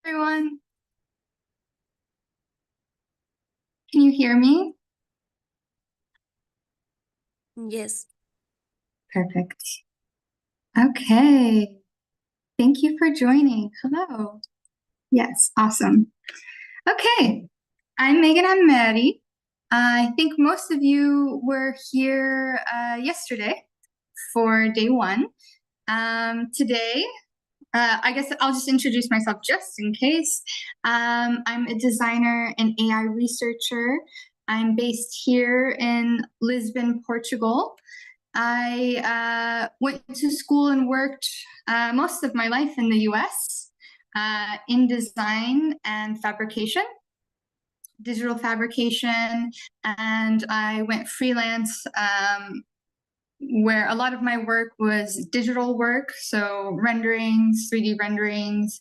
Everyone. Can you hear me? Yes. Perfect. Okay. Thank you for joining. Hello. Yes, awesome. Okay. I'm Megan Ammari. I think most of you were here yesterday for day one. Today, I guess I'll just introduce myself just in case. I'm a designer and AI researcher. I'm based here in Lisbon, Portugal. I went to school and worked most of my life in the US in design and fabrication, digital fabrication, and I went freelance where a lot of my work was digital work, so renderings, 3D renderings,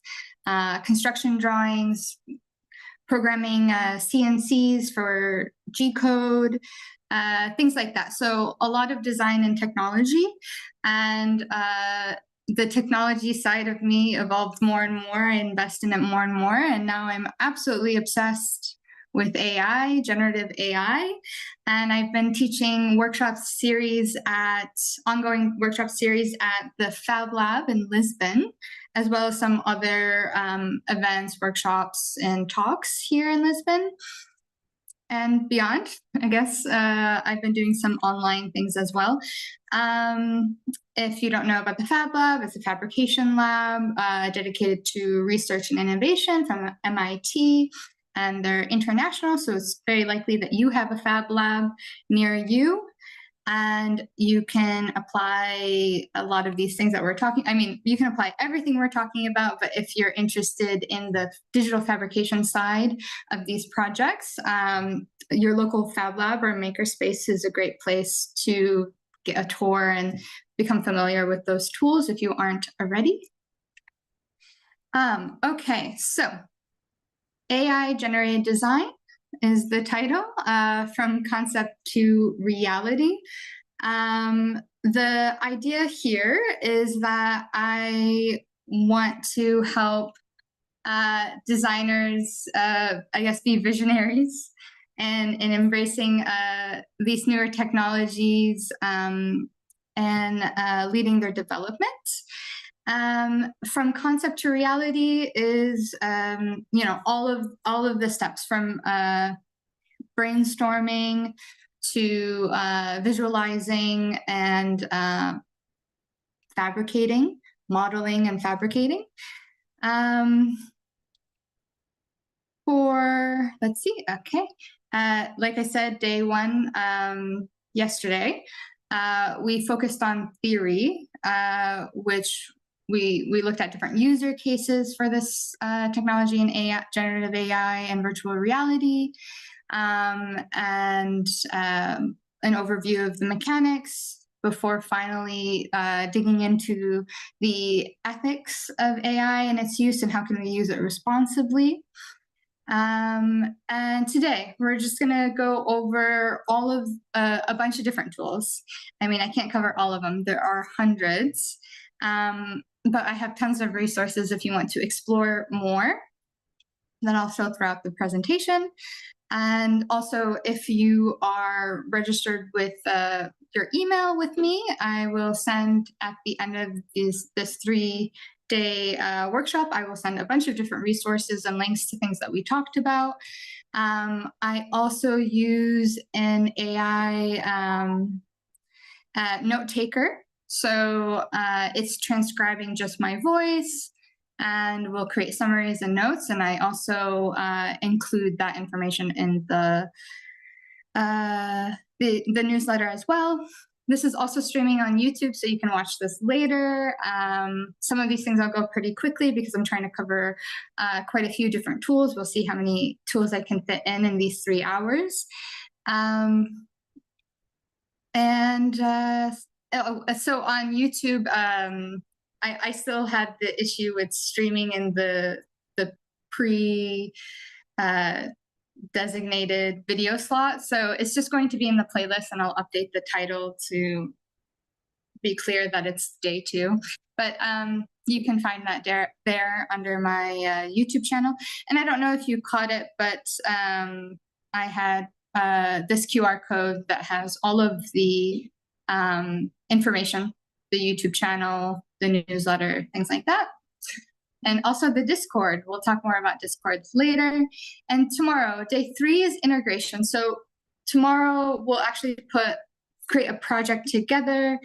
construction drawings, programming CNCs for G code, things like that. So a lot of design and technology, and the technology side of me evolved more and more. I invest in it more and more, and now I'm absolutely obsessed with AI, generative AI. And I've been teaching ongoing workshop series at the Fab Lab in Lisbon, as well as some other events, workshops, and talks here in Lisbon and beyond. I guess I've been doing some online things as well. If you don't know about the Fab Lab, it's a fabrication lab dedicated to research and innovation from MIT. And they're international, so it's very likely that you have a Fab Lab near you. And you can apply a lot of these things that we're talking. You can apply everything we're talking about, but if you're interested in the digital fabrication side of these projects, your local Fab Lab or makerspace is a great place to get a tour and become familiar with those tools if you aren't already. Okay, so AI generated design is the title, from concept to reality. The idea here is that I want to help designers, I guess, be visionaries and in embracing these newer technologies and leading their development. From concept to reality is, all of the steps from brainstorming to visualizing and fabricating, modeling and fabricating. Let's see, okay. Like I said, day one, yesterday, we focused on theory, which we looked at different user cases for this technology in AI, generative AI and virtual reality, and an overview of the mechanics before finally digging into the ethics of AI and its use and how can we use it responsibly. And today we're just gonna go over all of a bunch of different tools. I can't cover all of them. There are hundreds, but I have tons of resources if you want to explore more that I'll show throughout the presentation. And also, if you are registered with your email with me, I will send at the end of this 3-day workshop, I will send a bunch of different resources and links to things that we talked about. I also use an AI note taker. So it's transcribing just my voice and we'll create summaries and notes. And I also include that information in the newsletter as well. This is also streaming on YouTube, so you can watch this later. Some of these things I'll go pretty quickly because I'm trying to cover quite a few different tools. We'll see how many tools I can fit in these 3 hours. So on YouTube, I still had the issue with streaming in the pre designated video slot. So it's just going to be in the playlist and I'll update the title to be clear that it's day 2. But you can find that there under my YouTube channel. And I don't know if you caught it, but I had this QR code that has all of the information, the YouTube channel, the newsletter, things like that. And also the Discord. We'll talk more about Discords later. And tomorrow, day 3 is integration. So tomorrow we'll actually create a project together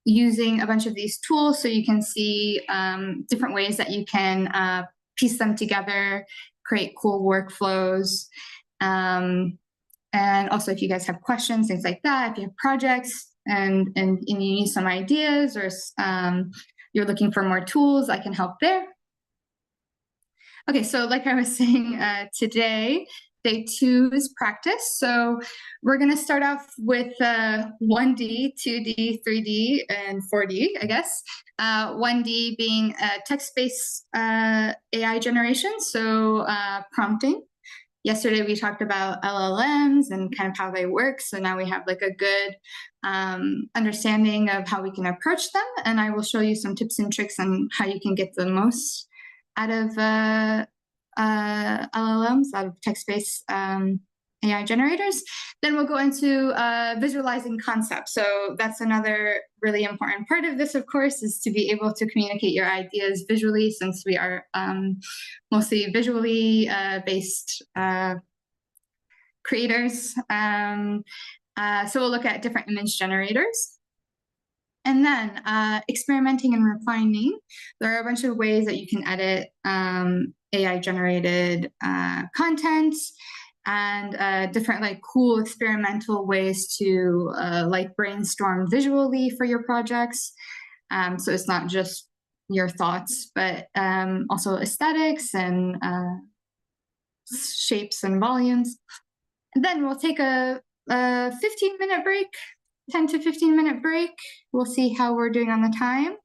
using a bunch of these tools, so you can see different ways that you can piece them together, create cool workflows. And also, if you guys have questions, things like that, if you have projects and you need some ideas, or you're looking for more tools, I can help there. Okay, so like I was saying, today, day 2 is practice. So we're going to start off with 1D, 2D, 3D, and 4D, I guess. 1D being text-based AI generation, so prompting. Yesterday, we talked about LLMs and kind of how they work. So now we have like a good understanding of how we can approach them. And I will show you some tips and tricks on how you can get the most out of LLMs, out of text-based AI generators. Then we'll go into visualizing concepts. So that's another really important part of this, of course, is to be able to communicate your ideas visually, since we are mostly visually based creators. So we'll look at different image generators. And then experimenting and refining. There are a bunch of ways that you can edit AI-generated content, and different like cool experimental ways to like brainstorm visually for your projects. So it's not just your thoughts, but also aesthetics and shapes and volumes. And then we'll take a 15-minute break, 10 to 15-minute break. We'll see how we're doing on the time.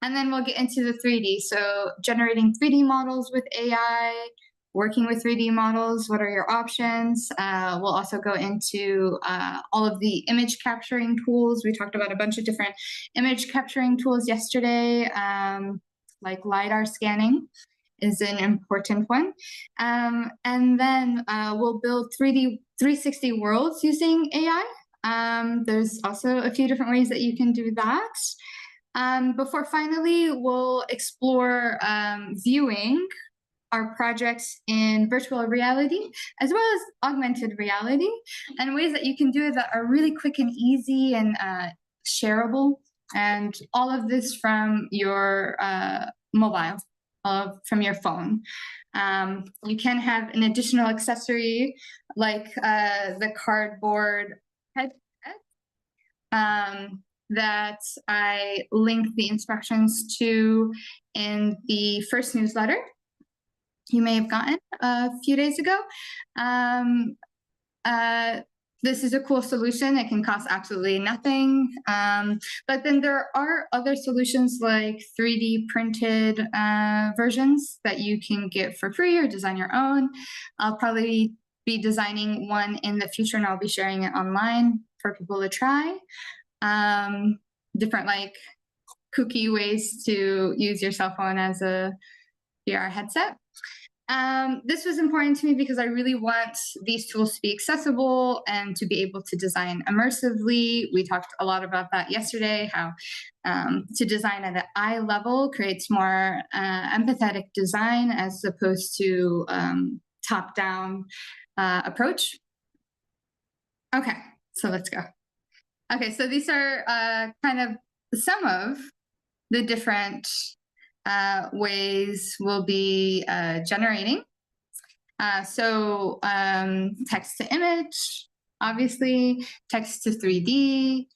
And then we'll get into the 3D. So generating 3D models with AI, working with 3D models, what are your options? We'll also go into all of the image capturing tools. We talked about a bunch of different image capturing tools yesterday, like LiDAR scanning is an important one. And then we'll build 360 worlds using AI. There's also a few different ways that you can do that. Before finally, we'll explore viewing our projects in virtual reality, as well as augmented reality, and ways that you can do it that are really quick and easy and shareable. And all of this from your mobile, from your phone. You can have an additional accessory like the cardboard headset that I linked the instructions to in the first newsletter you may have gotten a few days ago. This is a cool solution. It can cost absolutely nothing. But then there are other solutions like 3D printed versions that you can get for free or design your own. I'll probably be designing one in the future, and I'll be sharing it online for people to try. Different like kooky ways to use your cell phone as a VR headset. This was important to me because I really want these tools to be accessible and to be able to design immersively. We talked a lot about that yesterday, how to design at an eye level creates more empathetic design as opposed to top-down approach. Okay, so let's go. Okay, so these are kind of some of the different ways we'll be generating. So text to image, obviously, text to 3D,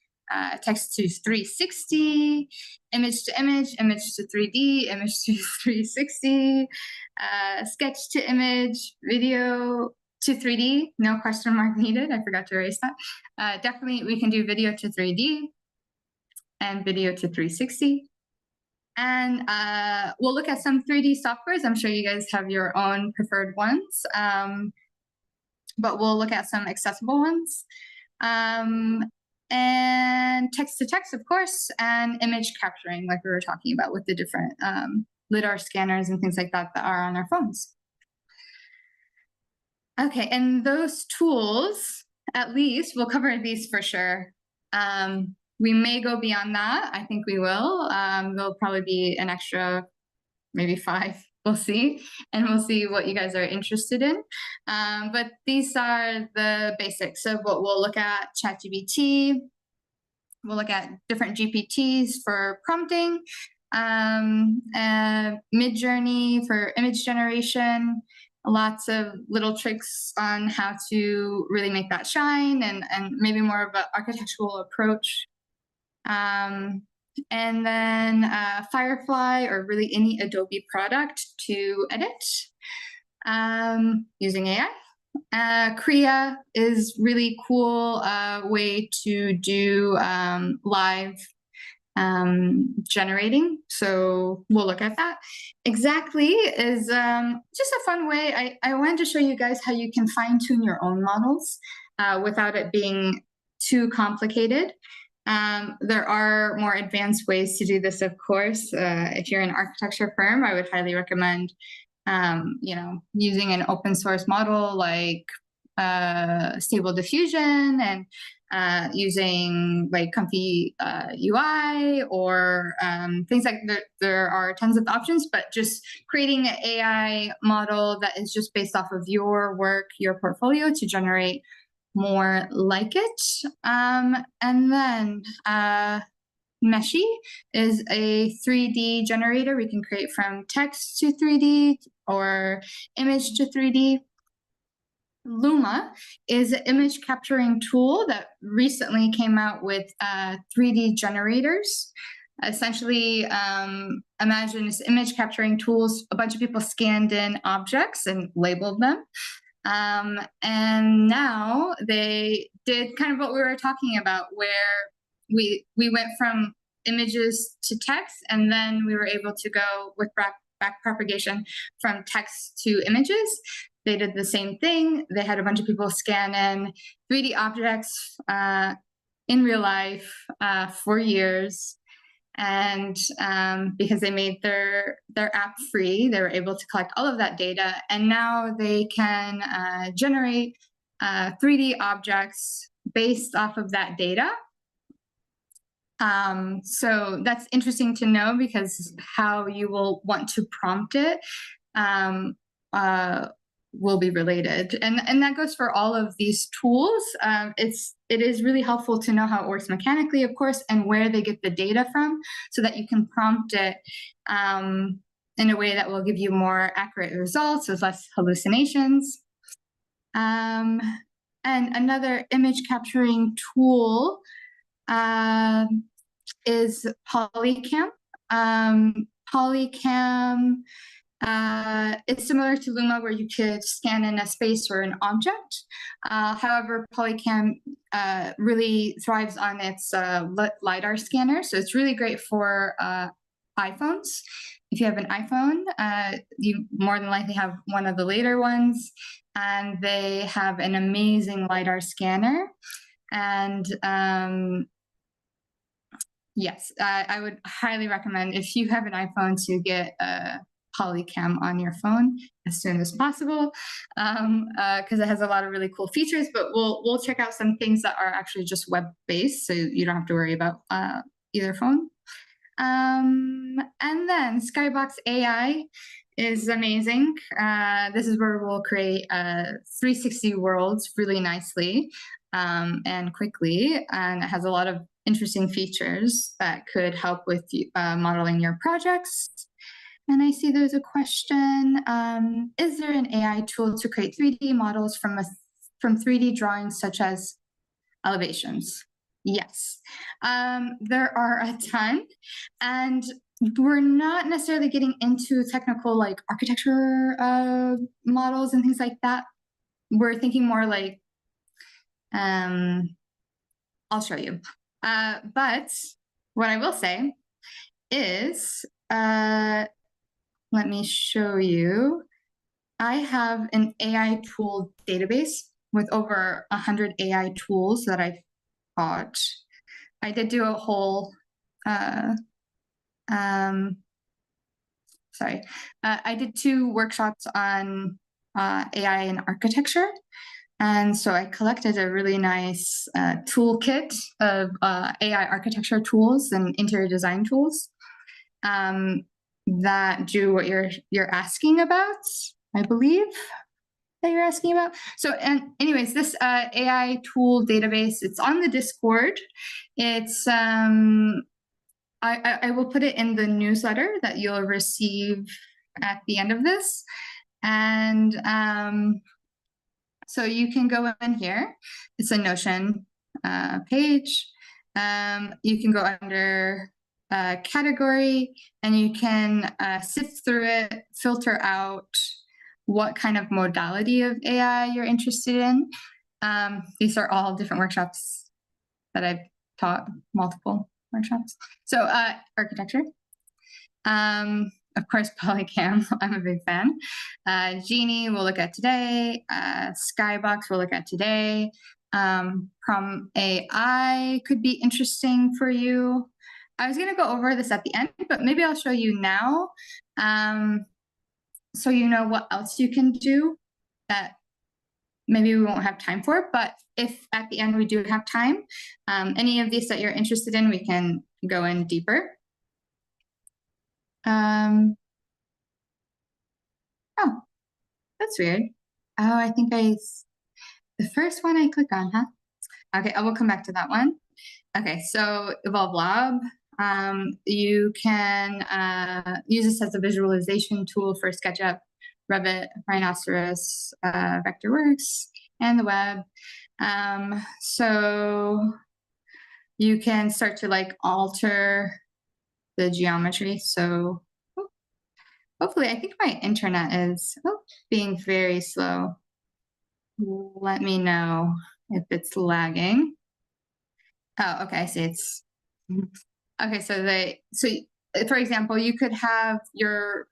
text to 360, image to image, image to 3D, image to 360, sketch to image, video to 3D, no question mark needed. I forgot to erase that. Definitely we can do video to 3D and video to 360. And we'll look at some 3D softwares. I'm sure you guys have your own preferred ones, but we'll look at some accessible ones. and text-to-text, of course, and image capturing, like we were talking about with the different LiDAR scanners and things like that that are on our phones. Okay, and those tools, at least, we'll cover these for sure. We may go beyond that. I think we will. There'll probably be an extra, maybe 5. We'll see. And we'll see what you guys are interested in. But these are the basics. So we'll look at ChatGPT. We'll look at different GPTs for prompting, Midjourney for image generation, lots of little tricks on how to really make that shine, and maybe more of an architectural approach. And then Firefly, or really any Adobe product to edit using AI. Kriya is really cool way to do live generating. So we'll look at that. Exactly is just a fun way. I wanted to show you guys how you can fine tune your own models without it being too complicated. There are more advanced ways to do this, of course. If you're an architecture firm, I would highly recommend using an open source model like Stable Diffusion, and using like Comfy UI, or things like that. There are tons of options, but just creating an AI model that is just based off of your work, your portfolio, to generate more like it. And then Meshi is a 3D generator. We can create from text to 3D or image to 3D. Luma is an image capturing tool that recently came out with 3D generators. Essentially, imagine this image capturing tools. A bunch of people scanned in objects and labeled them. And now they did kind of what we were talking about, where we went from images to text, and then we were able to go with back propagation from text to images. They did the same thing. They had a bunch of people scan in 3D objects in real life for years. And because they made their app free, they were able to collect all of that data. And now they can generate 3D objects based off of that data. So that's interesting to know, because how you will want to prompt it will be related, and that goes for all of these tools. It is really helpful to know how it works mechanically, of course, and where they get the data from, so that you can prompt it in a way that will give you more accurate results with less hallucinations. And another image capturing tool is Polycam. Polycam is similar to Luma, where you could scan in a space or an object. However, Polycam really thrives on its LiDAR scanner, so it's really great for iPhones. If you have an iPhone, you more than likely have one of the later ones, and they have an amazing LiDAR scanner. And yes, I would highly recommend, if you have an iPhone, to get a Polycam on your phone as soon as possible, because it has a lot of really cool features. But we'll check out some things that are actually just web-based, so you don't have to worry about either phone. And then Skybox AI is amazing. This is where we'll create 360 worlds really nicely and quickly, and it has a lot of interesting features that could help with modeling your projects. And I see there's a question. Is there an AI tool to create 3D models from 3D drawings, such as elevations? Yes, there are a ton. And we're not necessarily getting into technical, like architecture models and things like that. We're thinking more like, I'll show you. But what I will say is, let me show you. I have an AI tool database with over 100 AI tools that I've taught. I did do a whole, I did 2 workshops on AI and architecture. And so I collected a really nice toolkit of AI architecture tools and interior design tools that do what you're asking about, I believe that you're asking about. So, and anyways, this AI tool database, it's on the Discord. It's I will put it in the newsletter that you'll receive at the end of this. And so you can go in here. It's a Notion page. You can go under category, and you can sift through it, filter out what kind of modality of AI you're interested in. These are all different workshops that I've taught, multiple workshops. So architecture. Of course, Polycam, I'm a big fan. Genie we'll look at today. Skybox we'll look at today. Prom AI could be interesting for you. I was going to go over this at the end, but maybe I'll show you now. So you know what else you can do that maybe we won't have time for, but if at the end we do have time, any of these that you're interested in, we can go in deeper. Oh, that's weird. Oh, I think the first one I click on, huh? Okay, I will come back to that one. Okay, so Evolve Lab. You can use this as a visualization tool for SketchUp, Revit, Rhinoceros, Vectorworks, and the web. So you can start to like alter the geometry. So hopefully, I think my internet is being very slow. Let me know if it's lagging. Oh, okay, I see it's, okay, so for example, you could have your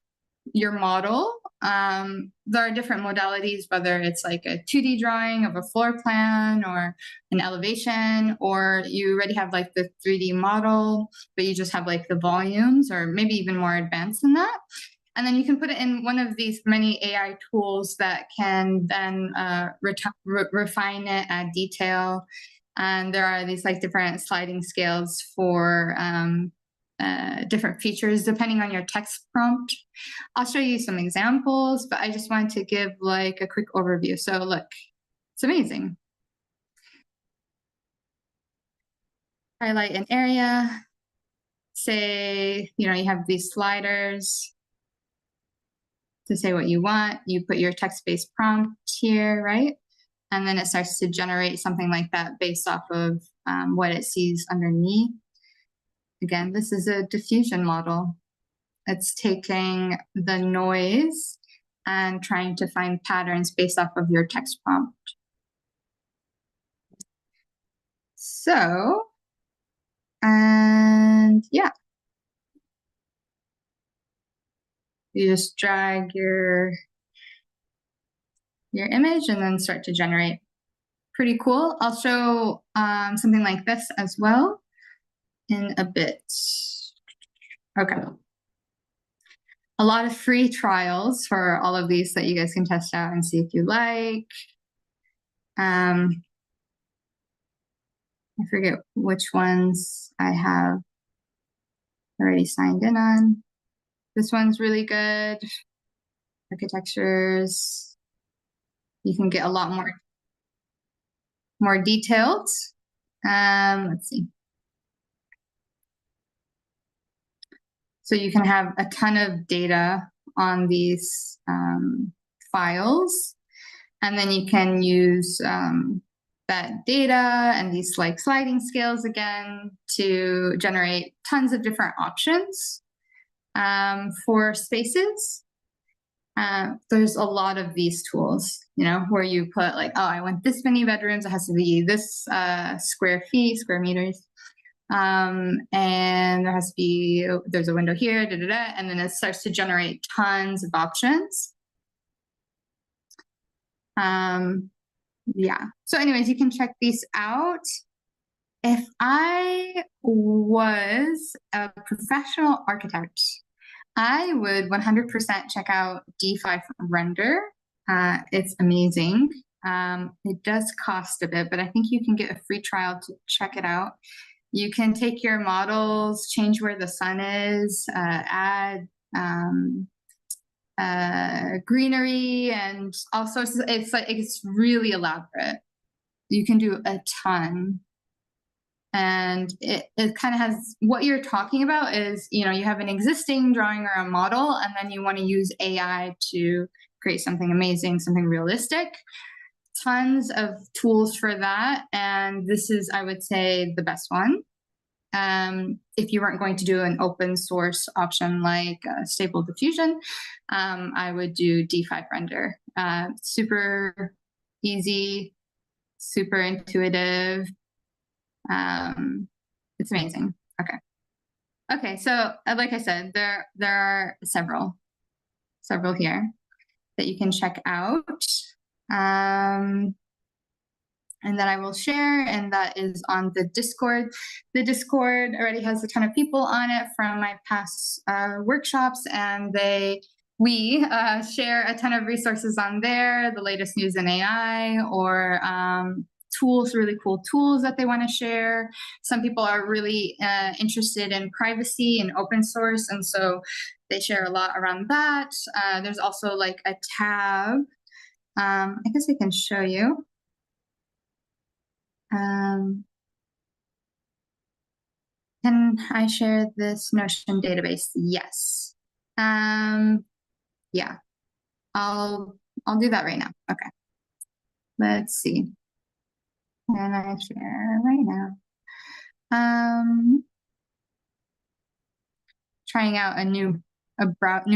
model. There are different modalities, whether it's like a 2D drawing of a floor plan or an elevation, or you already have like the 3D model, but you just have like the volumes, or maybe even more advanced than that. And then you can put it in one of these many AI tools that can then refine it, add detail. And there are these like different sliding scales for different features depending on your text prompt. I'll show you some examples, but I just wanted to give like a quick overview. So look, it's amazing. Highlight an area. Say, you have these sliders to say what you want. You put your text-based prompt here, right? And then it starts to generate something like that based off of what it sees underneath. Again, this is a diffusion model. It's taking the noise and trying to find patterns based off of your text prompt. So, and yeah. You just drag your image and then start to generate. Pretty cool. I'll show something like this as well in a bit. Okay. A lot of free trials for all of these that you guys can test out and see if you like. I forget which ones I have already signed in on. This one's really good. Architectures. You can get a lot more detailed. Let's see. So you can have a ton of data on these files, and then you can use that data and these like sliding scales again to generate tons of different options for spaces. There's a lot of these tools, where you put like, oh, I want this many bedrooms. It has to be this square meters. And there has to be, there's a window here, and then it starts to generate tons of options. Yeah. So anyways, you can check these out. If I was a professional architect, I would 100% check out D5 Render. It's amazing. It does cost a bit, but I think you can get a free trial to check it out. You can take your models, change where the sun is, add greenery and all sorts of, it's really elaborate. You can do a ton. And it kind of has, what you're talking about is, you have an existing drawing or a model, and then you want to use AI to create something amazing, something realistic. Tons of tools for that. And this is, I would say, the best one. If you weren't going to do an open source option like Stable Diffusion, I would do D5 Render. Super easy, super intuitive. It's amazing. Okay. So like I said, there are several here that you can check out. And that I will share, and that is on the Discord. The Discord already has a ton of people on it from my past workshops, and we share a ton of resources on there, the latest news in AI, or tools, really cool tools that they want to share. Some people are really interested in privacy and open source, and so they share a lot around that. There's also like a tab. I guess I can show you. Can I share this Notion database? Yes. Yeah, I'll do that right now. Okay. Let's see. Can I share right now? Trying out a new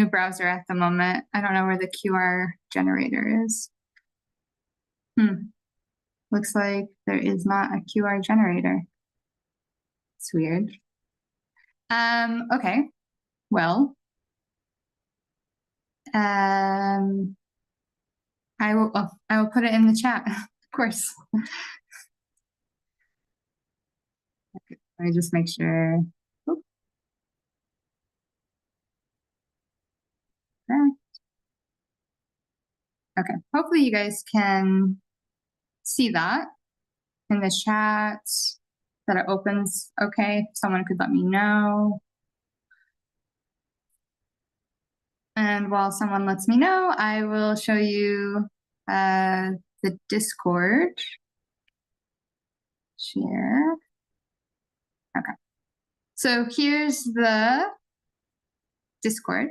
browser at the moment. I don't know where the QR generator is. Looks like there is not a QR generator. It's weird. Okay. Well, I will put it in the chat, of course. Okay, let me just make sure. Oops. Okay, hopefully you guys can see that in the chat, that it opens okay. Someone could let me know. And while someone lets me know, I will show you the Discord. Share. Okay. So here's the Discord.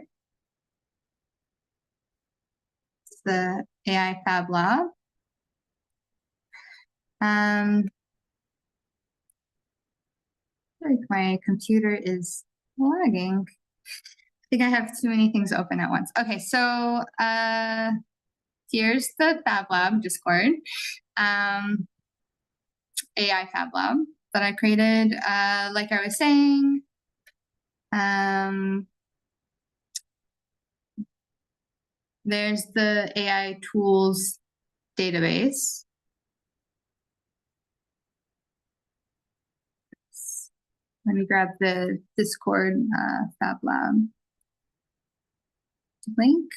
It's the AI Fab Lab. Like my computer is lagging. I think I have too many things open at once. Okay, so here's the Fab Lab Discord, AI Fab Lab that I created. Like I was saying, there's the AI tools database. Let me grab the Discord Fab Lab link.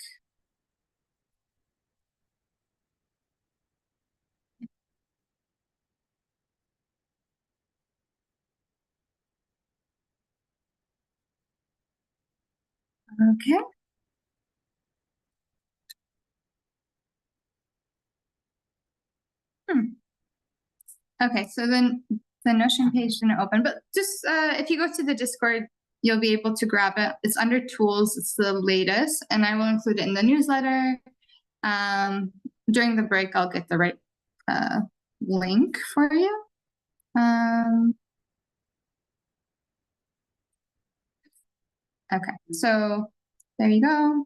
Okay. Okay, so then the Notion page didn't open, but just if you go to the Discord, you'll be able to grab it. It's under tools, it's the latest, and I will include it in the newsletter. During the break, I'll get the right link for you. Okay, so there you go.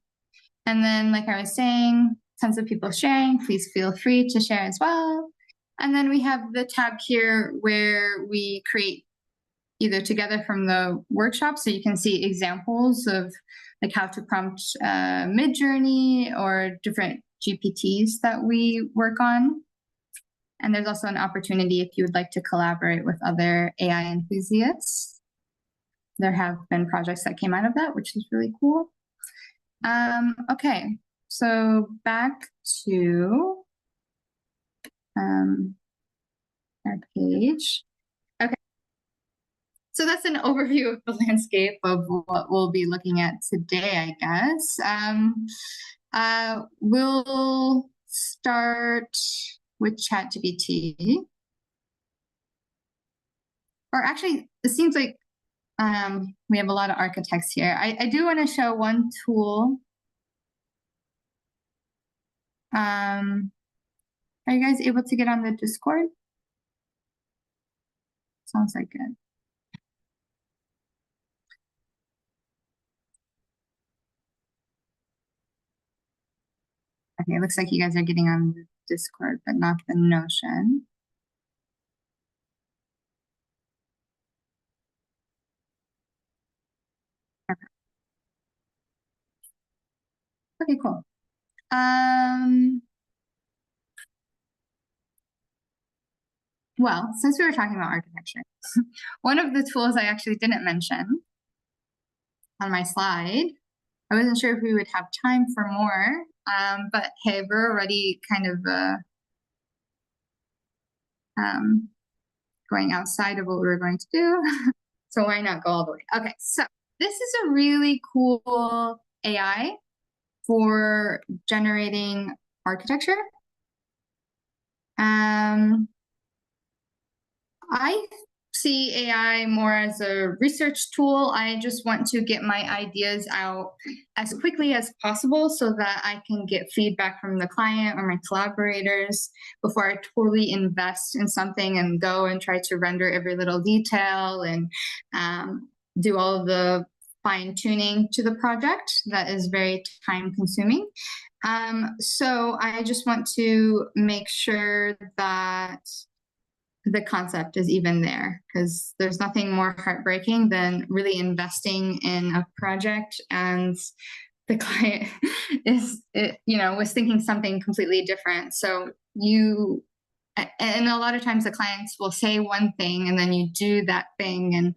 And then, like I was saying, tons of people sharing. Please feel free to share as well. And then we have the tab here where we create either together from the workshop, so you can see examples of like how to prompt Midjourney or different GPTs that we work on. And there's also an opportunity if you would like to collaborate with other AI enthusiasts. There have been projects that came out of that, which is really cool. Okay, so back to our page. Okay, so that's an overview of the landscape of what we'll be looking at today, I guess. We'll start with ChatGPT. Or actually, it seems like we have a lot of architects here. I do want to show one tool. Are you guys able to get on the Discord? Sounds like good. Okay, it looks like you guys are getting on the Discord, but not the Notion. Okay, cool. Well, since we were talking about architecture, one of the tools I actually didn't mention on my slide, I wasn't sure if we would have time for more, but hey, we're already kind of going outside of what we were going to do. So why not go all the way? Okay, so this is a really cool AI for generating architecture. I see AI more as a research tool. I just want to get my ideas out as quickly as possible so that I can get feedback from the client or my collaborators before I totally invest in something and go and try to render every little detail and do all of the fine tuning to the project. That is very time consuming. So I just want to make sure that the concept is even there, because there's nothing more heartbreaking than really investing in a project and the client was thinking something completely different. So and a lot of times the clients will say one thing and then you do that thing and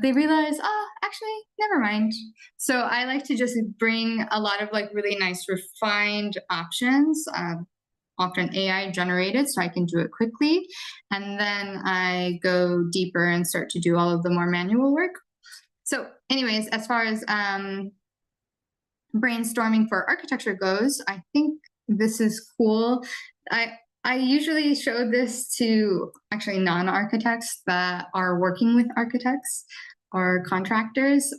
they realize, oh, actually, never mind. So I like to just bring a lot of like really nice refined options, often AI generated, so I can do it quickly. And then I go deeper and start to do all of the more manual work. So anyways, as far as brainstorming for architecture goes, I think this is cool. I usually show this to actually non-architects that are working with architects or contractors,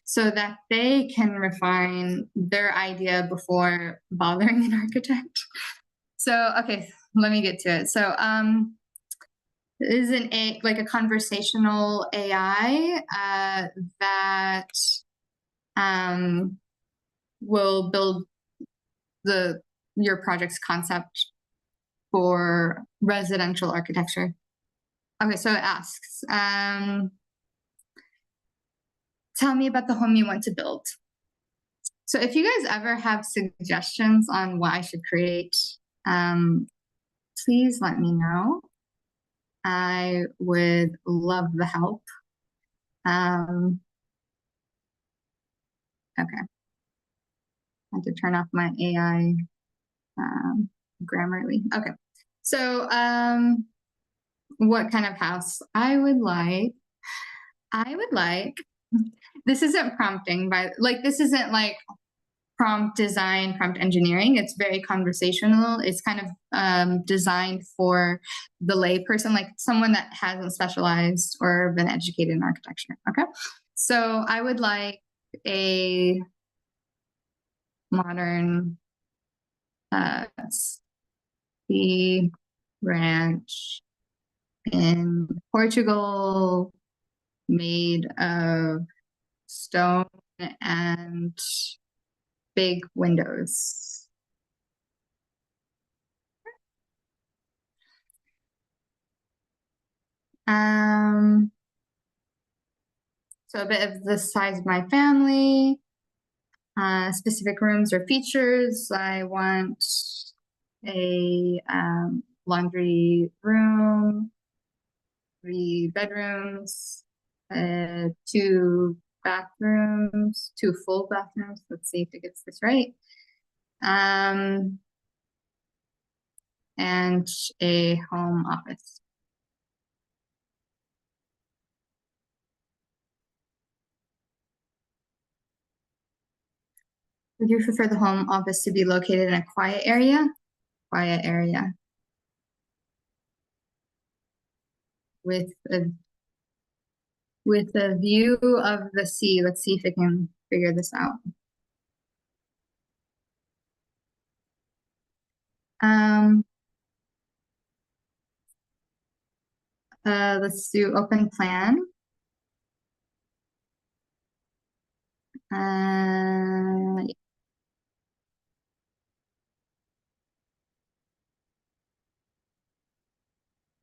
so that they can refine their idea before bothering an architect. So, okay, let me get to it. So, this is a conversational AI that will build your project's concept for residential architecture. Okay, so it asks, tell me about the home you want to build. So if you guys ever have suggestions on what I should create, please let me know. I would love the help. Okay. I had to turn off my AI Grammarly. Okay. So what kind of house? I would like, this isn't prompting, this isn't like prompt design, prompt engineering. It's very conversational. It's kind of designed for the layperson, like someone that hasn't specialized or been educated in architecture. Okay. So I would like a modern sea ranch in Portugal made of stone and big windows. So a bit of the size of my family, specific rooms or features. I want a laundry room, 3 bedrooms, 2 bathrooms, 2 full bathrooms. Let's see if it gets this right. And a home office. Would you prefer the home office to be located in a quiet area? Quiet area. With a view of the sea. Let's see if it can figure this out. Let's do open plan.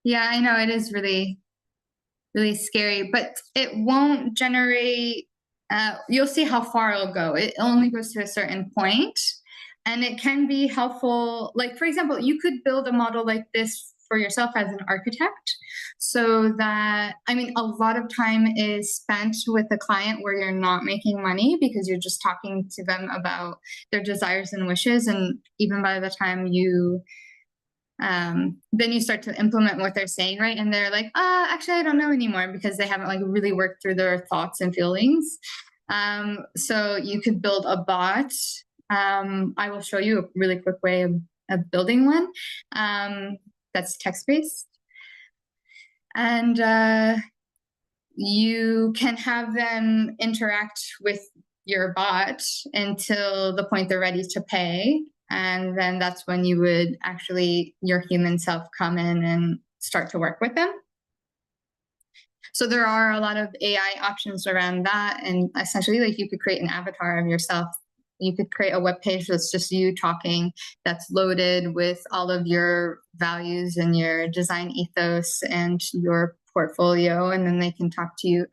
Yeah, I know it is really, really scary, but it won't generate, you'll see how far it'll go. It only goes to a certain point, and it can be helpful. Like, for example, you could build a model like this for yourself as an architect, so that, I mean, a lot of time is spent with a client where you're not making money because you're just talking to them about their desires and wishes. And even by the time you then you start to implement what they're saying, right? And they're like, actually, I don't know anymore, because they haven't like really worked through their thoughts and feelings. So you could build a bot. I will show you a really quick way of building one that's text-based. And you can have them interact with your bot until the point they're ready to pay. And then that's when you would actually, your human self, come in and start to work with them. So there are a lot of AI options around that. And essentially, like, you could create an avatar of yourself. You could create a web page that's just you talking, that's loaded with all of your values and your design ethos and your portfolio. And then they can talk to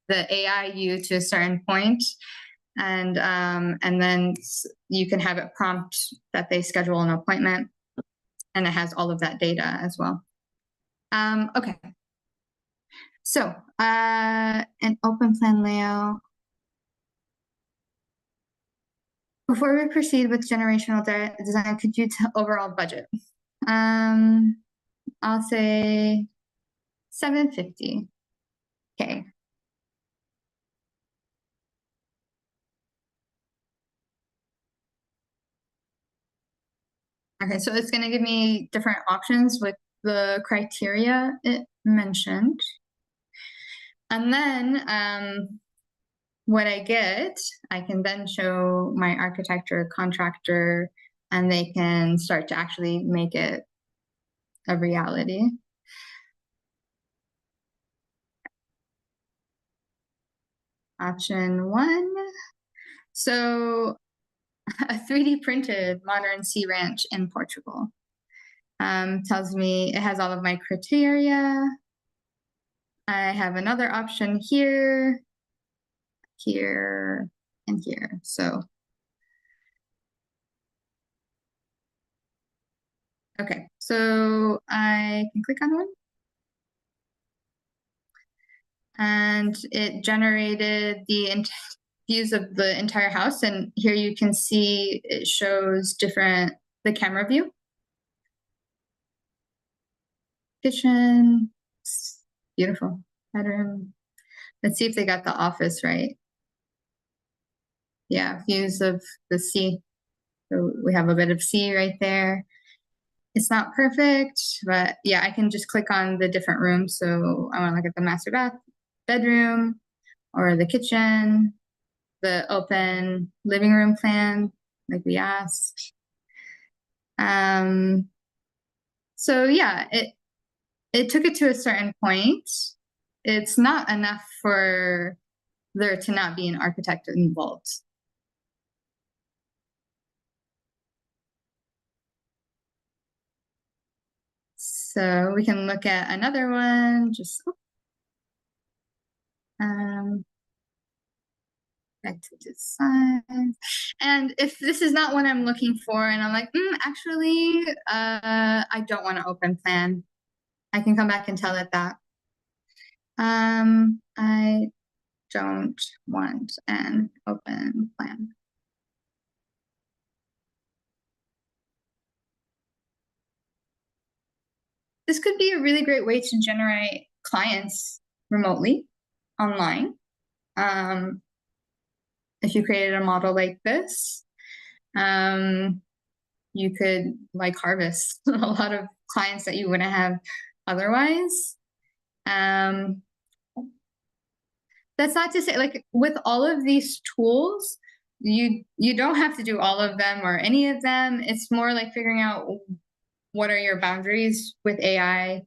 the AI you to a certain point. And then you can have it prompt that they schedule an appointment, and it has all of that data as well. Okay. So an open plan layout. Before we proceed with generational design, could you overall budget? I'll say $750K. Okay, so it's going to give me different options with the criteria it mentioned. And then what I get, I can then show my architect or contractor, and they can start to actually make it a reality. Option 1. So a 3D printed modern sea ranch in Portugal. Tells me it has all of my criteria. I have another option here, here, and here. So, okay, so I can click on one. And it generated the views of the entire house. And here you can see it shows the camera view. Kitchen, beautiful. Bedroom. Let's see if they got the office right. Yeah, views of the sea. So we have a bit of sea right there. It's not perfect, but yeah, I can just click on the different rooms. So I want to look at the master bedroom, or the kitchen, the open living room plan, like we asked. So yeah, it took it to a certain point. It's not enough for there to not be an architect involved. So we can look at another one, just Back to design. And if this is not what I'm looking for, and I'm like, actually, I don't want to open plan, I can come back and tell it that. I don't want an open plan. This could be a really great way to generate clients remotely, online. If you created a model like this, you could like harvest a lot of clients that you wouldn't have otherwise. That's not to say, like, with all of these tools, you don't have to do all of them or any of them. It's more like figuring out what are your boundaries with AI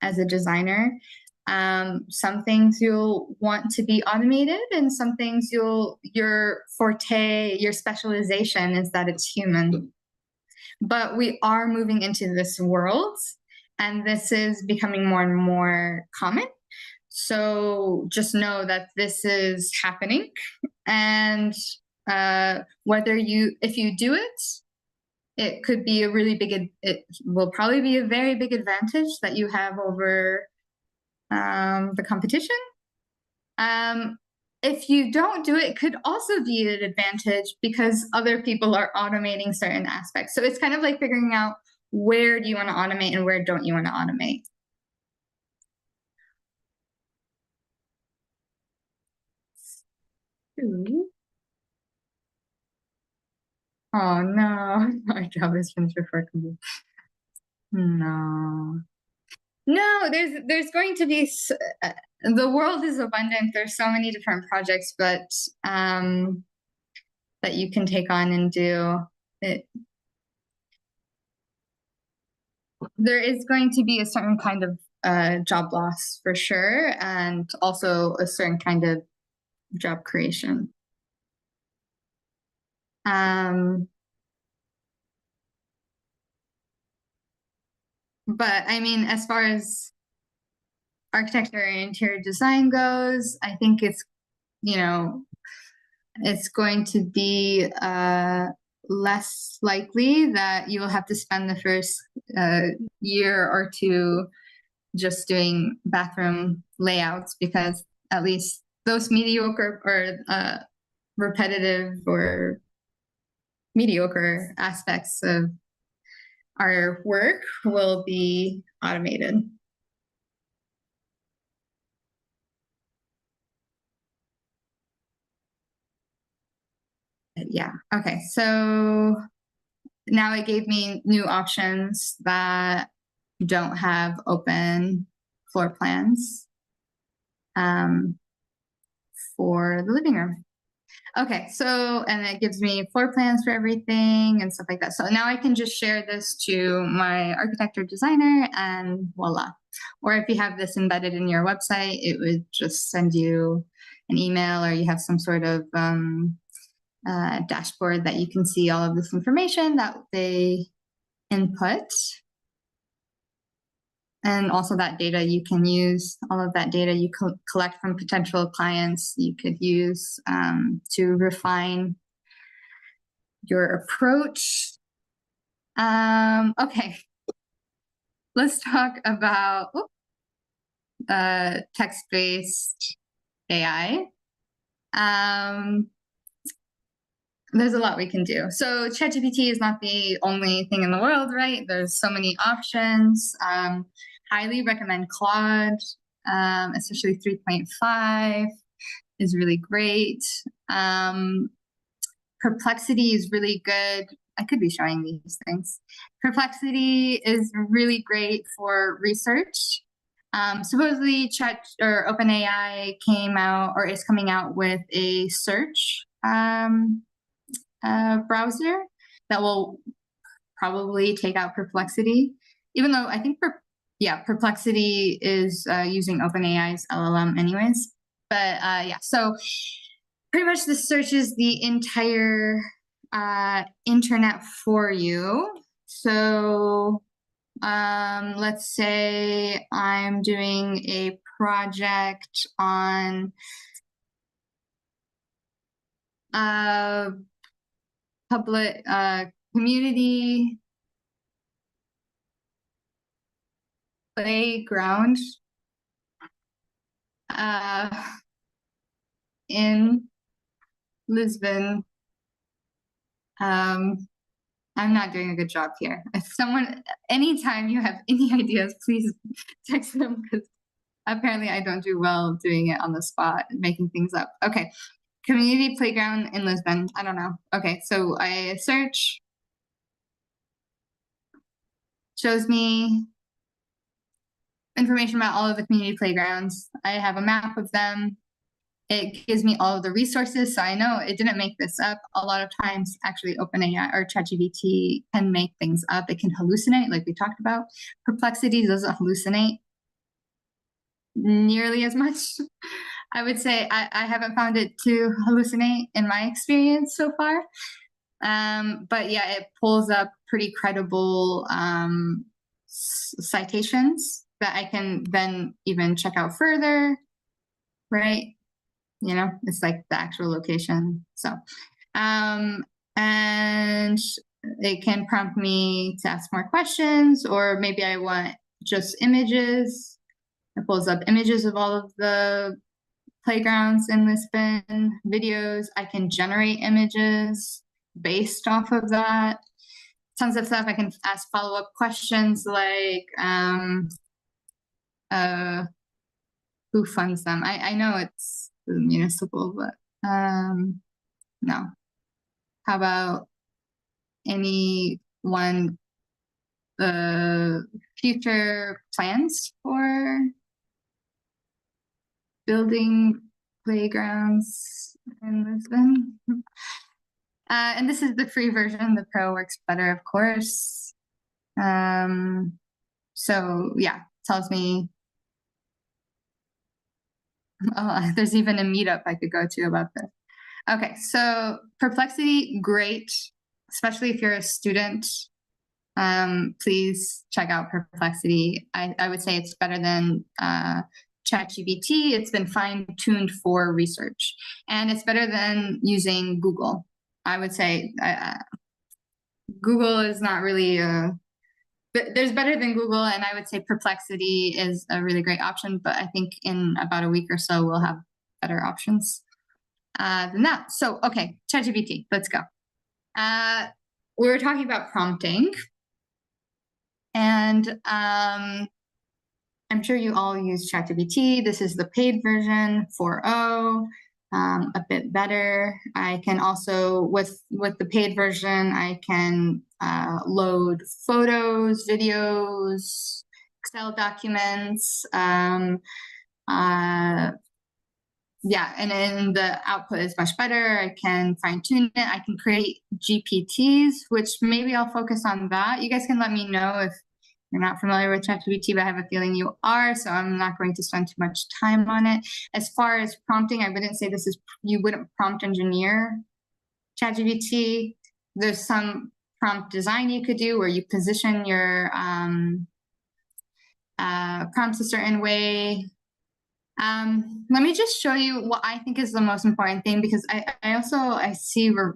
as a designer. Some things you'll want to be automated, and some things your forte, your specialization is that it's human. But we are moving into this world, and this is becoming more and more common. So just know that this is happening, and if you do it, it could be a really big, it will probably be a very big advantage that you have over the competition. If you don't do it, it could also be an advantage because other people are automating certain aspects. So it's kind of like figuring out where do you want to automate and where don't you want to automate. Oh no, our job is finished before it can be. No. No, there's going to be the world is abundant. There's so many different projects, but that you can take on and do it. There is going to be a certain kind of job loss for sure, and also a certain kind of job creation. But I mean, as far as architecture and interior design goes, I think it's, it's going to be less likely that you will have to spend the first year or two just doing bathroom layouts, because at least those mediocre or repetitive or mediocre aspects of our work will be automated. Yeah. Okay. So now it gave me new options that don't have open floor plans for the living room. Okay, so, and it gives me floor plans for everything and stuff like that. So now I can just share this to my architect or designer and voila. Or if you have this embedded in your website, it would just send you an email, or you have some sort of dashboard that you can see all of this information that they input. And also that data you can use, all of that data you collect from potential clients, you could use to refine your approach. Okay, let's talk about text-based AI. There's a lot we can do. So ChatGPT is not the only thing in the world, right? There's so many options. Highly recommend Claude, especially 3.5 is really great. Perplexity is really good. I could be showing these things. Perplexity is really great for research. Supposedly Chat or OpenAI came out or is coming out with a search browser that will probably take out Perplexity, even though I think Perplexity is using OpenAI's LLM anyways. But yeah, so pretty much this searches the entire internet for you. So let's say I'm doing a project on public community playground in Lisbon. I'm not doing a good job here. If someone, anytime you have any ideas, please text them, because apparently I don't do well doing it on the spot, making things up. Okay, community playground in Lisbon. I don't know. Okay, so I search, shows me information about all of the community playgrounds. I have a map of them. It gives me all of the resources, so I know it didn't make this up. A lot of times, actually, OpenAI or ChatGPT can make things up. It can hallucinate, like we talked about. Perplexity doesn't hallucinate nearly as much. I would say I haven't found it to hallucinate in my experience so far. But yeah, it pulls up pretty credible citations that I can then even check out further, right? You know, it's like the actual location. So, and it can prompt me to ask more questions, or maybe I want just images. It pulls up images of all of the playgrounds in Lisbon, videos. I can generate images based off of that. Tons of stuff. I can ask follow-up questions like, who funds them? I know it's municipal, but no. How about anyone future plans for building playgrounds in Lisbon? And this is the free version. The pro works better, of course. So yeah, tells me. Oh, there's even a meetup I could go to about this. Okay, so Perplexity, great, especially if you're a student. Please check out Perplexity. I would say it's better than ChatGPT. It's been fine-tuned for research, and it's better than using Google. I would say Google is not really there's better than Google, and I would say Perplexity is a really great option, but I think in about a week or so, we'll have better options than that. So, okay, ChatGPT, let's go. We were talking about prompting, and I'm sure you all use ChatGPT. This is the paid version 4.0. A bit better. I can also, with the paid version, I can load photos, videos, Excel documents. Yeah, and then the output is much better. I can fine tune it. I can create GPTs, which maybe I'll focus on that. You guys can let me know if you're not familiar with ChatGPT, but I have a feeling you are, so I'm not going to spend too much time on it. As far as prompting, I wouldn't say you wouldn't prompt engineer ChatGPT. There's some prompt design you could do where you position your prompts a certain way. Let me just show you what I think is the most important thing, because I see we're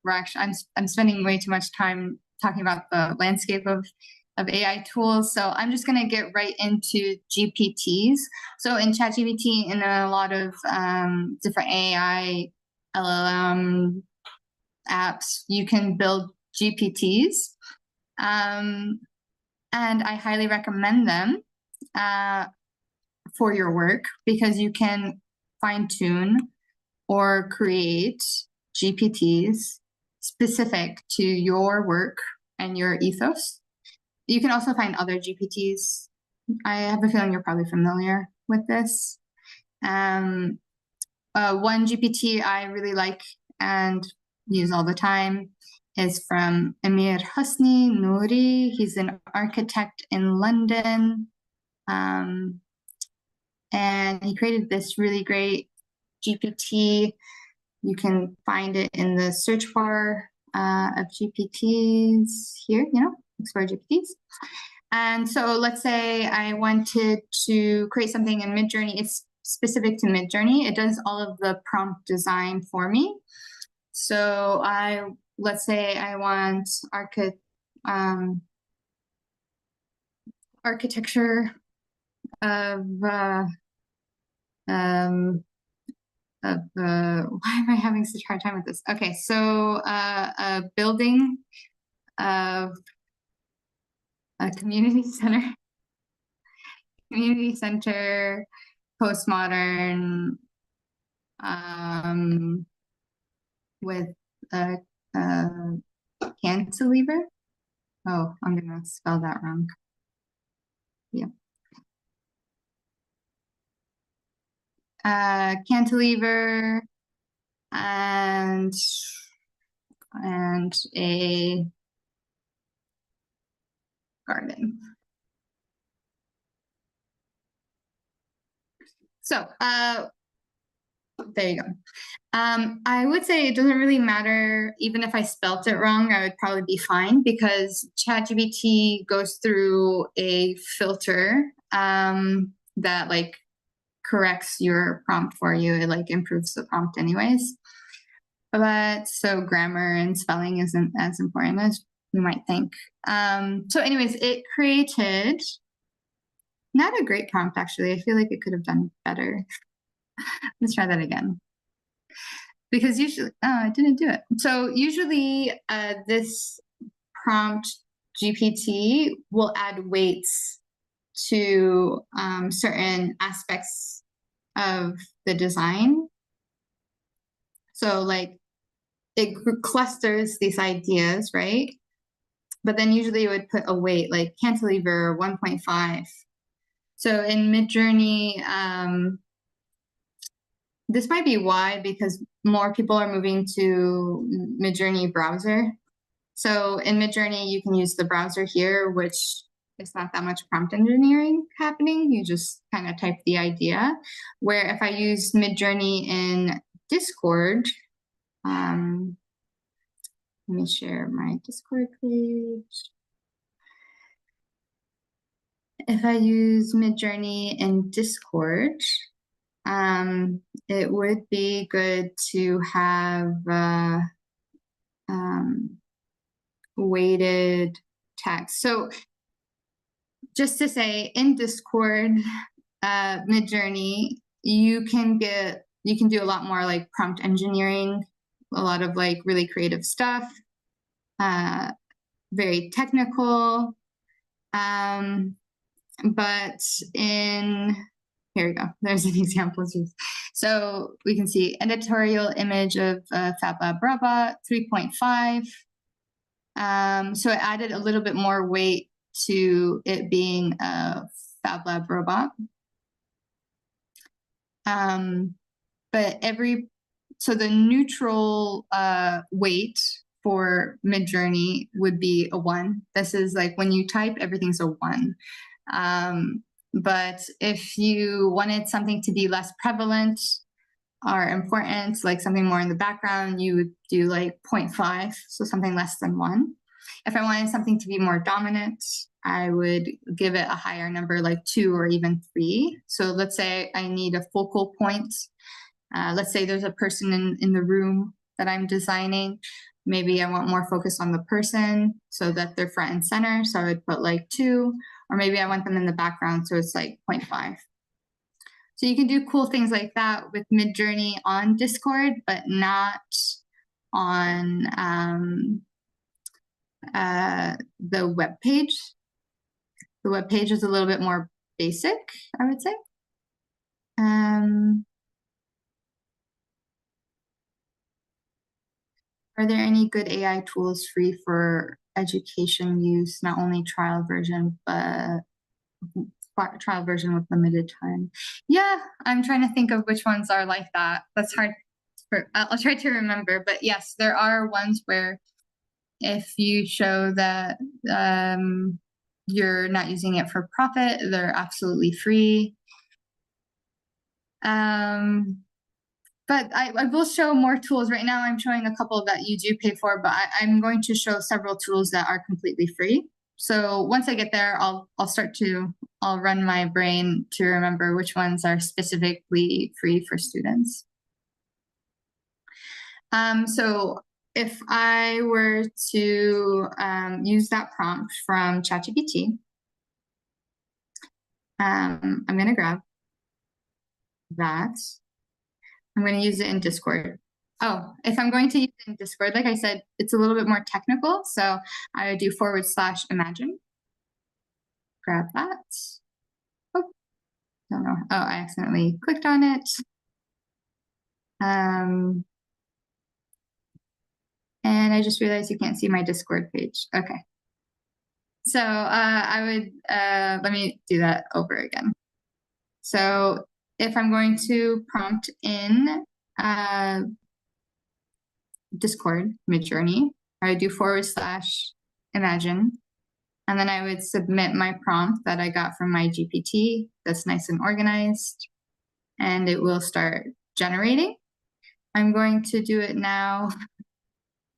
actually, I'm spending way too much time talking about the landscape of AI tools. So I'm just going to get right into GPTs. So in ChatGPT and a lot of different AI LLM apps, you can build GPTs. And I highly recommend them for your work, because you can fine tune or create GPTs specific to your work and your ethos. You can also find other GPTs. I have a feeling you're probably familiar with this. One GPT I really like and use all the time is from Amir Husni Nouri. He's an architect in London. And he created this really great GPT. You can find it in the search bar of GPTs here, explore GPTs. And so let's say I wanted to create something in Midjourney. It's specific to Midjourney. It does all of the prompt design for me. So let's say I want architecture of why am I having such a hard time with this? Okay, so a building of a community center, postmodern, with a cantilever. Oh, I'm gonna spell that wrong. Yeah. Cantilever and a garden. So there you go. I would say it doesn't really matter. Even if I spelt it wrong, I would probably be fine, because ChatGPT goes through a filter that like corrects your prompt for you. It like improves the prompt anyways. But so grammar and spelling isn't as important as you might think. So anyways, it created not a great prompt, actually. I feel like it could have done better. Let's try that again. Because usually, oh, I didn't do it. So usually this prompt GPT will add weights to certain aspects of the design. So like it clusters these ideas, right? But then usually it would put a weight like cantilever 1.5. So in Midjourney, this might be why, because more people are moving to Midjourney browser. So in Midjourney, you can use the browser here, which is not that much prompt engineering happening. You just kind of type the idea. Where if I use Midjourney in Discord, let me share my Discord page. If I use Midjourney in Discord, it would be good to have weighted text. So just to say, in Discord, Midjourney, you can do a lot more like prompt engineering, a lot of like really creative stuff, very technical. But here we go. There's an example. So we can see editorial image of Fab Lab Robot 3.5. So it added a little bit more weight to it being a Fab Lab robot. But so the neutral weight for Midjourney would be a 1. This is like when you type, everything's a 1. But if you wanted something to be less prevalent or important, like something more in the background, you would do like 0.5, so something less than 1. If I wanted something to be more dominant, I would give it a higher number, like 2 or even 3. So let's say I need a focal point. Let's say there's a person in the room that I'm designing. Maybe I want more focus on the person so that they're front and center. So I would put like 2, or maybe I want them in the background. So it's like 0.5. So you can do cool things like that with Midjourney on Discord, but not on the web page. The web page is a little bit more basic, I would say. Are there any good AI tools free for education use, not only trial version, but trial version with limited time? Yeah, I'm trying to think of which ones are like that. That's hard. I'll try to remember, but yes, there are ones where if you show that you're not using it for profit, they're absolutely free. But I will show more tools. Right now I'm showing a couple that you do pay for, but I'm going to show several tools that are completely free. So once I get there, I'll run my brain to remember which ones are specifically free for students. So if I were to use that prompt from ChatGPT, I'm going to grab that. I'm going to use it in Discord. Oh, if I'm going to use it in Discord, like I said, it's a little bit more technical. So I would do /imagine. Grab that. Oh, don't know. Oh, I accidentally clicked on it. And I just realized you can't see my Discord page. Okay. So I would, let me do that over again. So if I'm going to prompt in Discord Midjourney, I would do /imagine. And then I would submit my prompt that I got from my GPT that's nice and organized. And it will start generating. I'm going to do it now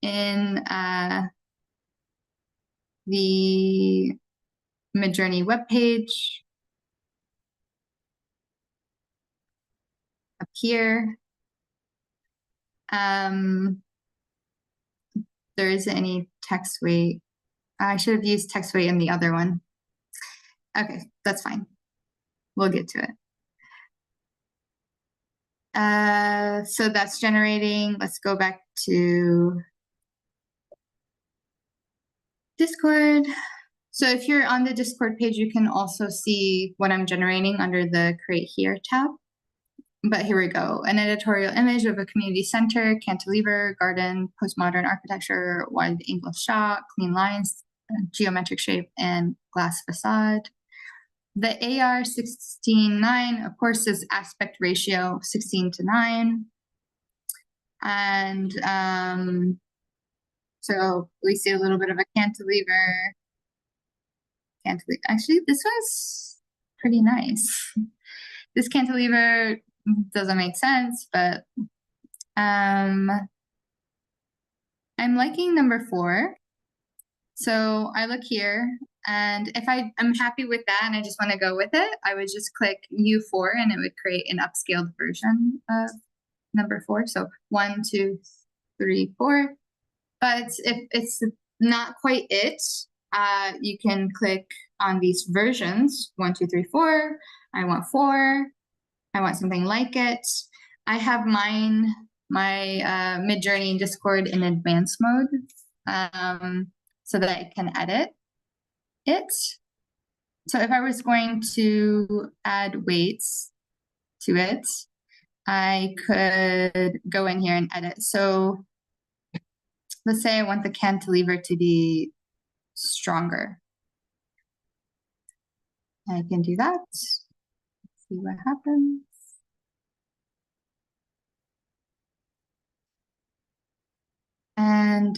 in the Midjourney webpage up here. There isn't any text weight. I should have used text weight in the other one. Okay, that's fine. We'll get to it. So that's generating. Let's go back to Discord. So if you're on the Discord page, you can also see what I'm generating under the Create Here tab. But here we go. An editorial image of a community center, cantilever, garden, postmodern architecture, wide angle shot, clean lines, geometric shape, and glass facade. The AR 16:9, of course, is aspect ratio 16:9. And so we see a little bit of a cantilever. Actually, this was pretty nice. This cantilever doesn't make sense, but I'm liking number 4. So I look here, and if I'm happy with that and I just want to go with it, I would just click U4 and it would create an upscaled version of number 4. So 1, 2, 3, 4. But if it's not quite it, you can click on these versions, 1, 2, 3, 4. I want 4. I want something like it. I have my Midjourney in Discord in advanced mode, so that I can edit it. So if I was going to add weights to it, I could go in here and edit. So let's say I want the cantilever to be stronger. I can do that. See what happens. And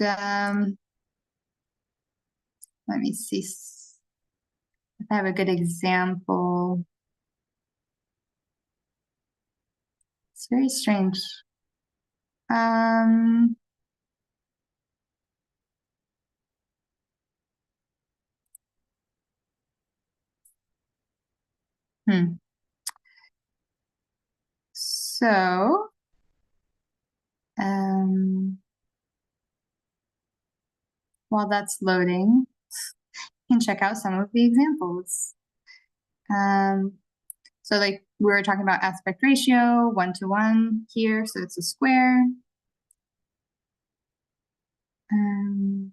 let me see if I have a good example. It's very strange. So, while that's loading, you can check out some of the examples. So like we were talking about aspect ratio, 1:1 here, so it's a square. Okay.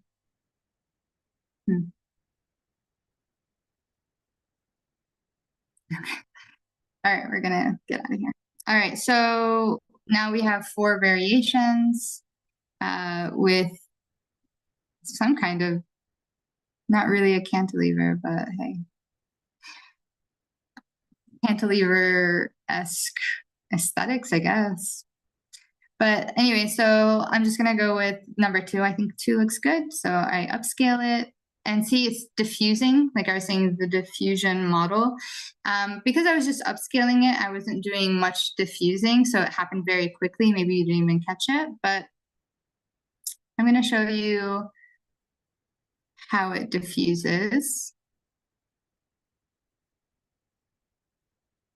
All right, we're gonna get out of here. All right, so now we have 4 variations with some kind of, not really a cantilever, but hey, cantilever-esque aesthetics, I guess. But anyway, so I'm just gonna go with number 2. I think 2 looks good. So I upscale it and see it's diffusing, like I was saying, the diffusion model. Because I was just upscaling it, I wasn't doing much diffusing, so it happened very quickly. Maybe you didn't even catch it, but I'm gonna show you how it diffuses.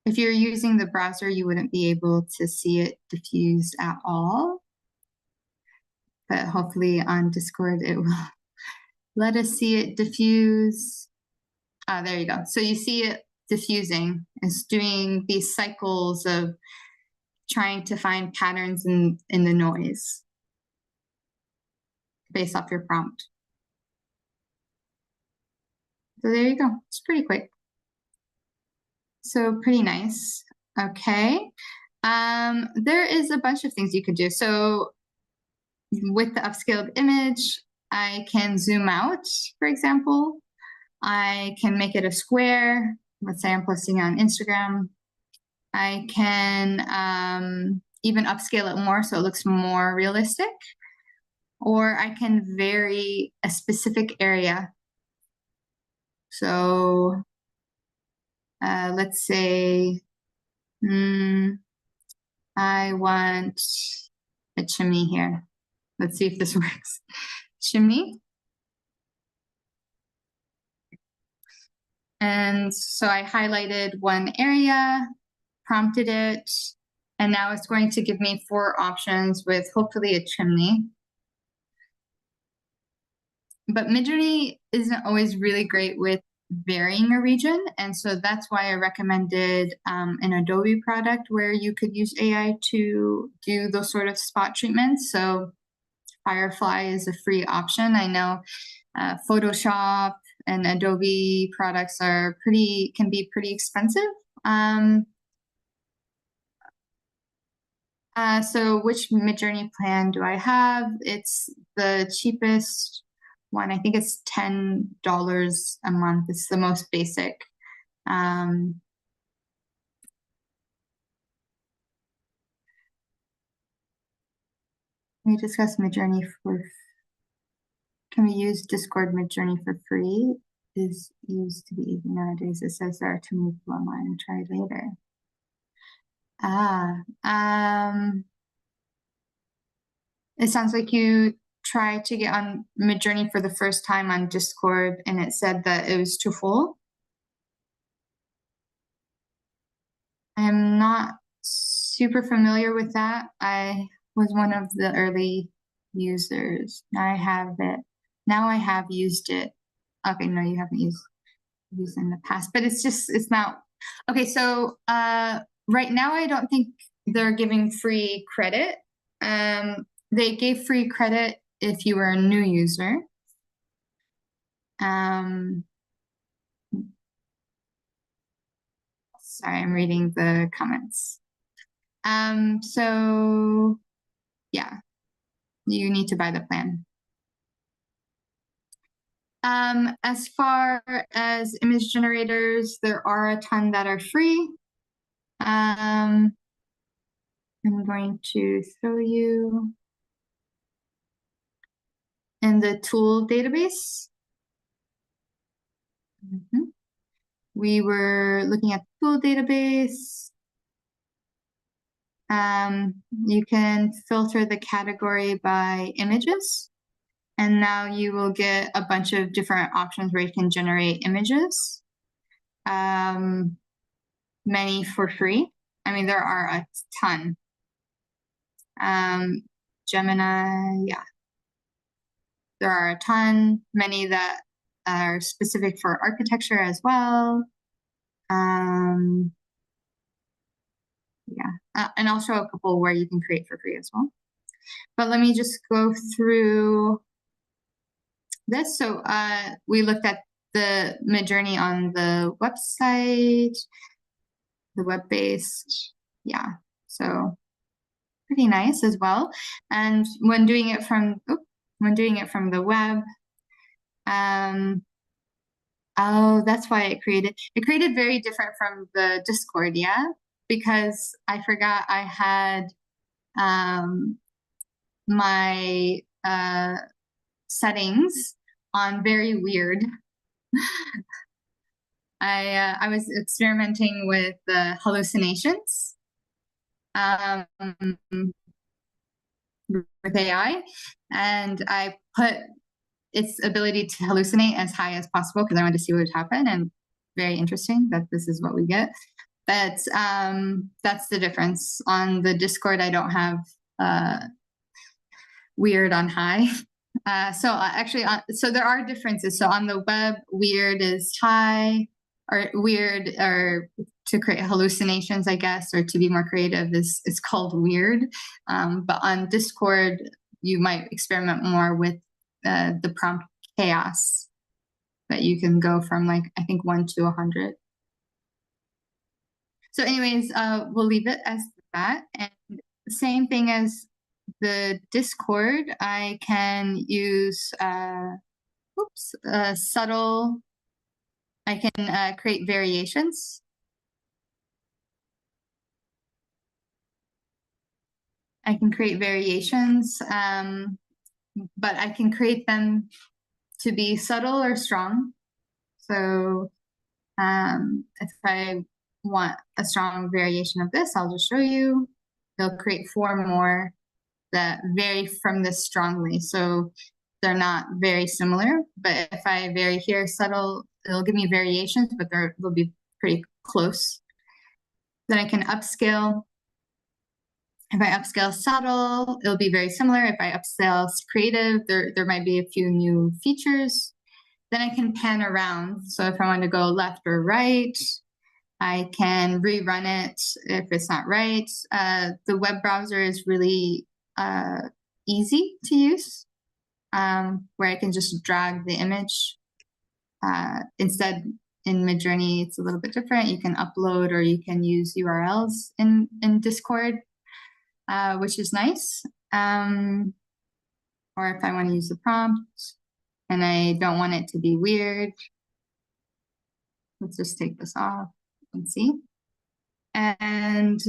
If you're using the browser, you wouldn't be able to see it diffuse at all. but hopefully on Discord it will let us see it diffuse. Ah, there you go. So you see it diffusing. It's doing these cycles of trying to find patterns in the noise based off your prompt. So there you go. It's pretty quick. So pretty nice. Okay. There is a bunch of things you could do. So with the upscaled image, I can zoom out, for example. I can make it a square. Let's say I'm posting on Instagram. I can even upscale it more so it looks more realistic. Or I can vary a specific area. So let's say I want a chimney here. Let's see if this works. Chimney. And so I highlighted one area, prompted it, and now it's going to give me 4 options with hopefully a chimney. But Midjourney isn't always really great with varying a region, and so that's why I recommended an Adobe product where you could use AI to do those sort of spot treatments. So Firefly is a free option. I know Photoshop and Adobe products can be pretty expensive. So which Midjourney plan do I have? It's the cheapest one. I think it's $10 a month. It's the most basic. Can we discuss Midjourney can we use Discord Midjourney for free? Is used to be easy nowadays. It says there are too many people online. Try later. It sounds like you tried to get on Midjourney for the first time on Discord and it said that it was too full. I'm not super familiar with that. I was one of the early users. Now I have it. Now I have used it. Okay, no, you haven't used it in the past, but it's not. Okay, so right now I don't think they're giving free credit. They gave free credit if you were a new user. Sorry, I'm reading the comments. So yeah, you need to buy the plan. As far as image generators, there are a ton that are free. I'm going to show you in the tool database. We were looking at the tool database. You can filter the category by images. And now you will get a bunch of different options where you can generate images. Many for free. I mean, there are a ton. Gemini, yeah. There are a ton, many that are specific for architecture as well. Yeah, and I'll show a couple where you can create for free as well. But let me just go through this. So we looked at the Midjourney on the website, the web-based, yeah. So pretty nice as well. And when doing it from the web, oh, that's why it created very different from the Discord, yeah, because I forgot I had my settings on very weird. I was experimenting with the hallucinations with AI, and I put its ability to hallucinate as high as possible because I wanted to see what would happen, and very interesting that this is what we get. But that's the difference. On the Discord, I don't have weird on high. So there are differences. So on the web, weird is high, or weird, or to create hallucinations, I guess, or to be more creative is called weird. But on Discord, you might experiment more with the prompt chaos, that you can go from like, I think 1 to 100. So anyways, we'll leave it as that. And same thing as the Discord, I can use subtle. I can create variations. I can create variations, but I can create them to be subtle or strong. So if I want a strong variation of this, I'll just show you. They'll create 4 more that vary from this strongly. So they're not very similar, but if I vary here subtle, it'll give me variations, but they'll be pretty close. Then I can upscale. If I upscale subtle, it'll be very similar. If I upscale creative, there might be a few new features. Then I can pan around. So if I want to go left or right, I can rerun it if it's not right. The web browser is really easy to use, where I can just drag the image. Instead, in Midjourney, it's a little bit different. You can upload, or you can use URLs in Discord, which is nice. Or if I want to use the prompt and I don't want it to be weird, let's just take this off and see. And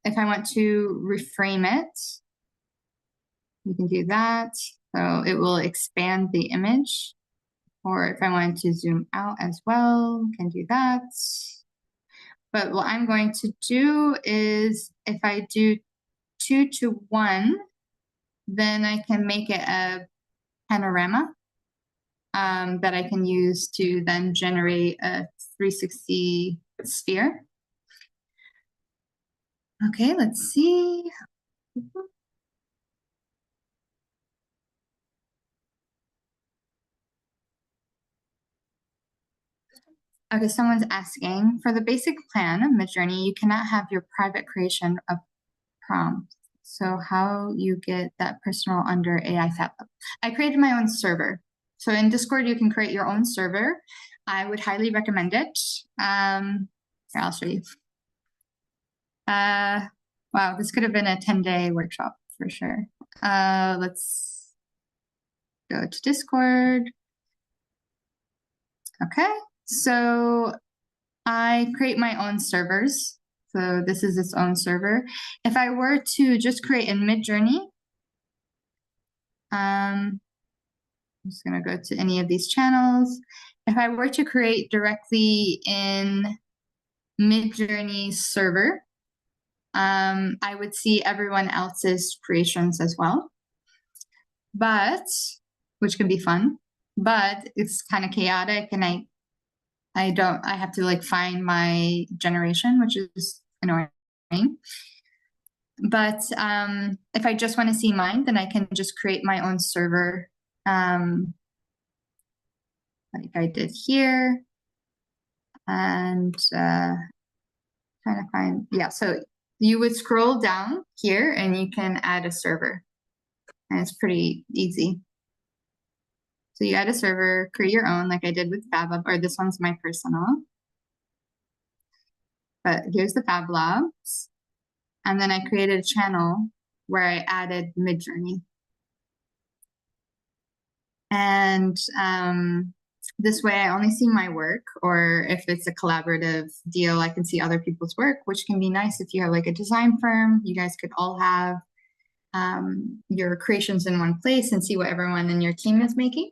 if I want to reframe it, you can do that. So it will expand the image. Or if I wanted to zoom out as well, can do that. But what I'm going to do is, if I do 2 to 1, then I can make it a panorama that I can use to then generate a 360 sphere. Okay, let's see. Okay, someone's asking, for the basic plan of Midjourney, you cannot have your private creation of prompts. So how you get that personal under AI Fab Lab? I created my own server. So in Discord, you can create your own server. I would highly recommend it. Here, I'll show you. Wow, this could have been a 10-day workshop for sure. Let's go to Discord. Okay, so I create my own servers. So this is its own server. If I were to just create in Midjourney, I'm just gonna go to any of these channels. If I were to create directly in Midjourney's server, I would see everyone else's creations as well. But, which can be fun, but it's kind of chaotic, and I have to like find my generation, which is annoying. But if I just want to see mine, then I can just create my own server, like I did here. And trying to find, yeah, so you would scroll down here and you can add a server. And it's pretty easy. So you add a server, create your own, like I did with Fab Lab, or this one's my personal. But here's the Fab Labs. And then I created a channel where I added Midjourney. And this way I only see my work, or if it's a collaborative deal, I can see other people's work, which can be nice if you have like a design firm. You guys could all have your creations in one place and see what everyone in your team is making.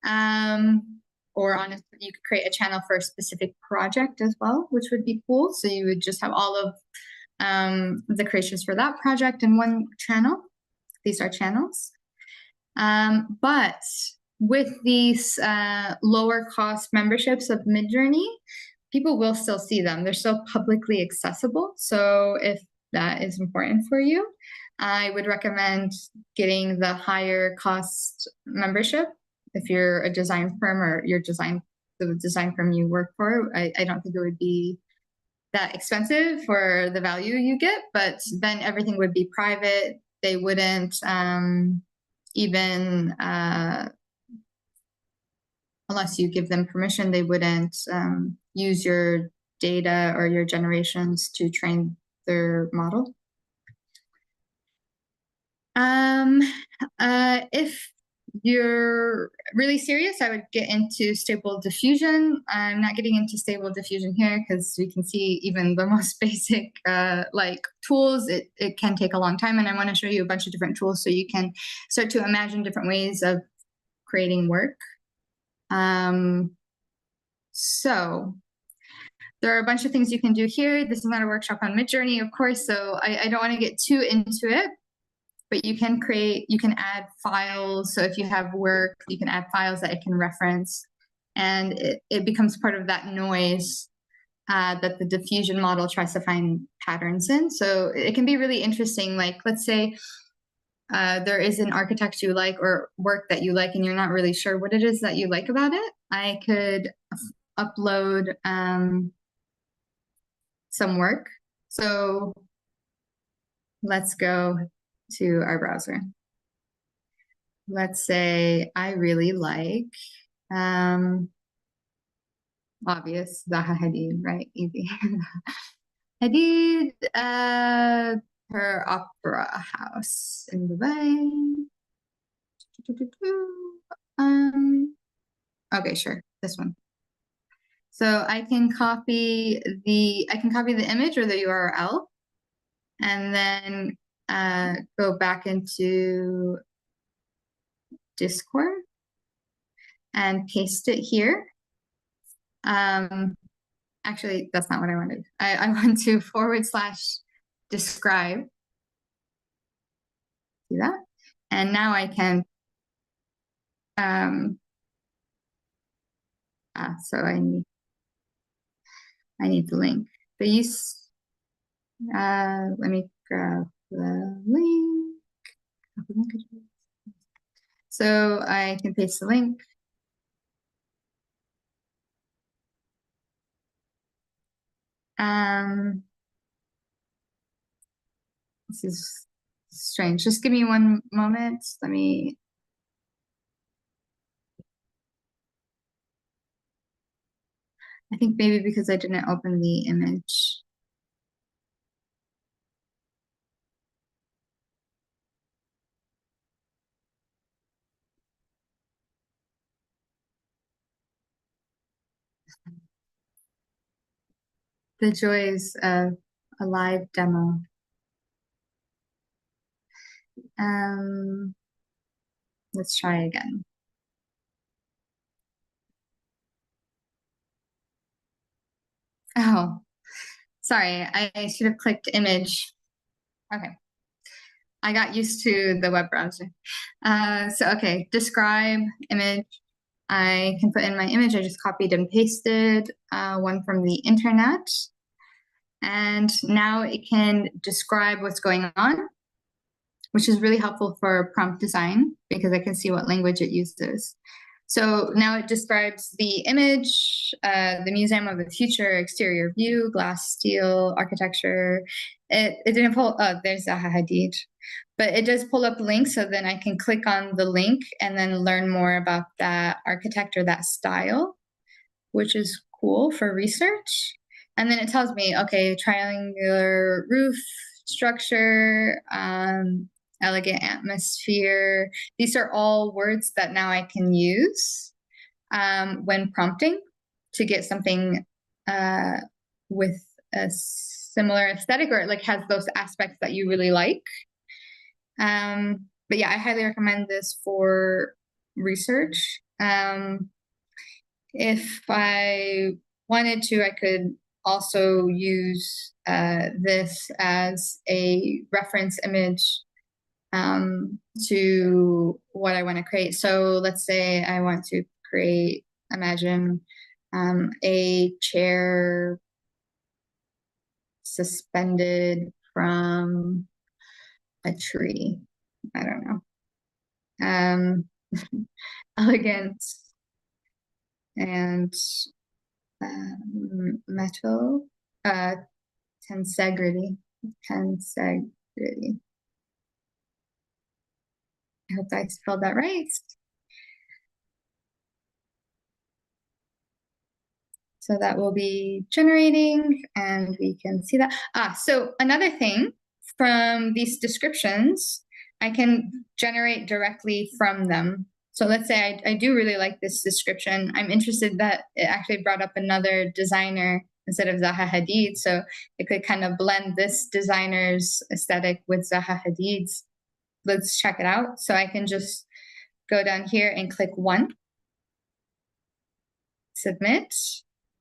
Or honestly, you could create a channel for a specific project as well, which would be cool. So you would just have all of the creations for that project in one channel. These are channels. But with these lower cost memberships of Midjourney, people will still see them. They're still publicly accessible. So if that is important for you, I would recommend getting the higher cost membership if you're a design firm or the design firm you work for. I don't think it would be that expensive for the value you get, but then everything would be private. They wouldn't even, unless you give them permission, they wouldn't use your data or your generations to train their model. If you're really serious, I would get into stable diffusion. I'm not getting into stable diffusion here because we can see even the most basic like tools, it can take a long time. And I want to show you a bunch of different tools so you can start to imagine different ways of creating work. So there are a bunch of things you can do here. This is not a workshop on Midjourney, of course, so I don't want to get too into it. But you can add files. So if you have work, you can add files that it can reference. And it becomes part of that noise that the diffusion model tries to find patterns in. So it can be really interesting. Like, let's say there is an architect you like or work that you like, and you're not really sure what it is that you like about it. I could upload some work. So let's go to our browser. Let's say I really like, obvious, Zaha Hadid, right? Easy. Hadid, her opera house in Dubai. Okay, sure, this one. So I can copy the image or the URL, and then go back into Discord and paste it here. Actually, that's not what I wanted. I want to / describe. See that? And now I can, so I need the link. Let me grab the link. So I can paste the link. This is strange. Just give me one moment. I think maybe because I didn't open the image. The joys of a live demo. Let's try again. Oh, sorry, I should have clicked image. Okay. I got used to the web browser. So, okay, describe image. I can put in my image. I just copied and pasted one from the internet. And now it can describe what's going on, which is really helpful for prompt design because I can see what language it uses. So now it describes the image, the Museum of the Future, exterior view, glass, steel, architecture. It didn't pull, there's Zaha Hadid. But it does pull up links, so then I can click on the link and then learn more about that architect or that style, which is cool for research. And then it tells me, okay, triangular roof structure, elegant atmosphere. These are all words that now I can use when prompting to get something with a similar aesthetic, or it like has those aspects that you really like. But yeah, I highly recommend this for research. If I wanted to, I could also use this as a reference image to what I want to create. So let's say I want to imagine a chair suspended from a tree. I don't know. Elegant and metal. Tensegrity. Tensegrity. I hope I spelled that right. So that will be generating, and we can see that. So another thing from these descriptions, I can generate directly from them. So let's say I do really like this description. I'm interested that it actually brought up another designer instead of Zaha Hadid. So it could kind of blend this designer's aesthetic with Zaha Hadid's. Let's check it out. So I can just go down here and click one, submit,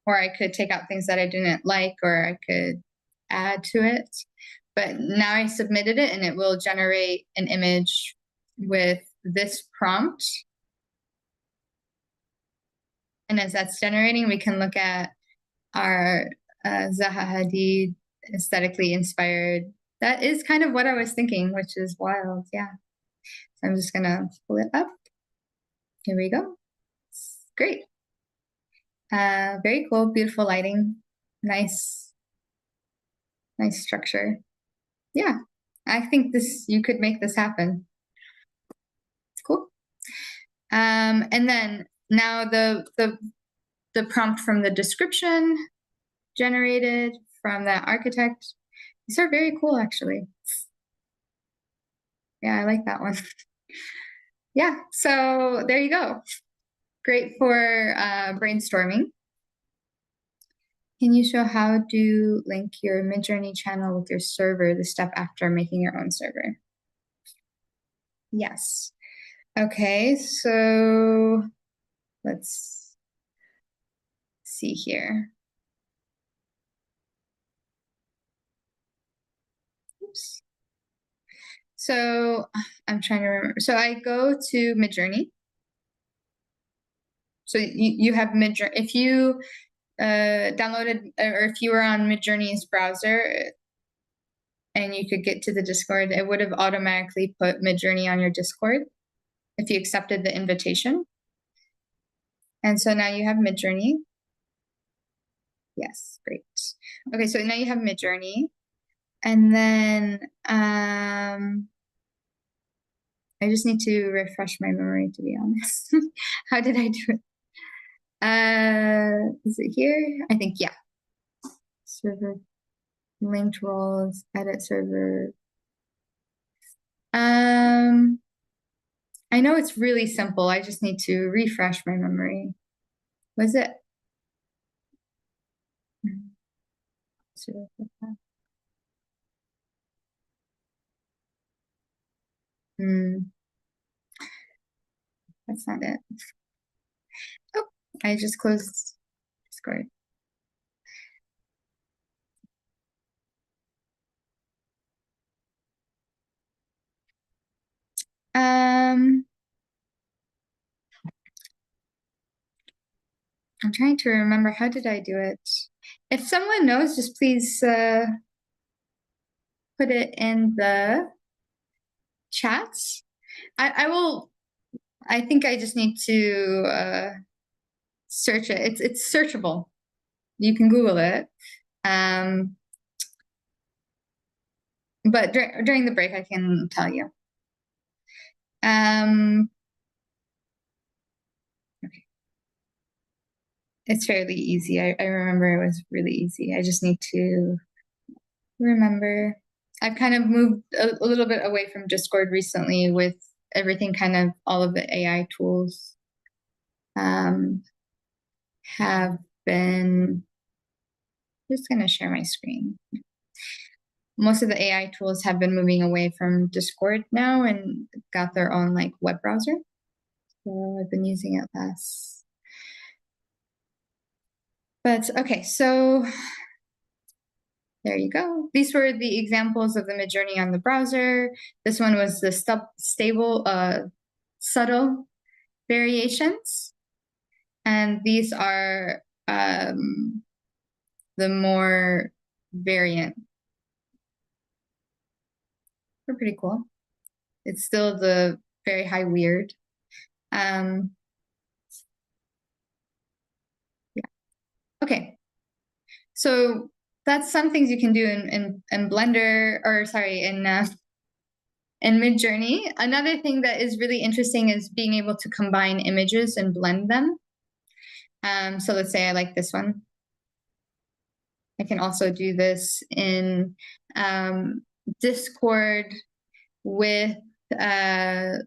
or I could take out things that I didn't like, or I could add to it. But now I submitted it and it will generate an image with this prompt. And as that's generating, we can look at our Zaha Hadid aesthetically inspired. That is kind of what I was thinking, which is wild. Yeah. So I'm just going to pull it up. Here we go. Great. Very cool. Beautiful lighting. Nice structure. Yeah. I think you could make this happen. It's cool. And then now the prompt from the description generated from the architect. These are very cool, actually. Yeah, I like that one. Yeah, so there you go. Great for brainstorming. Can you show how to link your Midjourney channel with your server, the step after making your own server? Yes. Okay, so let's see here. Oops. So I'm trying to remember. So I go to Midjourney. So you have Midjourney. If you downloaded, or if you were on Midjourney's browser and you could get to the Discord, it would have automatically put Midjourney on your Discord if you accepted the invitation. And so now you have Midjourney. Yes, great. Okay, so now you have Midjourney. And then I just need to refresh my memory, to be honest. How did I do it? Is it here? I think, yeah. Server, linked roles, edit server. I know it's really simple. I just need to refresh my memory. Was it? That's not it. Oh, I just closed Discord. I'm trying to remember, how did I do it? If someone knows, just please put it in the chat. I will. I think I just need to search it. It's searchable. You can Google it. But during the break, I can tell you. Okay. It's fairly easy. I remember it was really easy. I just need to remember. I've kind of moved a little bit away from Discord recently with everything, kind of all of the AI tools have been, just going to share my screen. Most of the AI tools have been moving away from Discord now and got their own like web browser. So I've been using it less. But okay, so there you go. These were the examples of the Midjourney on the browser. This one was the stable, subtle variations. And these are the more variant They're pretty cool. It's still the very high weird. Yeah. Okay. So that's some things you can do in Blender, or sorry, in Midjourney. Another thing that is really interesting is being able to combine images and blend them. So let's say I like this one. I can also do this in Discord with my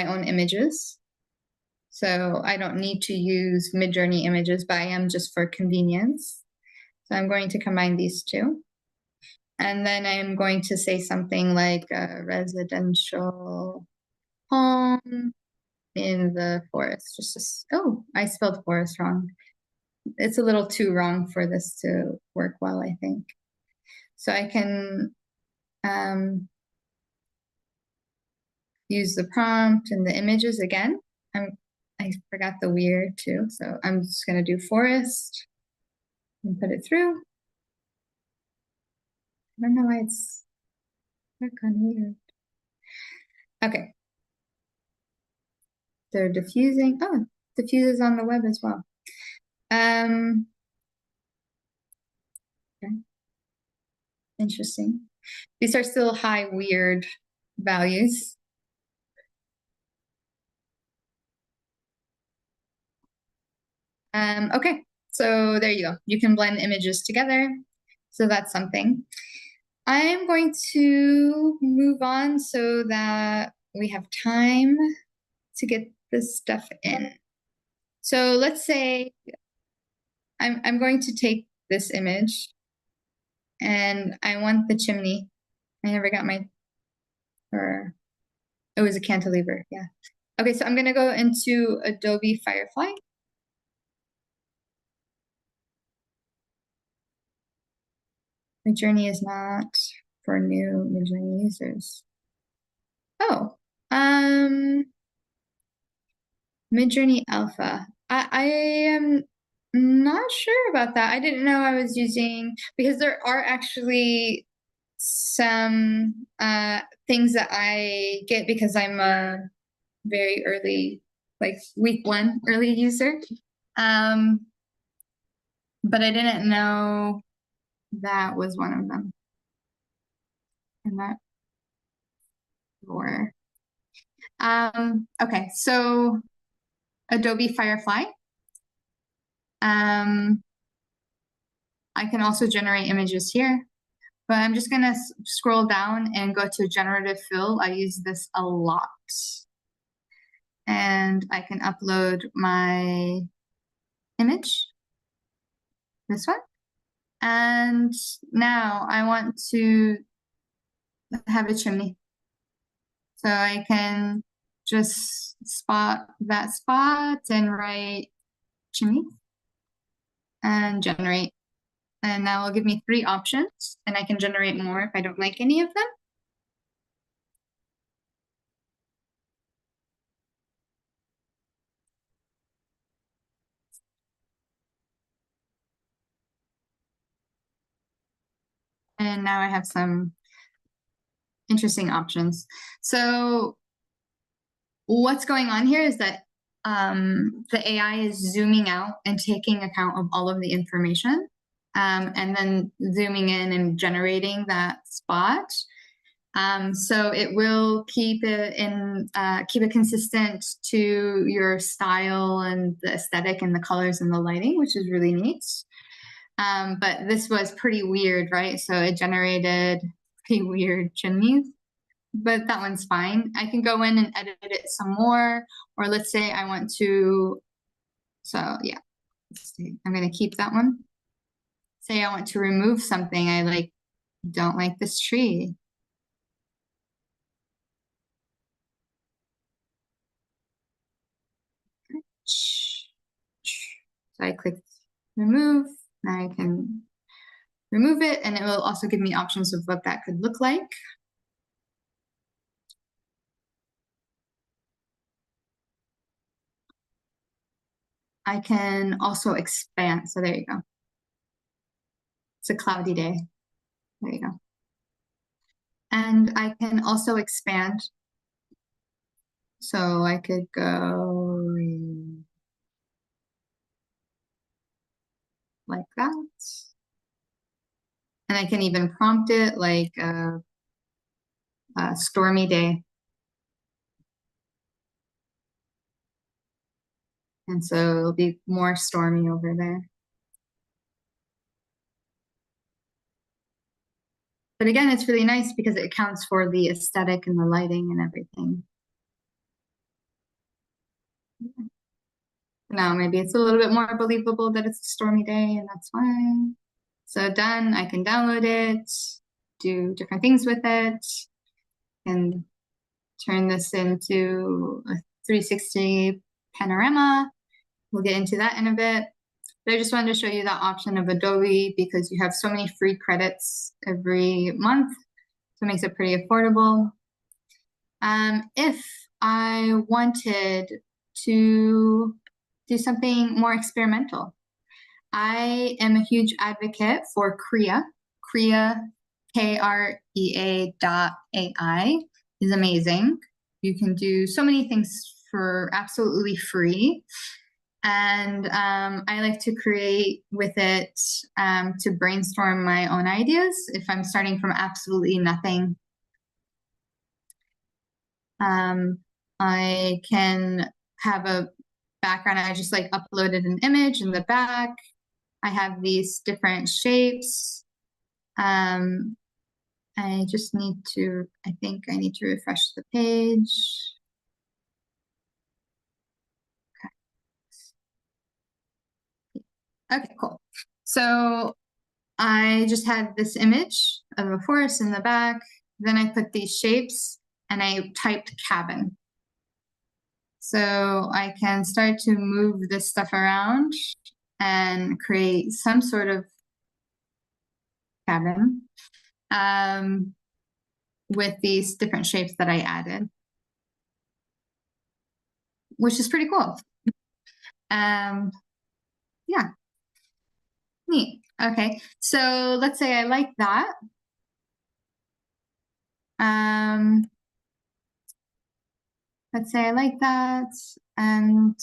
own images. So I don't need to use Midjourney images, but I am just for convenience. So I'm going to combine these two. And then I'm going to say something like a residential home in the forest. Oh, I spelled forest wrong. It's a little too wrong for this to work well, I think. So I can use the prompt and the images again. I forgot the weird too, so I'm just gonna do forest and put it through. I don't know why it's kind of weird. Okay. They're diffusing. Oh, diffuses on the web as well. Okay. Interesting. These are still high weird values. Okay, so there you go. You can blend images together. So that's something. I'm going to move on so that we have time to get this stuff in. So let's say I'm going to take this image and I want the chimney. I never got or it was a cantilever, yeah. Okay, so I'm gonna go into Adobe Firefly. Midjourney is not for new Midjourney users. Oh, Midjourney Alpha. I am not sure about that. I didn't know I was using, because there are actually some things that I get because I'm a very early, like week 1 early user. But I didn't know that was one of them. I'm not sure. Okay, so Adobe Firefly. I can also generate images here, but I'm just gonna scroll down and go to generative fill. I use this a lot. And I can upload my image, this one. And now I want to have a chimney. So I can just spot that spot and write chimney and generate. And that will give me 3 options, and I can generate more if I don't like any of them. And now I have some interesting options. So what's going on here is that the AI is zooming out and taking account of all of the information, and then zooming in and generating that spot. So it will keep it consistent to your style and the aesthetic and the colors and the lighting, which is really neat. But this was pretty weird, right? So it generated pretty weird chimneys, but that one's fine. I can go in and edit it some more, or let's say I want to, so yeah, I'm gonna keep that one. Say I want to remove something, I don't like this tree. So I click remove, now I can remove it, and it will also give me options of what that could look like. I can also expand, so there you go. It's a cloudy day. There you go. And I can also expand. So I could go like that. And I can even prompt it like a stormy day. And so it'll be more stormy over there. But again, it's really nice because it accounts for the aesthetic and the lighting and everything. Now, maybe it's a little bit more believable that it's a stormy day, and that's fine. So done, I can download it, do different things with it, and turn this into a 360 panorama. We'll get into that in a bit. But I just wanted to show you that option of Adobe because you have so many free credits every month. So it makes it pretty affordable. If I wanted to do something more experimental, I am a huge advocate for Krea. Krea, Krea.ai is amazing. You can do so many things for absolutely free. And I like to create with it to brainstorm my own ideas if I'm starting from absolutely nothing. I can have a background. I just like uploaded an image in the back. I have these different shapes. I just need to, I think I need to refresh the page. Okay, cool. So I just had this image of a forest in the back. Then I put these shapes and I typed cabin. So I can start to move this stuff around and create some sort of cabin with these different shapes that I added, which is pretty cool. Yeah, neat. Okay, so let's say I like that. Let's say I like that, and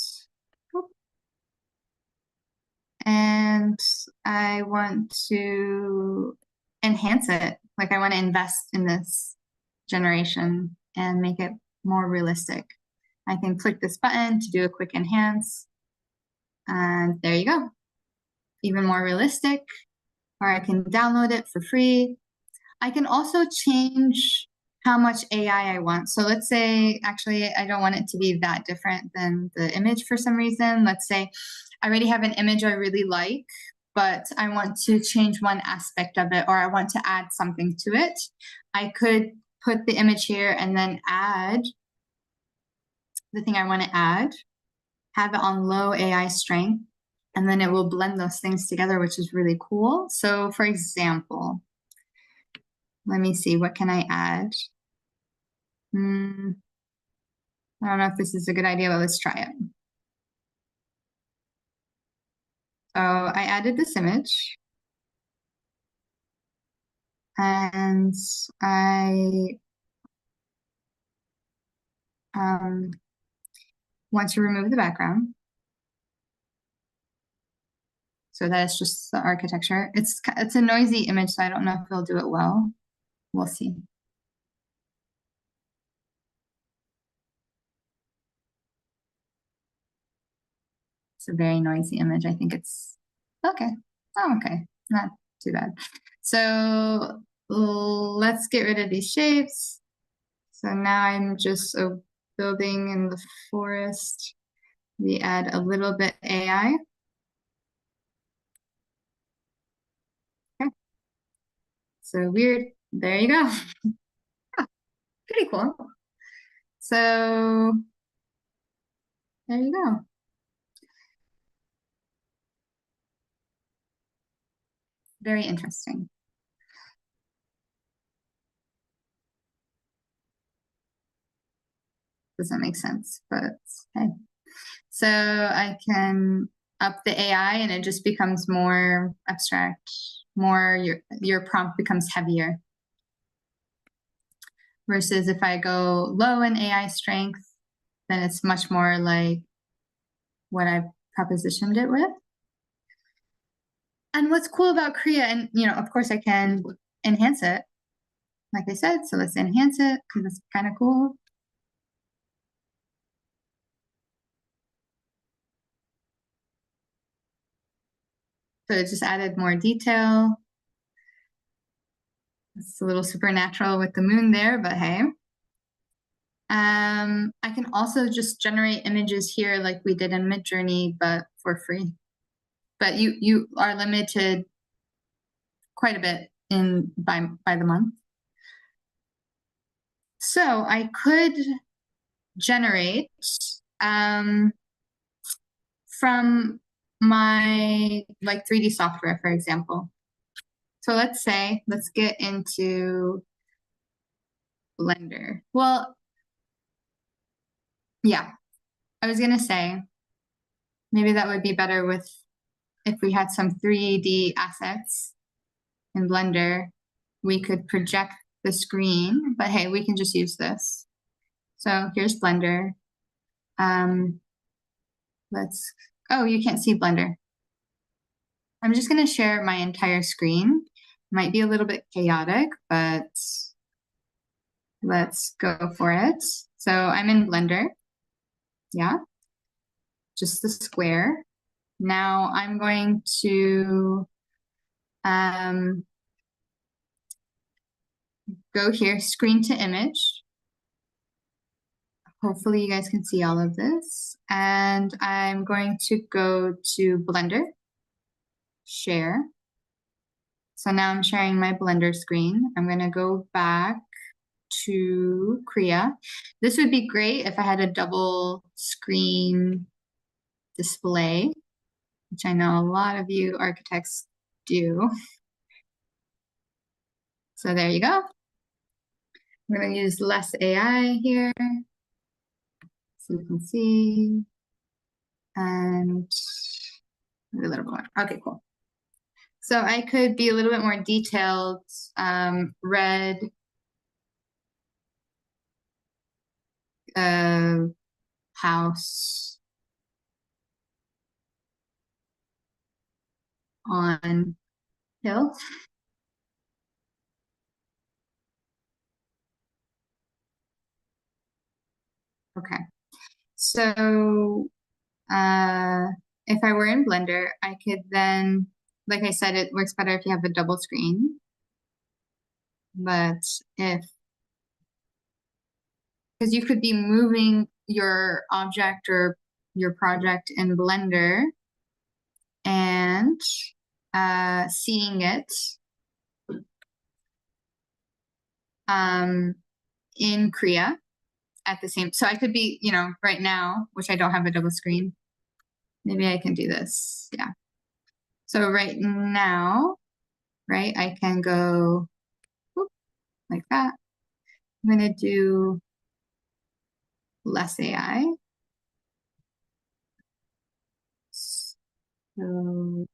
I want to enhance it. Like I want to invest in this generation and make it more realistic. I can click this button to do a quick enhance, and there you go. Even more realistic, or I can download it for free. I can also change how much AI I want. So let's say, actually, I don't want it to be that different than the image for some reason. Let's say I already have an image I really like, but I want to change one aspect of it, or I want to add something to it. I could put the image here and then add the thing I want to add, have it on low AI strength, and then it will blend those things together, which is really cool. So for example, let me see, what can I add? I don't know if this is a good idea, but let's try it. So I added this image and I want to remove the background. So that's just the architecture. It's a noisy image, so I don't know if it'll do it well. We'll see. It's a very noisy image. I think it's okay. Oh, okay. Not too bad. So let's get rid of these shapes. So now I'm just building in the forest. We add a little bit AI. Okay. So weird. There you go. Oh, pretty cool. So there you go. Very interesting. Doesn't make sense, but hey. So I can up the AI and it just becomes more abstract, more your prompt becomes heavier. versus if I go low in AI strength, then it's much more like what I've propositioned it with. And what's cool about Kriya, and of course I can enhance it, like I said, so let's enhance it because it's kind of cool. So it just added more detail. It's a little supernatural with the moon there, but hey. I can also just generate images here like we did in Midjourney, but for free. But you are limited quite a bit by the month. So I could generate from my 3D software, for example. So let's get into Blender. Well, yeah, I was gonna say maybe that would be better if we had some 3D assets in Blender. We could project the screen, but hey, we can just use this. So here's Blender. Oh, you can't see Blender. I'm just gonna share my entire screen. Might be a little bit chaotic, but let's go for it. So I'm in Blender. Yeah, just the square. Now I'm going to go here, screen to image. Hopefully you guys can see all of this. And I'm going to go to Blender, share. So now I'm sharing my Blender screen. I'm gonna go back to Kriya. This would be great if I had a double screen display, which I know a lot of you architects do. So there you go. We're gonna use less AI here. So you can see, and a little bit more. Okay, cool. So I could be a little bit more detailed, red, house on hill. Okay, so if I were in Blender, I could then, like I said, it works better if you have a double screen. But because you could be moving your object or your project in Blender and seeing it in Kriya at the same. So I could be, right now, which I don't have a double screen. Maybe I can do this. Yeah. So right now, right, I can go whoop, like that. I'm going to do less AI. So,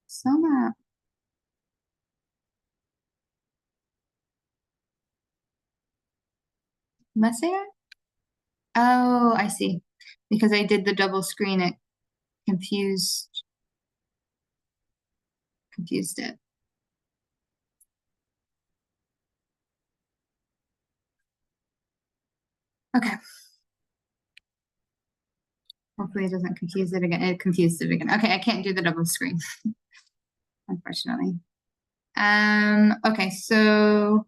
Soma. Less AI? Oh, I see. Because I did the double screen, it confused it. Okay. Hopefully it doesn't confuse it again. It confused it again. Okay, I can't do the double screen, unfortunately. Okay, so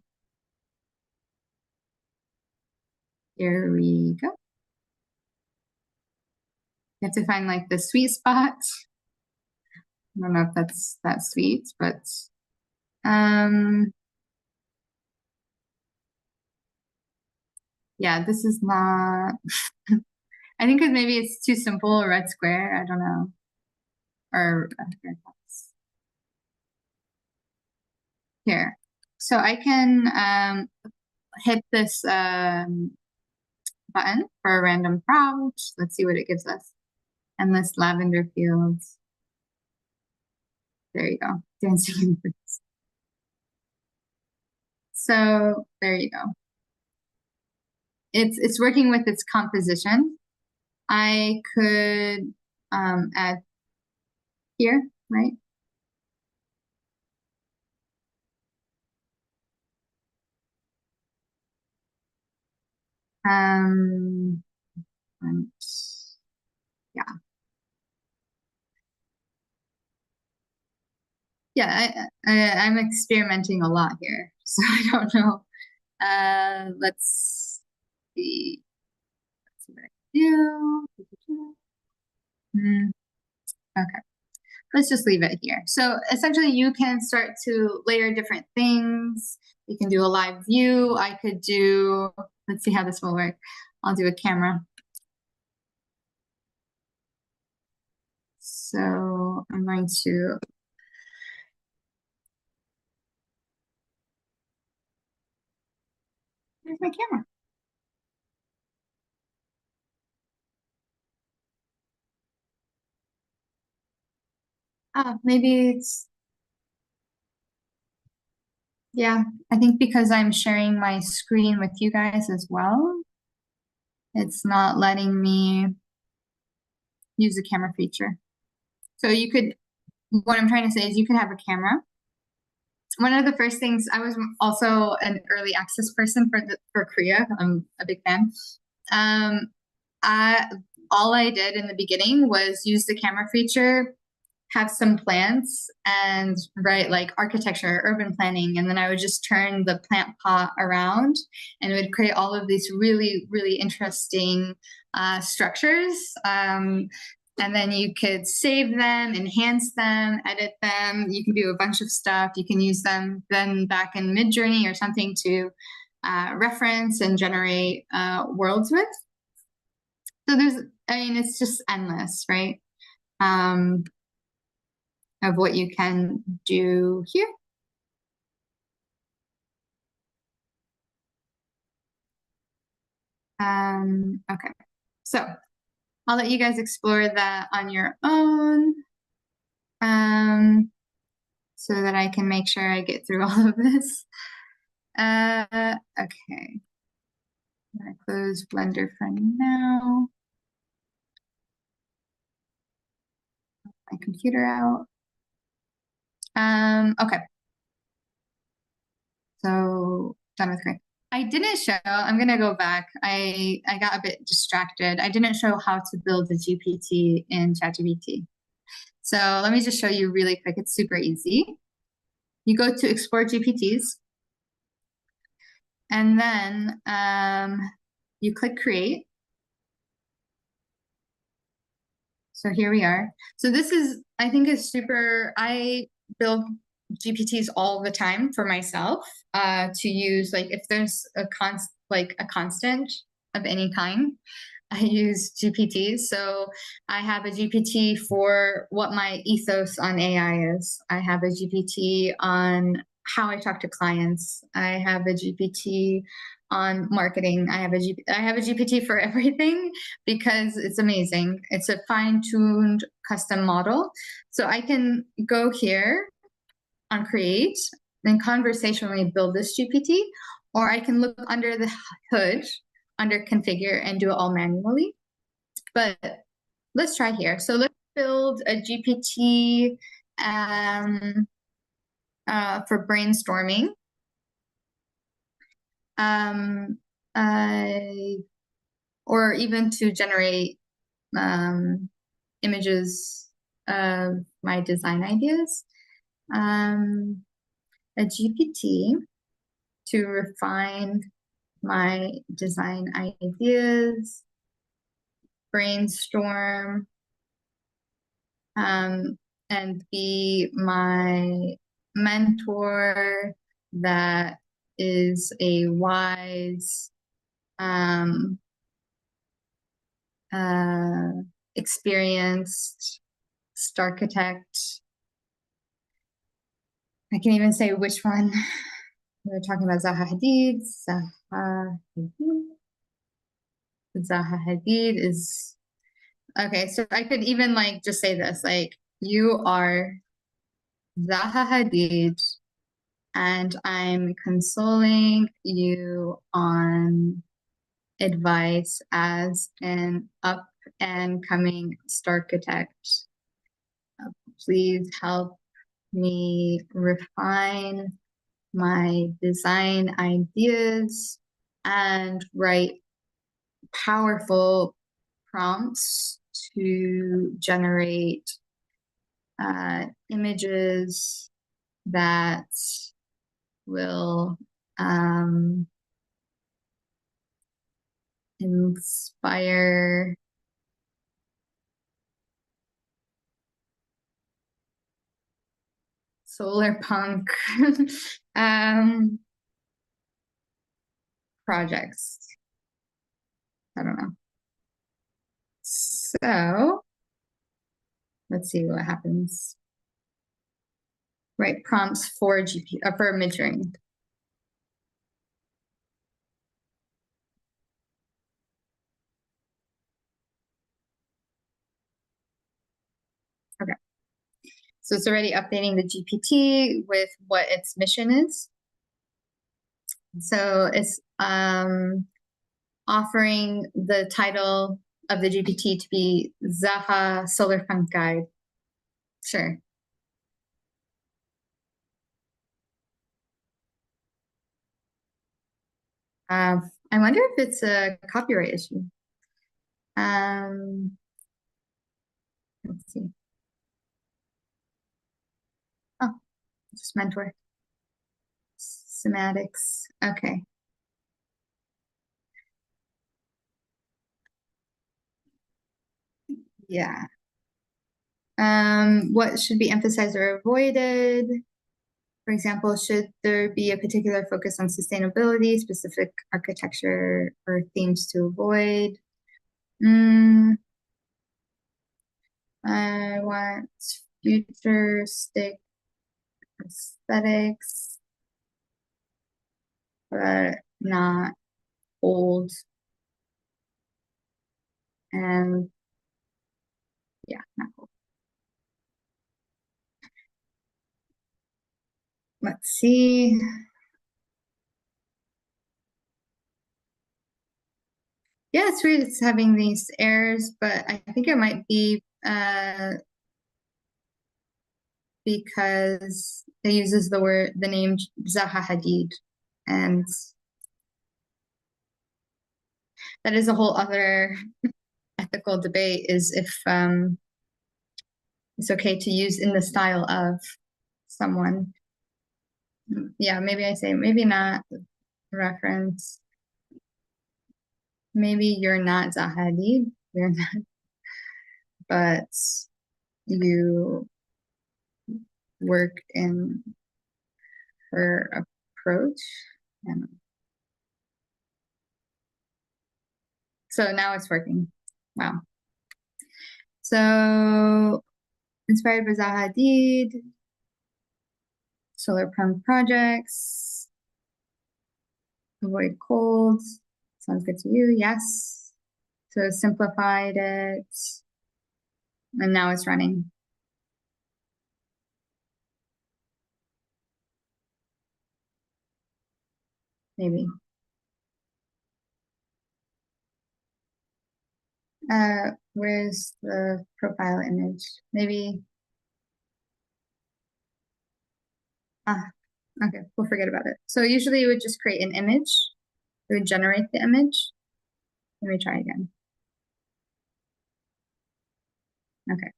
here we go. You have to find like the sweet spot. I don't know if that's that sweet, but yeah, this is not. I think because maybe it's too simple, a red square. I don't know. Or here. So I can hit this button for a random prompt. Let's see what it gives us. Endless lavender fields. There you go. Dancing in the breeze. So there you go. It's working with its composition. I could add here, right? And yeah, I'm experimenting a lot here, so I don't know. Let's see. Let's see what I can do. Okay. Let's just leave it here. So essentially you can start to layer different things. You can do a live view. I could do, let's see how this will work. I'll do a camera. So I'm going to, here's my camera. Maybe it's, yeah, I think because I'm sharing my screen with you guys as well, it's not letting me use the camera feature. So you could, what I'm trying to say is you can have a camera. One of the first things, I was also an early access person for Korea. I'm a big fan. Um, I all I did in the beginning was use the camera feature, have some plants, and write like architecture, urban planning, and then I would just turn the plant pot around, and it would create all of these really, really interesting structures. And then you could save them, enhance them, edit them. You can do a bunch of stuff. You can use them then back in Midjourney or something to reference and generate worlds with. So I mean, it's just endless, right? Of what you can do here. Okay, so I'll let you guys explore that on your own, so that I can make sure I get through all of this. Okay. I'm gonna close Blender for now. My computer out. Okay. So done with gray. I didn't show, I'm gonna go back. I got a bit distracted. I didn't show how to build a GPT in ChatGPT. So let me just show you really quick. It's super easy. You go to Export GPTs, and then you click Create. So here we are. So this is, I think is super, I build GPTs all the time for myself to use, like if there's a constant of any kind, I use GPTs. So I have a GPT for what my ethos on AI is. I have a GPT on how I talk to clients. I have a GPT on marketing. I have a GPT for everything because it's amazing. It's a fine-tuned custom model. So I can go here on create, then conversationally build this GPT, or I can look under the hood under configure and do it all manually. But let's try here. So let's build a GPT for brainstorming. Or even to generate images of my design ideas. A GPT to refine my design ideas, brainstorm, and be my mentor that is a wise, experienced architect. I can even say which one. We're talking about Zaha Hadid. Zaha Hadid is, okay, so I could even like just say this, like, you are Zaha Hadid and I'm consoling you on advice as an up and coming starchitect. Please help me refine my design ideas and write powerful prompts to generate images that will inspire solar punk projects. I don't know. So let's see what happens. Write prompts for for Midjourney. Okay. So it's already updating the GPT with what its mission is. So it's offering the title of the GPT to be Zaha Solar Punk Guide. Sure. I wonder if it's a copyright issue. Let's see. Oh, just mentor. Semantics. Okay. Yeah. What should be emphasized or avoided? For example, should there be a particular focus on sustainability, specific architecture, or themes to avoid? I want futuristic aesthetics, but not old. And yeah, not old. Let's see. Yeah, it's weird it's having these errors, but I think it might be because it uses the name Zaha Hadid, and that is a whole other ethical debate, is if it's okay to use in the style of someone. Yeah, maybe I say maybe not reference. Maybe you're not Zaha Hadid, you're not, but you work in her approach. And so now it's working. Wow. So inspired by Zaha Hadid, solar punk projects, avoid cold. Sounds good to you? Yes. So simplified it, and now it's running. Maybe. Where's the profile image? Maybe. Okay, we'll forget about it. So usually you would just create an image. It would generate the image. Let me try again. Okay.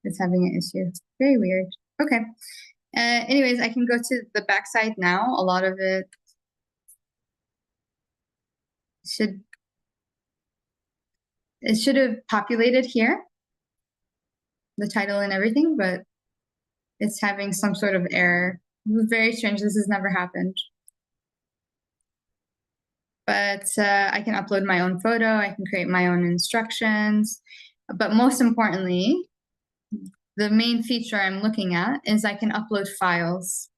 It's having an issue. Very weird. Okay. Anyways, I can go to the backside now. A lot of it should have populated here, the title and everything, but it's having some sort of error. Very strange. This has never happened. But I can upload my own photo. I can create my own instructions. But most importantly, the main feature I'm looking at is I can upload files.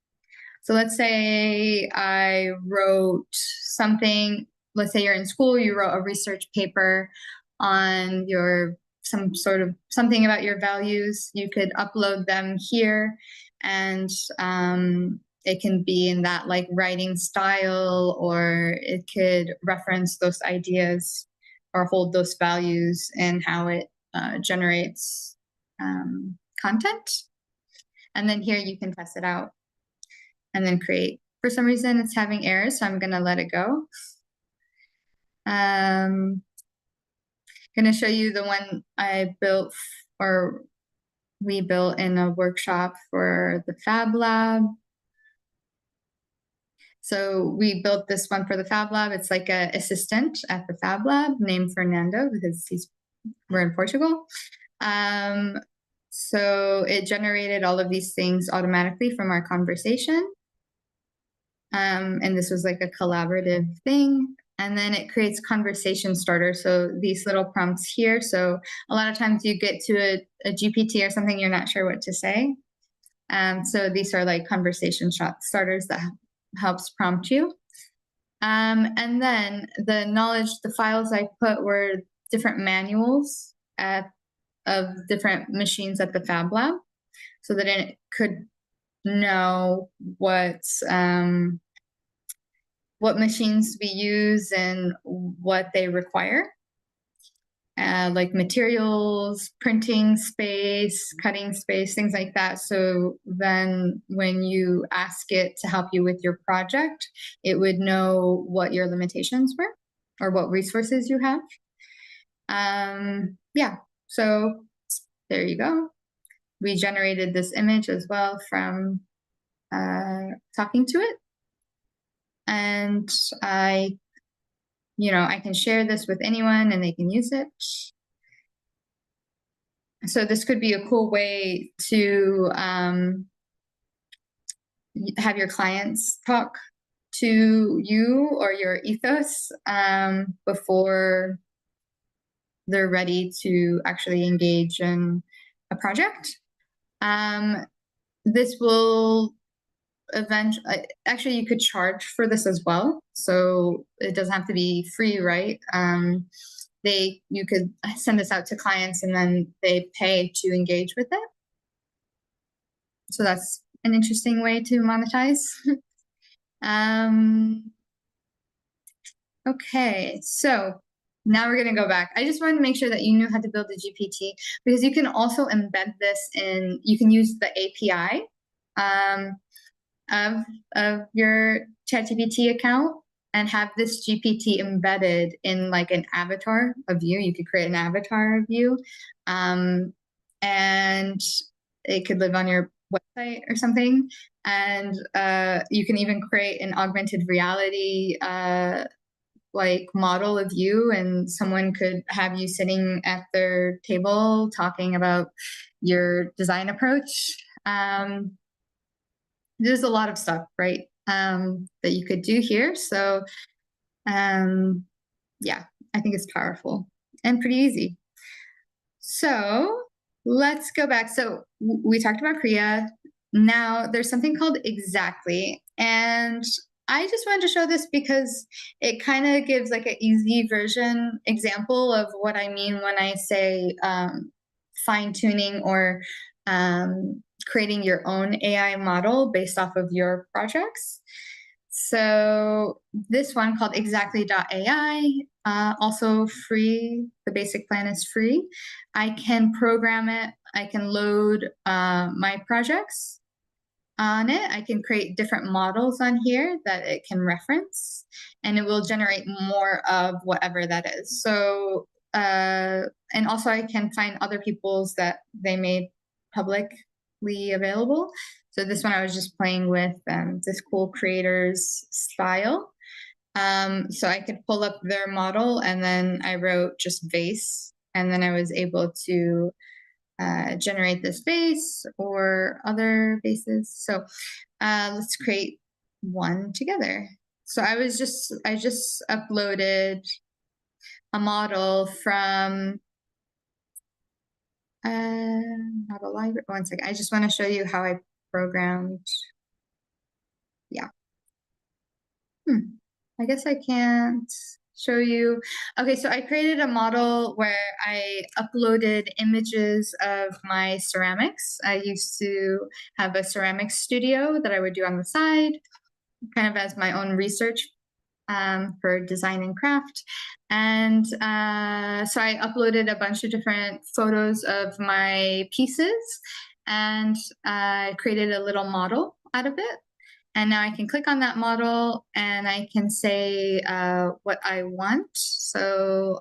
So let's say I wrote something, let's say you're in school, you wrote a research paper on something about your values. You could upload them here, and it can be in that like writing style, or it could reference those ideas or hold those values in how it generates content. And then here you can test it out and then create. For some reason it's having errors, so I'm gonna let it go. Gonna show you the one I built, or we built in a workshop for the Fab Lab. So we built this one for the Fab Lab. It's like an assistant at the Fab Lab named Fernando, because we're in Portugal. So it generated all of these things automatically from our conversation. And this was like a collaborative thing. And then it creates conversation starters. So these little prompts here. So a lot of times you get to a GPT or something, you're not sure what to say. So these are like conversation starters that helps prompt you. And then the files I put were different manuals of different machines at the Fab Lab, so that it could know what machines we use and what they require, like materials, printing space, cutting space, things like that. So then when you ask it to help you with your project, it would know what your limitations were or what resources you have. Yeah, so there you go. We generated this image as well from talking to it. And I can share this with anyone and they can use it. So this could be a cool way to have your clients talk to you or your ethos before they're ready to actually engage in a project. This will eventually, actually you could charge for this as well. So it doesn't have to be free, right? You could send this out to clients and then they pay to engage with it. So that's an interesting way to monetize. Okay, so now we're going to go back. I just wanted to make sure that you knew how to build a GPT, because you can also embed this you can use the API of your ChatGPT account and have this GPT embedded in like an avatar of you. You could create an avatar of you, and it could live on your website or something. And you can even create an augmented reality like model of you, and someone could have you sitting at their table talking about your design approach. There's a lot of stuff, right, that you could do here. So yeah, I think it's powerful and pretty easy. So let's go back. So we talked about Kriya. Now there's something called Exactly. And I just wanted to show this because it kind of gives like an easy version example of what I mean when I say fine-tuning or creating your own AI model based off of your projects. So this one called exactly.ai, also free. The basic plan is free. I can program it. I can load my projects on it. I can create different models on here that it can reference, and it will generate more of whatever that is. So, and also I can find other people's that they made publicly available. So this one I was just playing with this cool creator's style. So I could pull up their model, and then I wrote just vase, and then I was able to generate this vase or other vases. So let's create one together. So I just uploaded a model from not a library. One second. I just want to show you how I programmed. Yeah. I guess I can't show you. Okay, so I created a model where I uploaded images of my ceramics. I used to have a ceramics studio that I would do on the side, kind of as my own research for design and craft. And so I uploaded a bunch of different photos of my pieces and created a little model out of it. And now I can click on that model and I can say what I want. So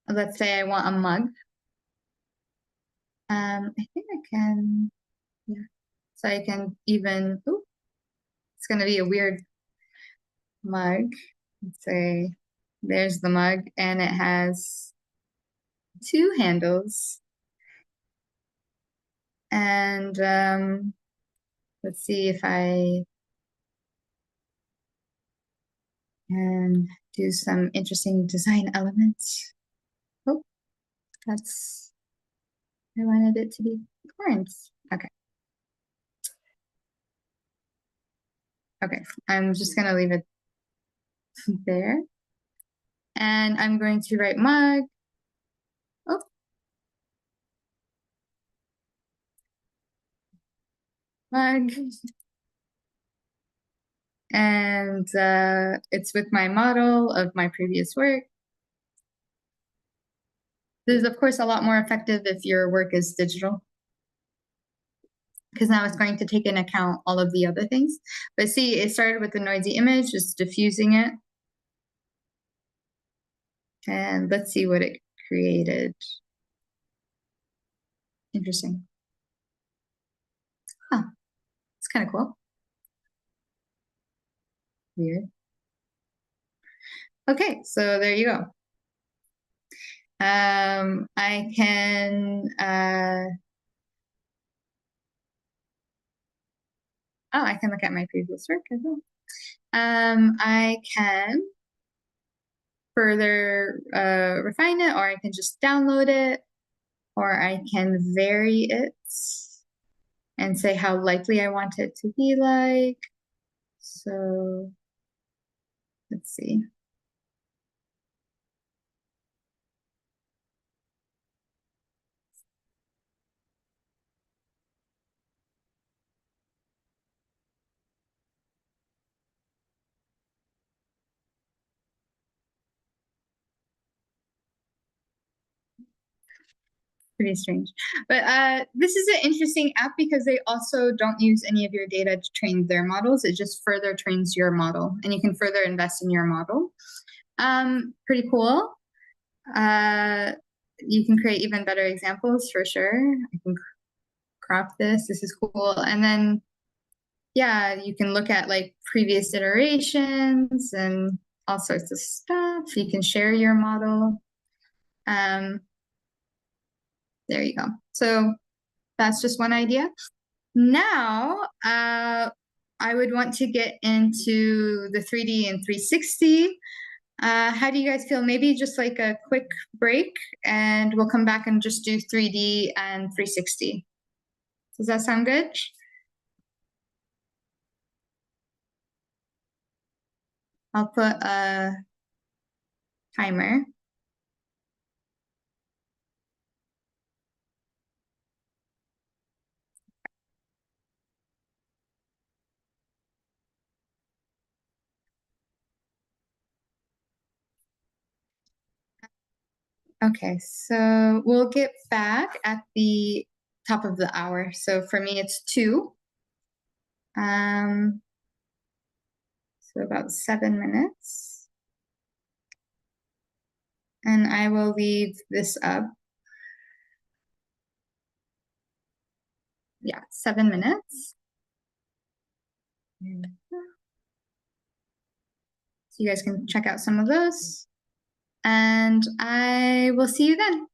let's say I want a mug. I think I can, yeah. So I can even, ooh, it's going to be a weird mug. Let's say there's the mug and it has two handles. And let's see if I can do some interesting design elements. Oh, that's, I wanted it to be horns. Okay. Okay, I'm just gonna leave it there. And I'm going to write mug. Oh, mug. And it's with my model of my previous work. This is, of course, a lot more effective if your work is digital, because now it's going to take into account all of the other things. But see, it started with a noisy image, just diffusing it. And let's see what it created. Interesting. Huh, it's kind of cool. Weird. Okay, so there you go. I can, oh, I can look at my previous work as well. I can further refine it, or I can just download it, or I can vary it and say how likely I want it to be like. So let's see. Pretty strange. But this is an interesting app because they also don't use any of your data to train their models. It just further trains your model, and you can further invest in your model. Pretty cool. You can create even better examples for sure. I can crop this. This is cool. And then, yeah, you can look at like previous iterations and all sorts of stuff. You can share your model. There you go. So that's just one idea. Now, I would want to get into the 3D and 360. How do you guys feel? Maybe just like a quick break and we'll come back and just do 3D and 360. Does that sound good? I'll put a timer. Okay, so we'll get back at the top of the hour. So for me, it's 2. So about 7 minutes. And I will leave this up. Yeah, 7 minutes. So you guys can check out some of those. And I will see you then.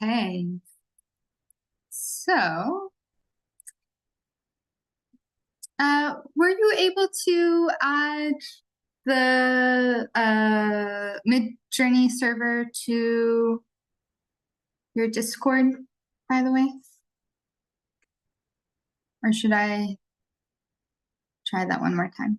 Okay. So, were you able to add the Midjourney server to your Discord, by the way? Or should I try that one more time?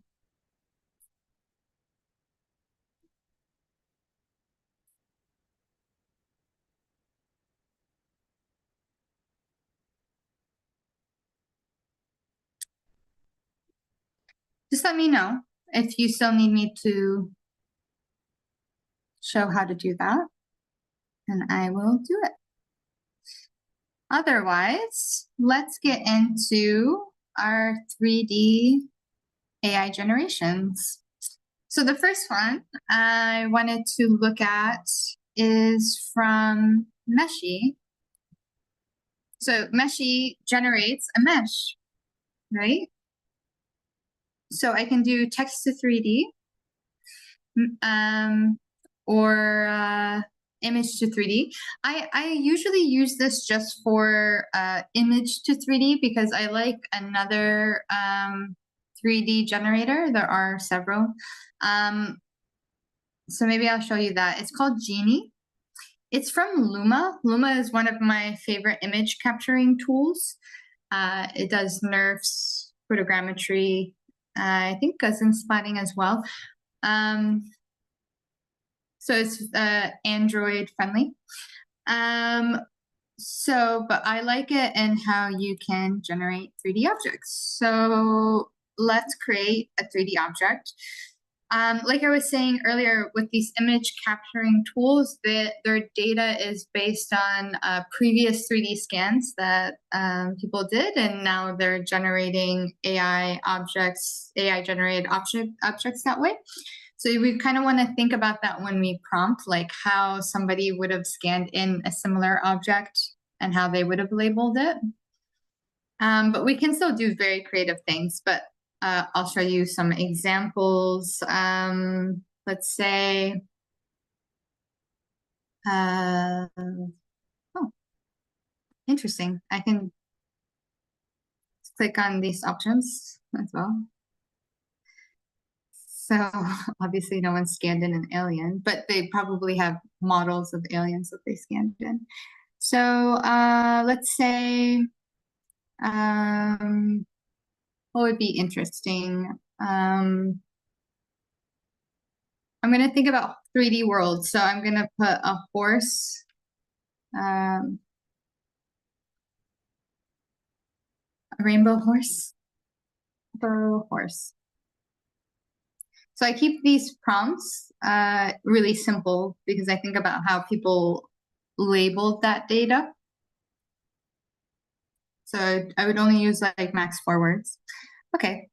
Just let me know if you still need me to show how to do that, and I will do it. Otherwise, let's get into our 3D AI generations. So the first one I wanted to look at is from Meshi. So Meshi generates a mesh, right? So I can do text to 3D, or image to 3D. I usually use this just for image to 3D because I like another 3D generator. There are several. So maybe I'll show you that. It's called Genie. It's from Luma. Luma is one of my favorite image capturing tools. It does NeRFs, photogrammetry, I think Gaussian splatting as well. So it's Android friendly. But I like it in how you can generate 3D objects. So let's create a 3D object. Like I was saying earlier, with these image capturing tools, their data is based on previous 3D scans that people did, and now they're generating AI generated objects that way. So we kind of want to think about that when we prompt, like how somebody would have scanned in a similar object and how they would have labeled it. But we can still do very creative things, but I'll show you some examples. Let's say, oh, interesting. I can click on these options as well. So obviously no one scanned in an alien, but they probably have models of aliens that they scanned in. So let's say, what would be interesting? I'm going to think about 3D worlds. So I'm going to put a horse. A rainbow horse. The horse. So I keep these prompts really simple because I think about how people labeled that data. So I would only use like max 4 words. Okay.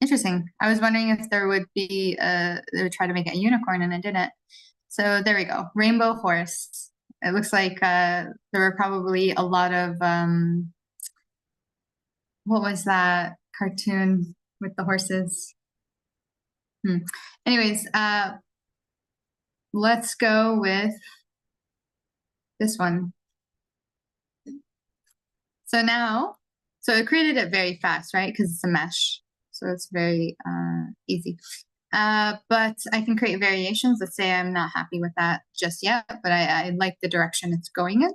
Interesting. I was wondering if there would be they would try to make it a unicorn and it didn't. So there we go. Rainbow horse. It looks like there were probably a lot of what was that cartoon with the horses? Anyways, let's go with this one. So now, so it created it very fast, right? Because it's a mesh. So it's very easy. But I can create variations. Let's say I'm not happy with that just yet, but I like the direction it's going in.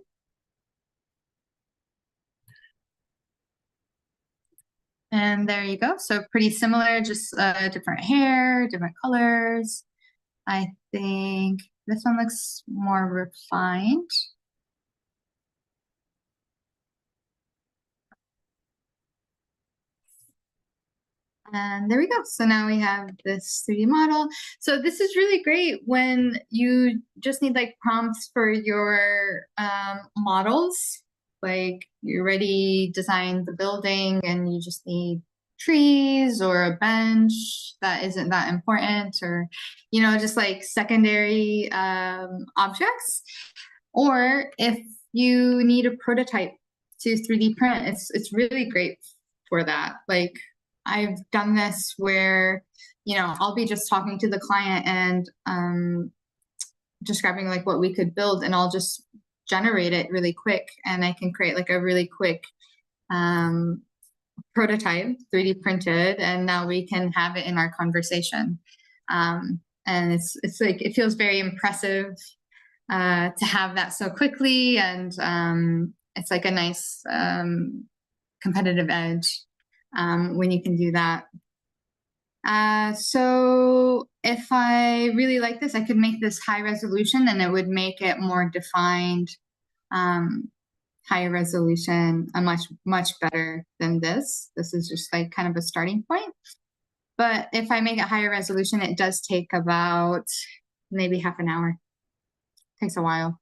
And there you go. So pretty similar, just different hair, different colors. I think this one looks more refined. And there we go. So now we have this 3D model. So this is really great when you just need like prompts for your models. Like you already designed the building and you just need trees or a bench that isn't that important, or, you know, just like secondary objects. Or if you need a prototype to 3D print, it's really great for that. Like I've done this where, you know, I'll be just talking to the client and describing like what we could build, and I'll just generate it really quick, and I can create like a really quick prototype 3D printed, and now we can have it in our conversation. And it's like, it feels very impressive to have that so quickly, and it's like a nice competitive edge when you can do that. So if I really like this, I could make this high resolution, and it would make it more defined, high resolution, a much better than this. This is just like kind of a starting point. But if I make it higher resolution, it does take about maybe half an hour. It takes a while,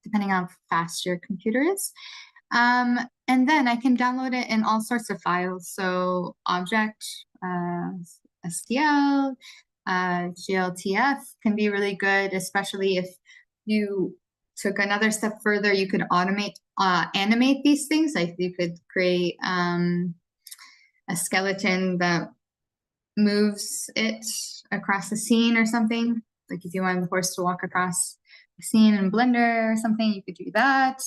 depending on how fast your computer is. And then I can download it in all sorts of files. So object, STL, GLTF can be really good, especially if you took another step further. You could animate these things. Like you could create a skeleton that moves it across the scene or something. Like if you want the horse to walk across the scene in Blender or something, you could do that.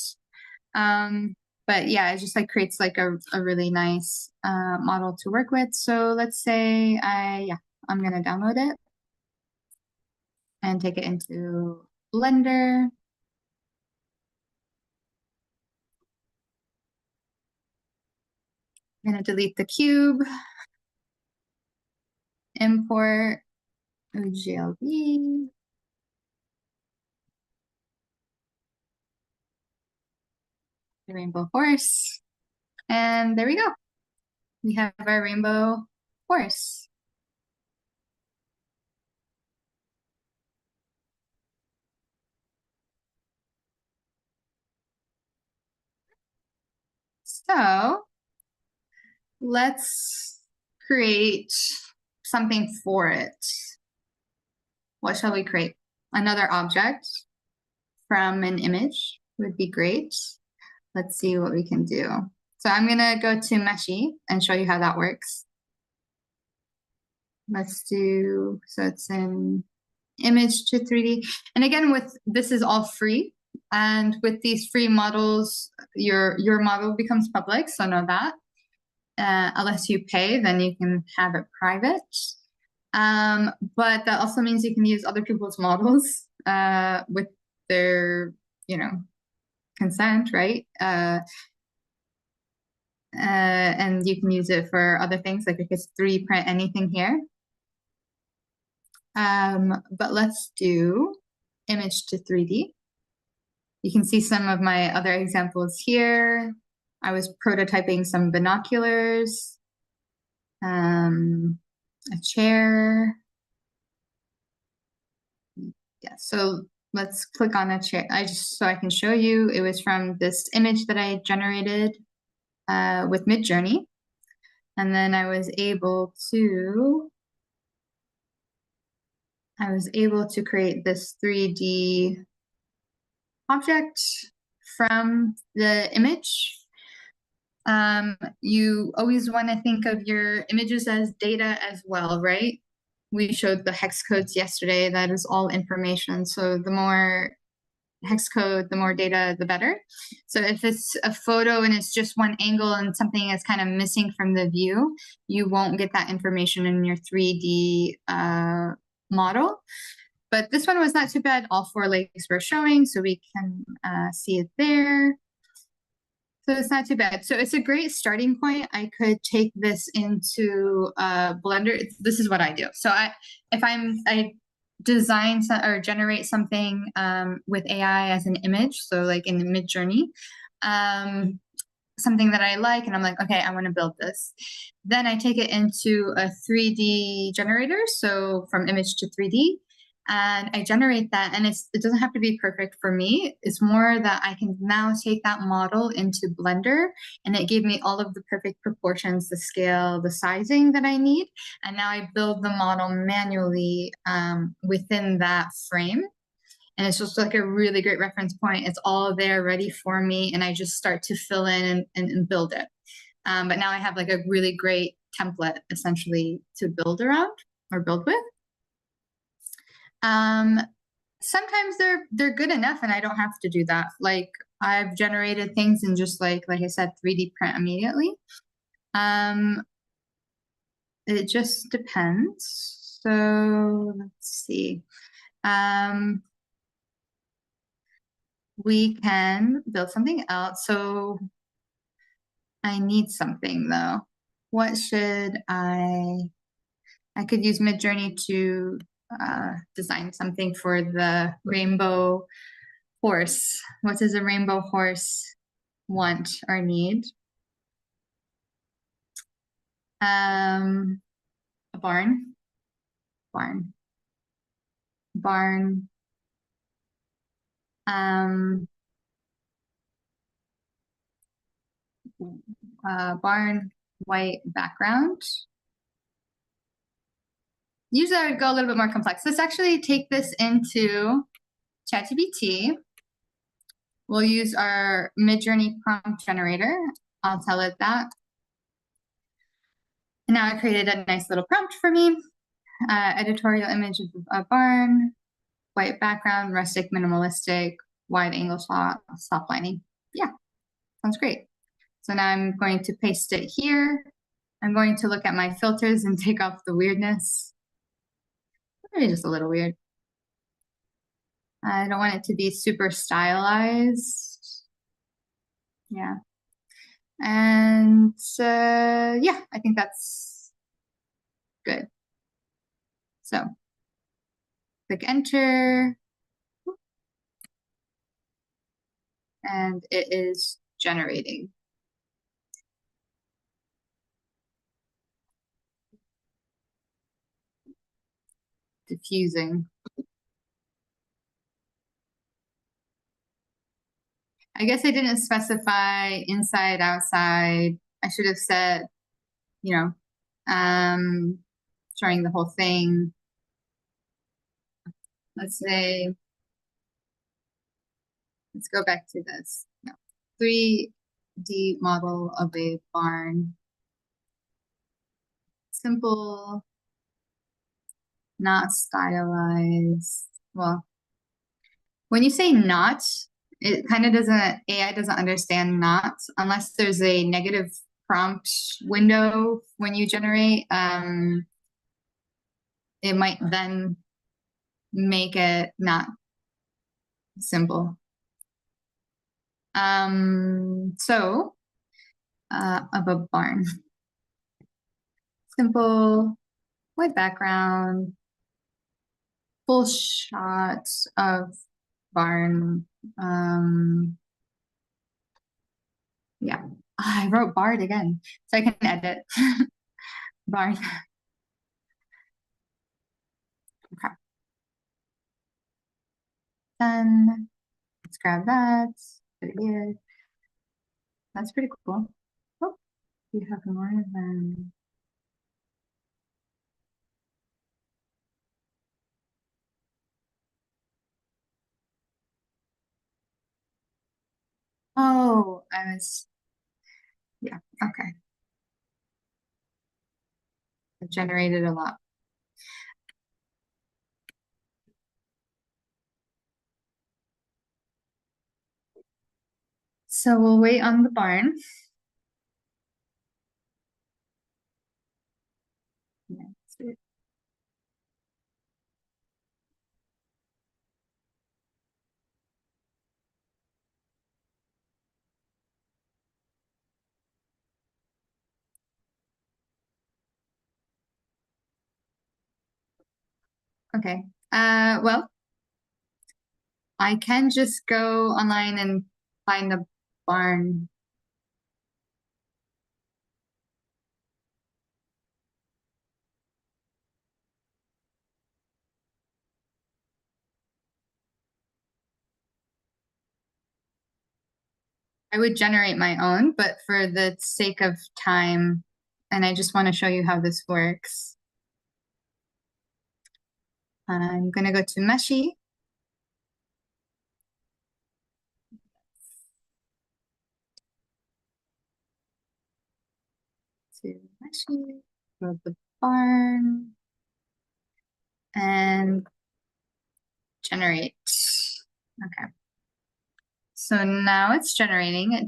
But yeah, it just like creates like a really nice model to work with. So let's say I'm gonna download it and take it into Blender. I'm gonna delete the cube, import GLB. The rainbow horse. And there we go. We have our rainbow horse. So let's create something for it. What shall we create? Another object from an image would be great. Let's see what we can do. So I'm gonna go to Meshy and show you how that works. Let's do, so it's in image to 3D. And again, this is all free. And with these free models, your model becomes public, so know that. Unless you pay, then you can have it private. But that also means you can use other people's models with their, consent, right? And you can use it for other things, like you could 3D print anything here. But let's do image to 3D. You can see some of my other examples here. I was prototyping some binoculars, a chair. Yeah, so let's click on a chair. So I can show you, it was from this image that I generated with Midjourney. And then I was able to create this 3D object from the image. You always want to think of your images as data as well, right? We showed the hex codes yesterday. That is all information. So the more hex code, the more data, the better. So if it's a photo and it's just one angle and something is kind of missing from the view, you won't get that information in your 3D model. But this one was not too bad. All 4 legs were showing, so we can see it there. So it's not too bad. So it's a great starting point. I could take this into Blender. This is what I do. So I design or generate something with AI as an image. So like in the Midjourney, something that I like, and I'm like, okay, I want to build this. Then I take it into a 3D generator. So from image to 3D. And I generate that, and it doesn't have to be perfect for me. It's more that I can now take that model into Blender, and it gave me all of the perfect proportions, the scale, the sizing that I need. And now I build the model manually within that frame. And it's just like a really great reference point. It's all there ready for me, and I just start to fill in and build it. But now I have like a really great template essentially to build around or build with. sometimes they're good enough and I don't have to do that. Like I've generated things and just like I said, 3D print immediately. It just depends. So let's see. We can build something else. So I need something though. What should I could use Midjourney to design something for the rainbow horse. What does a rainbow horse want or need? A barn, barn, barn, um, barn, white background. Usually I would go a little bit more complex. Let's actually take this into ChatGPT. We'll use our Midjourney prompt generator. I'll tell it that. And now I created a nice little prompt for me. Editorial image of a barn, white background, rustic, minimalistic, wide angle shot, soft lining. Yeah, sounds great. So now I'm going to paste it here. I'm going to look at my filters and take off the weirdness. Maybe just a little weird. I don't want it to be super stylized. Yeah. And yeah, I think that's good. So click enter. And it is generating. Diffusing. I guess I didn't specify inside, outside. I should have said, you know, showing the whole thing. Let's say, let's go back to this. No. 3D model of a barn. Simple, not stylized. Well, when you say not, it kind of doesn't, AI doesn't understand not unless there's a negative prompt window when you generate. It might then make it not simple. So of a barn. Simple, white background, full shot of barn. Yeah, I wrote barn again, so I can edit. Barn. Okay. Done. Let's grab that. Put it here. That's pretty cool. Oh, you have more than. Oh, I was. Yeah. Okay. I've generated a lot. So we'll wait on the barn. Yeah, okay. Well, I can just go online and find a barn. I would generate my own, but for the sake of time, and I just want to show you how this works. I'm going to go to Meshy. To Meshy, go to the barn, and generate. Okay. So now it's generating.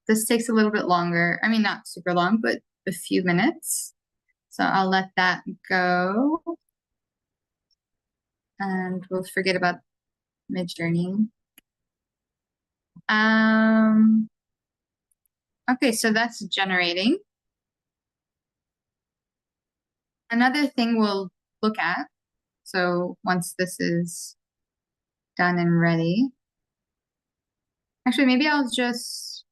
This takes a little bit longer. I mean, not super long, but a few minutes. So I'll let that go. And we'll forget about Midjourney. Okay, so that's generating. Another thing we'll look at, so once this is done and ready, actually, maybe I'll just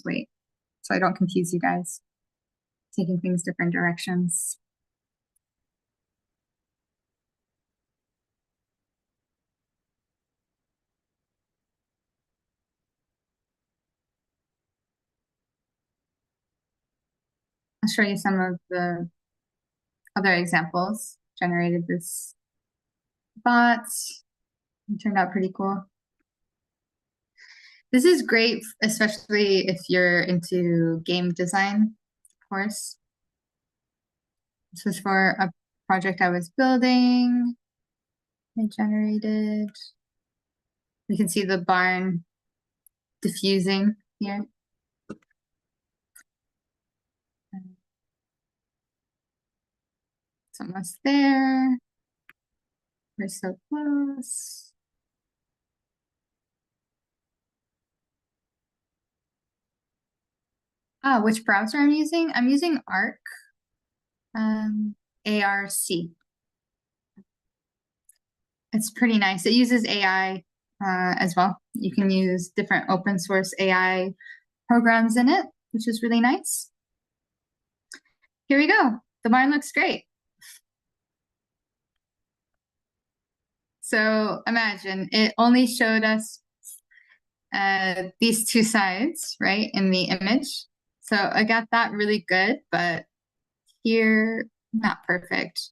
wait so I don't confuse you guys, taking things different directions. I'll show you some of the other examples generated this bot. It turned out pretty cool. This is great, especially if you're into game design, of course. This was for a project I was building. I generated. You can see the barn diffusing here. It's almost there. We're so close. Which browser I'm using? I'm using ARC, ARC. It's pretty nice. It uses AI as well. You can use different open source AI programs in it, which is really nice. Here we go. The barn looks great. So imagine it only showed us these two sides, right, in the image. So I got that really good, but here, not perfect.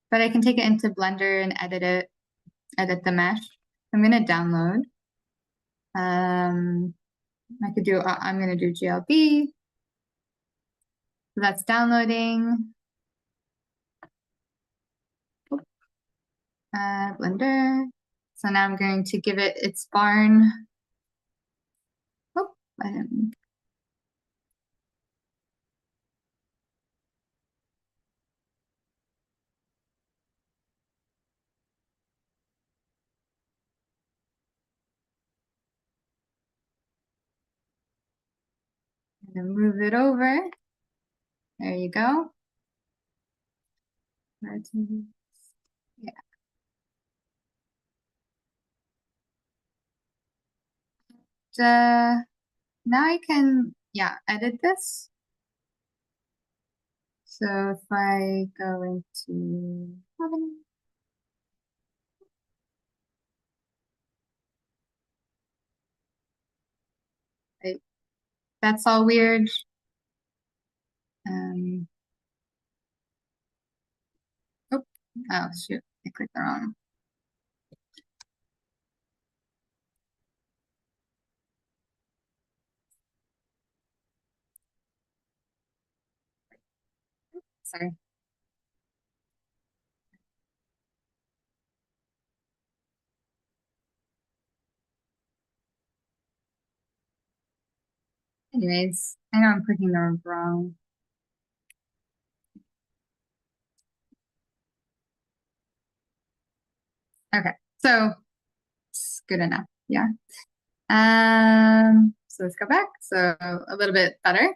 But I can take it into Blender and edit the mesh. I'm gonna download. I'm gonna do GLB. So that's downloading. Blender. So now I'm going to give it its barn. Oh, I'm gonna move it over. There you go. Yeah. Now I can, edit this. So if I go into that's all weird. Oh shoot, I clicked the wrong. Sorry. Anyways, I know I'm clicking the wrong. Okay, so it's good enough. Yeah. So let's go back. So a little bit better.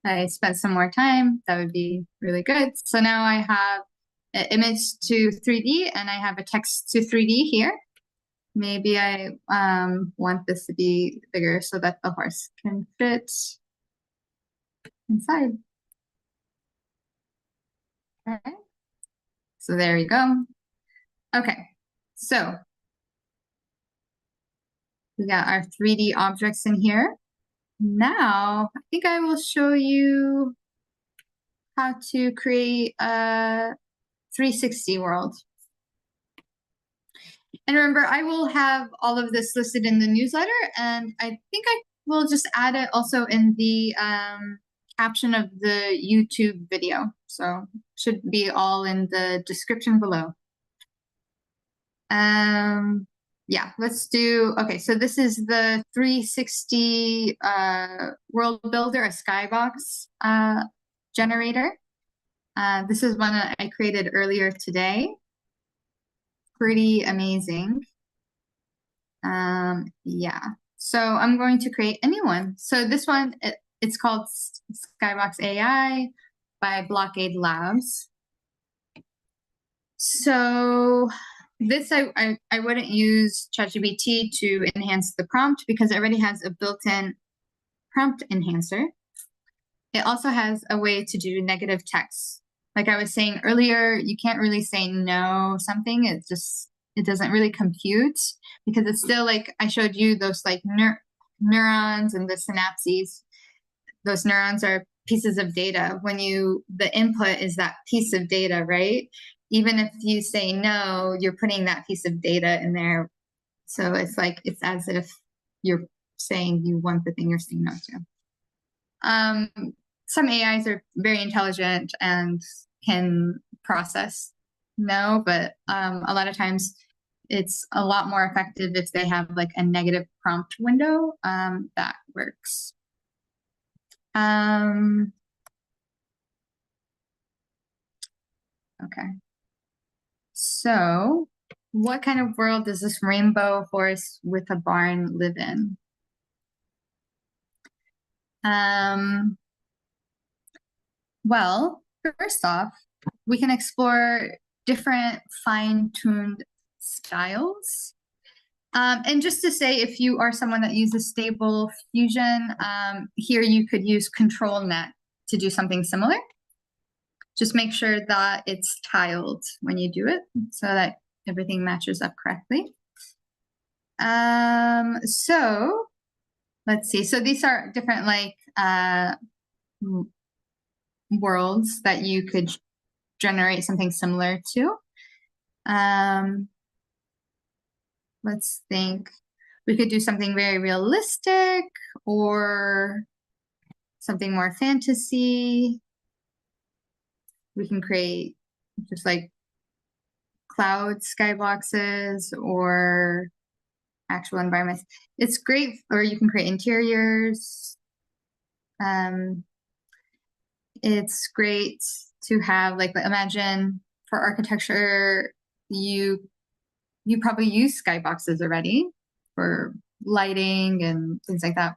I spent some more time. That would be really good. So now I have an image to 3D and I have a text to 3D here. Maybe I want this to be bigger so that the horse can fit inside. Okay. So there you go. Okay, so we got our 3D objects in here. Now, I think I will show you how to create a 360 world. And remember, I will have all of this listed in the newsletter, and I think I will just add it also in the caption of the YouTube video. So should be all in the description below. Yeah, let's do, okay, so this is the 360 world builder, a skybox generator. This is one that I created earlier today. Pretty amazing. Yeah, so I'm going to create a new one. So this one, it's called Skybox AI by Blockade Labs. So this, I wouldn't use ChatGPT to enhance the prompt because it already has a built-in prompt enhancer. It also has a way to do negative text. Like I was saying earlier, you can't really say no something. It doesn't really compute because it's still like I showed you those like neurons and the synapses. Those neurons are pieces of data. When the input is that piece of data, right? Even if you say no, you're putting that piece of data in there. So it's like, it's as if you're saying you want the thing you're saying no to. Some AIs are very intelligent and can process no, but a lot of times it's a lot more effective if they have like a negative prompt window that works. Okay. So what kind of world does this rainbow horse with a barn live in? Well, first off, we can explore different fine-tuned styles. And just to say, if you are someone that uses Stable Fusion, here you could use Control Net to do something similar. Just make sure that it's tiled when you do it so that everything matches up correctly. So let's see. So these are different like worlds that you could generate something similar to. Let's think. We could do something very realistic or something more fantasy. We can create just like cloud skyboxes or actual environments. It's great, or you can create interiors. It's great to have, like, imagine for architecture, you probably use skyboxes already for lighting and things like that.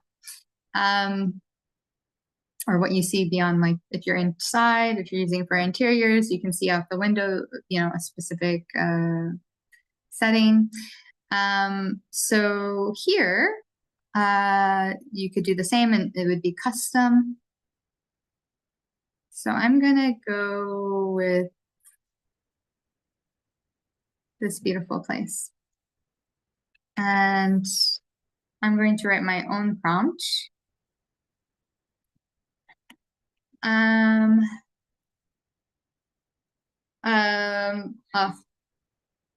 Or what you see beyond, like if you're inside, if you're using it for interiors, you can see out the window, you know, a specific setting. So here, you could do the same and it would be custom. So I'm gonna go with this beautiful place. And I'm going to write my own prompt.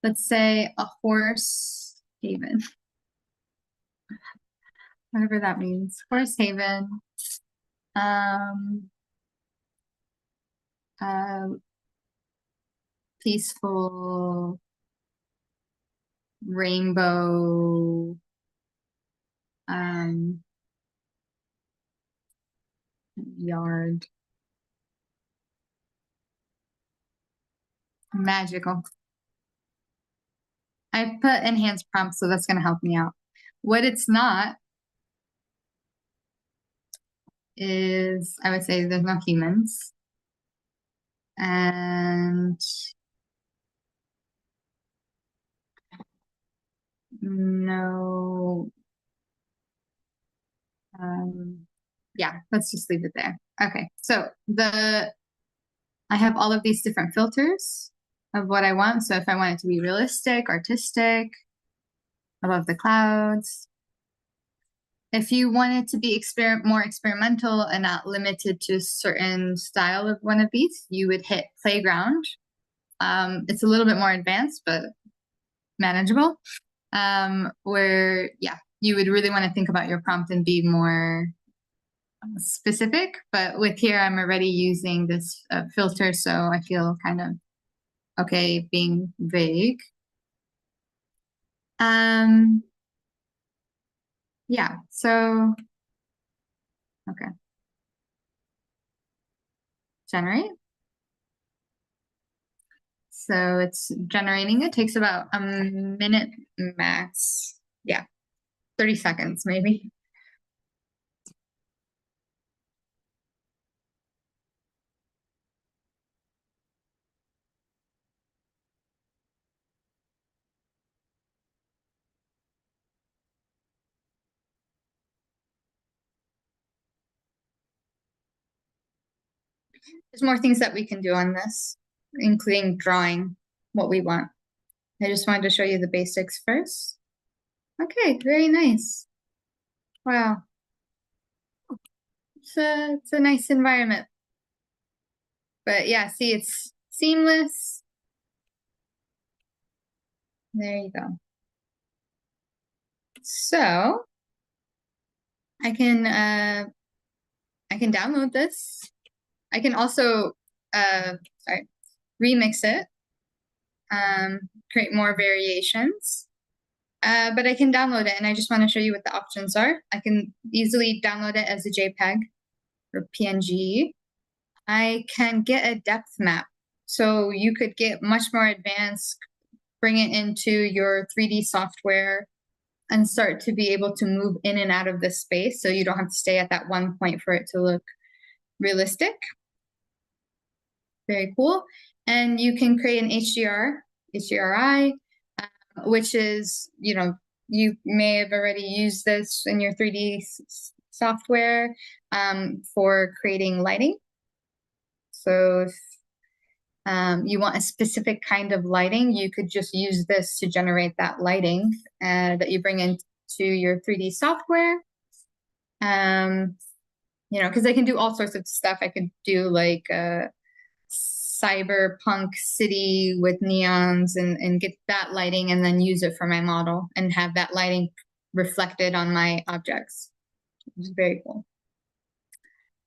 Let's say a horse haven. Whatever that means. Horse haven. Peaceful rainbow yard. Magical. I put enhanced prompts, so that's going to help me out. What it's not is, I would say there's no humans. And no, yeah, let's just leave it there. Okay, so I have all of these different filters of what I want. So if I want it to be realistic, artistic, above the clouds. If you want it to be more experimental and not limited to a certain style of one of these, you would hit playground. It's a little bit more advanced, but manageable. Where, yeah, you would really want to think about your prompt and be more specific, but with here, I'm already using this filter, so I feel kind of okay being vague. Yeah, so, okay. Generate. So it's generating. It takes about a minute max. Yeah, 30 seconds maybe. There's more things that we can do on this, including drawing what we want. I just wanted to show you the basics first. Okay, very nice. Wow. It's a nice environment. But yeah, see, it's seamless. There you go. So I can download this. I can also sorry, remix it, create more variations. But I can download it, and I just want to show you what the options are. I can easily download it as a JPEG or PNG. I can get a depth map. So you could get much more advanced, bring it into your 3D software, and start to be able to move in and out of this space so you don't have to stay at that one point for it to look realistic. Very cool. And you can create an HDRI, which is, you may have already used this in your 3D software for creating lighting. So if you want a specific kind of lighting, you could just use this to generate that lighting that you bring into your 3D software. Because I can do all sorts of stuff. I could do like a cyberpunk city with neons and get that lighting and then use it for my model and have that lighting reflected on my objects. It's very cool.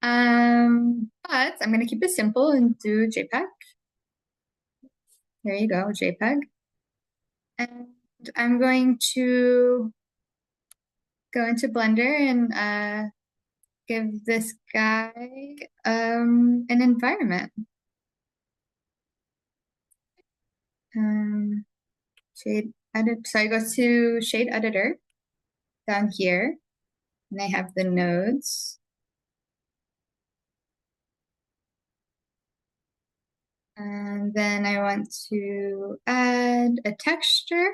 But I'm going to keep it simple and do JPEG. There you go, JPEG. And I'm going to go into Blender and give this guy an environment. Shade edit. So I go to shade editor down here, and I have the nodes. And then I want to add a texture.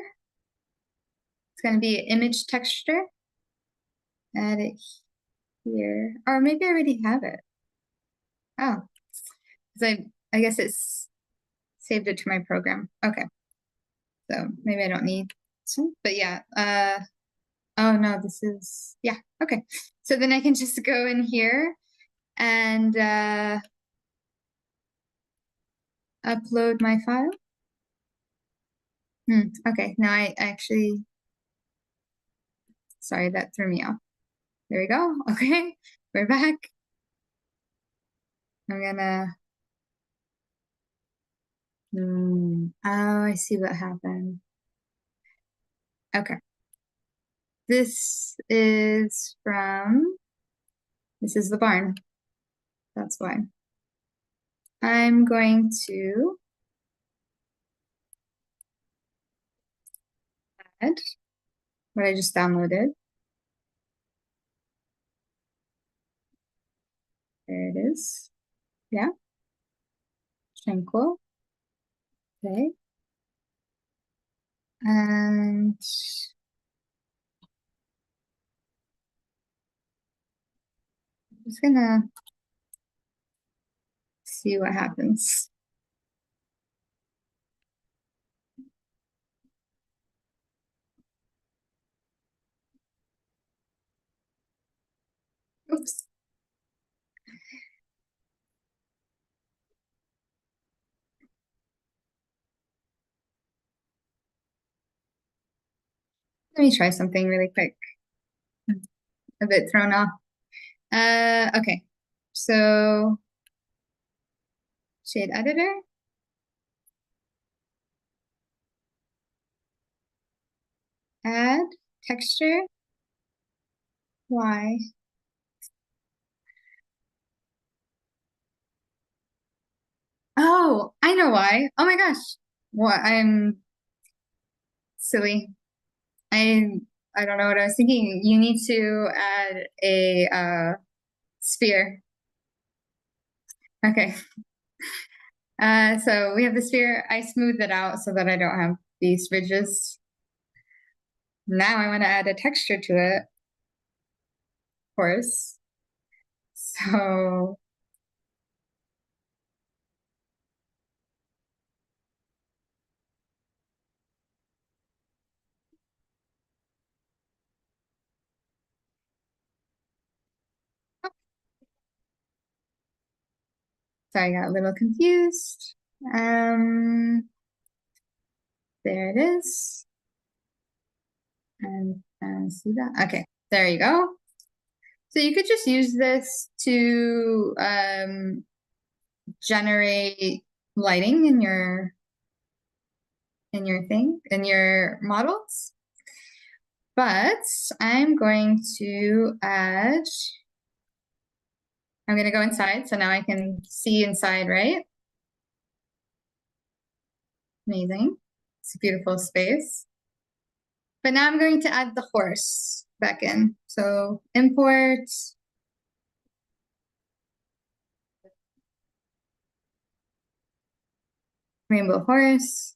It's going to be an image texture. Add it here. Or maybe I already have it. Oh, because I guess it's saved it to my program. Okay. So maybe I don't need some, but yeah. Oh no, this is, yeah, okay. So then I can just go in here and upload my file. Okay, now I actually, sorry, that threw me off. There we go. Okay, we're back. I'm gonna, oh, I see what happened. Okay. This is the barn. That's why. I'm going to add what I just downloaded. There it is. Yeah. Tranquil. Okay. And I'm just gonna see what happens. Oops. Let me try something really quick. A bit thrown off. Okay. So shade editor, add texture. Why? Oh, I know why. Oh my gosh. What I'm silly. I I don't know what I was thinking. You need to add a sphere. Okay. So we have the sphere. I smoothed it out so that I don't have these ridges. Now I want to add a texture to it, of course. So I got a little confused. Um, there it is. And see that? Okay, there you go. So you could just use this to generate lighting in your models. But I'm going to go inside. So now I can see inside, right? Amazing. It's a beautiful space. But now I'm going to add the horse back in. So import rainbow horse.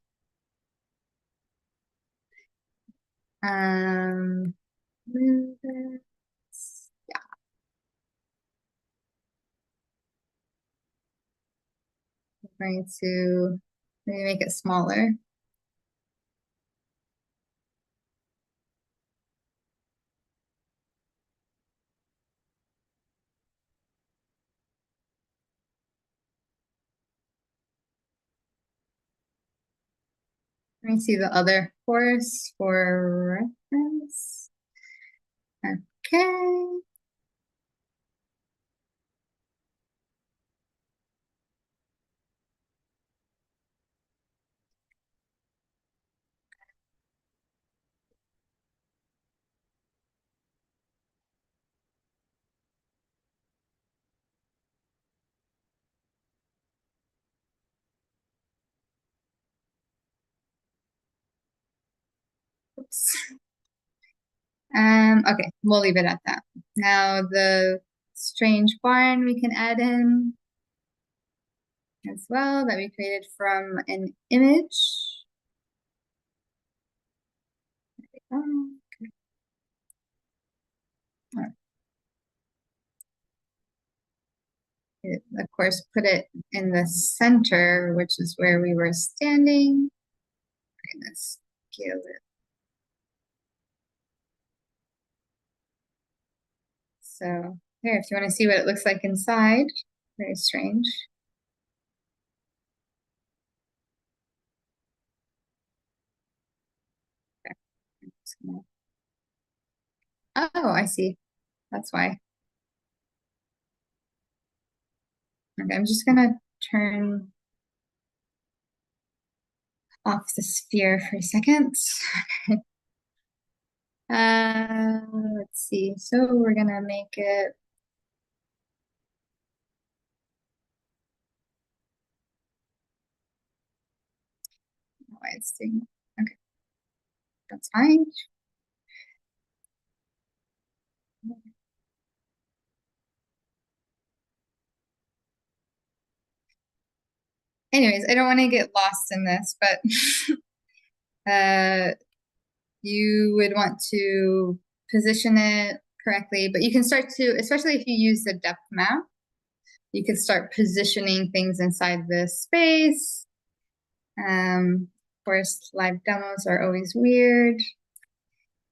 Move this. Yeah, I'm going to maybe make it smaller. Let me see the other horse for reference. Okay. Oops. Okay, we'll leave it at that. Now the strange barn we can add in as well that we created from an image. Um, of course, put it in the center, which is where we were standing. Okay, let's scale it. So here, if you want to see what it looks like inside, very strange. Oh, I see. That's why. Okay, I'm just gonna turn off the sphere for a second. Let's see. So we're gonna make it. Why it's doing. Okay, that's fine. Anyways, I don't want to get lost in this, but you would want to position it correctly, but you can start to, especially if you use the depth map, you can start positioning things inside the space. Of course, live demos are always weird.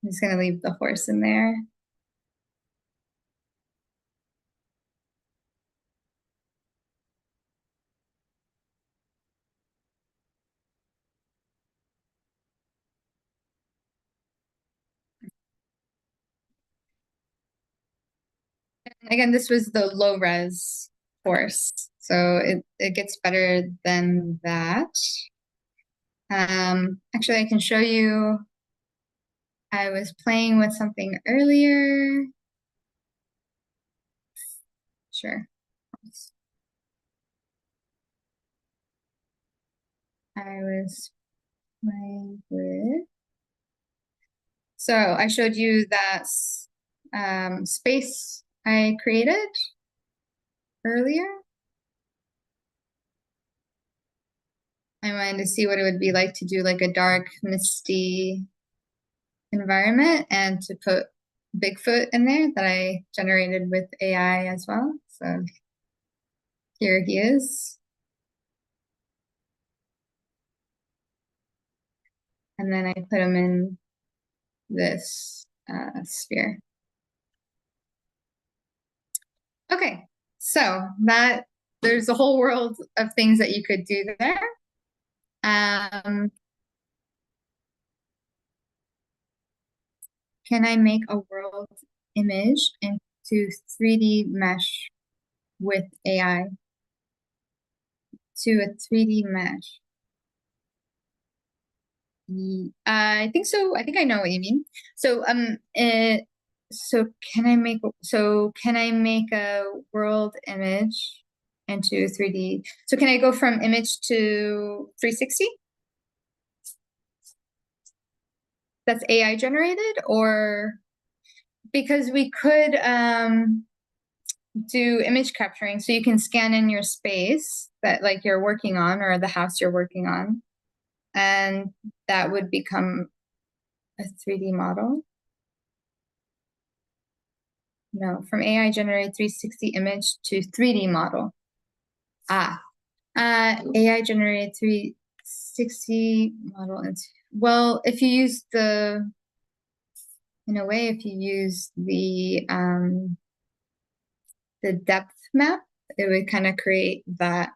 I'm just gonna leave the horse in there. Again, this was the low res course, so it gets better than that. Actually, I can show you. I was playing with something earlier. Sure. I was playing with. So I showed you that space I created earlier. I wanted to see what it would be like to do like a dark, misty environment and to put Bigfoot in there that I generated with AI as well. So here he is. And then I put him in this sphere. Okay, so there's a whole world of things that you could do there. Can I make a world image into 3D mesh with AI? To a 3D mesh. I think so. I think I know what you mean. So can I make a world image into 3D? So can I go from image to 360? That's AI generated, or because we could do image capturing, so you can scan in your space that like you're working on or the house you're working on, and that would become a 3D model. No, from AI generate 360 image to 3D model. AI generate 360 model. Well, if you use if you use the depth map, it would kind of create that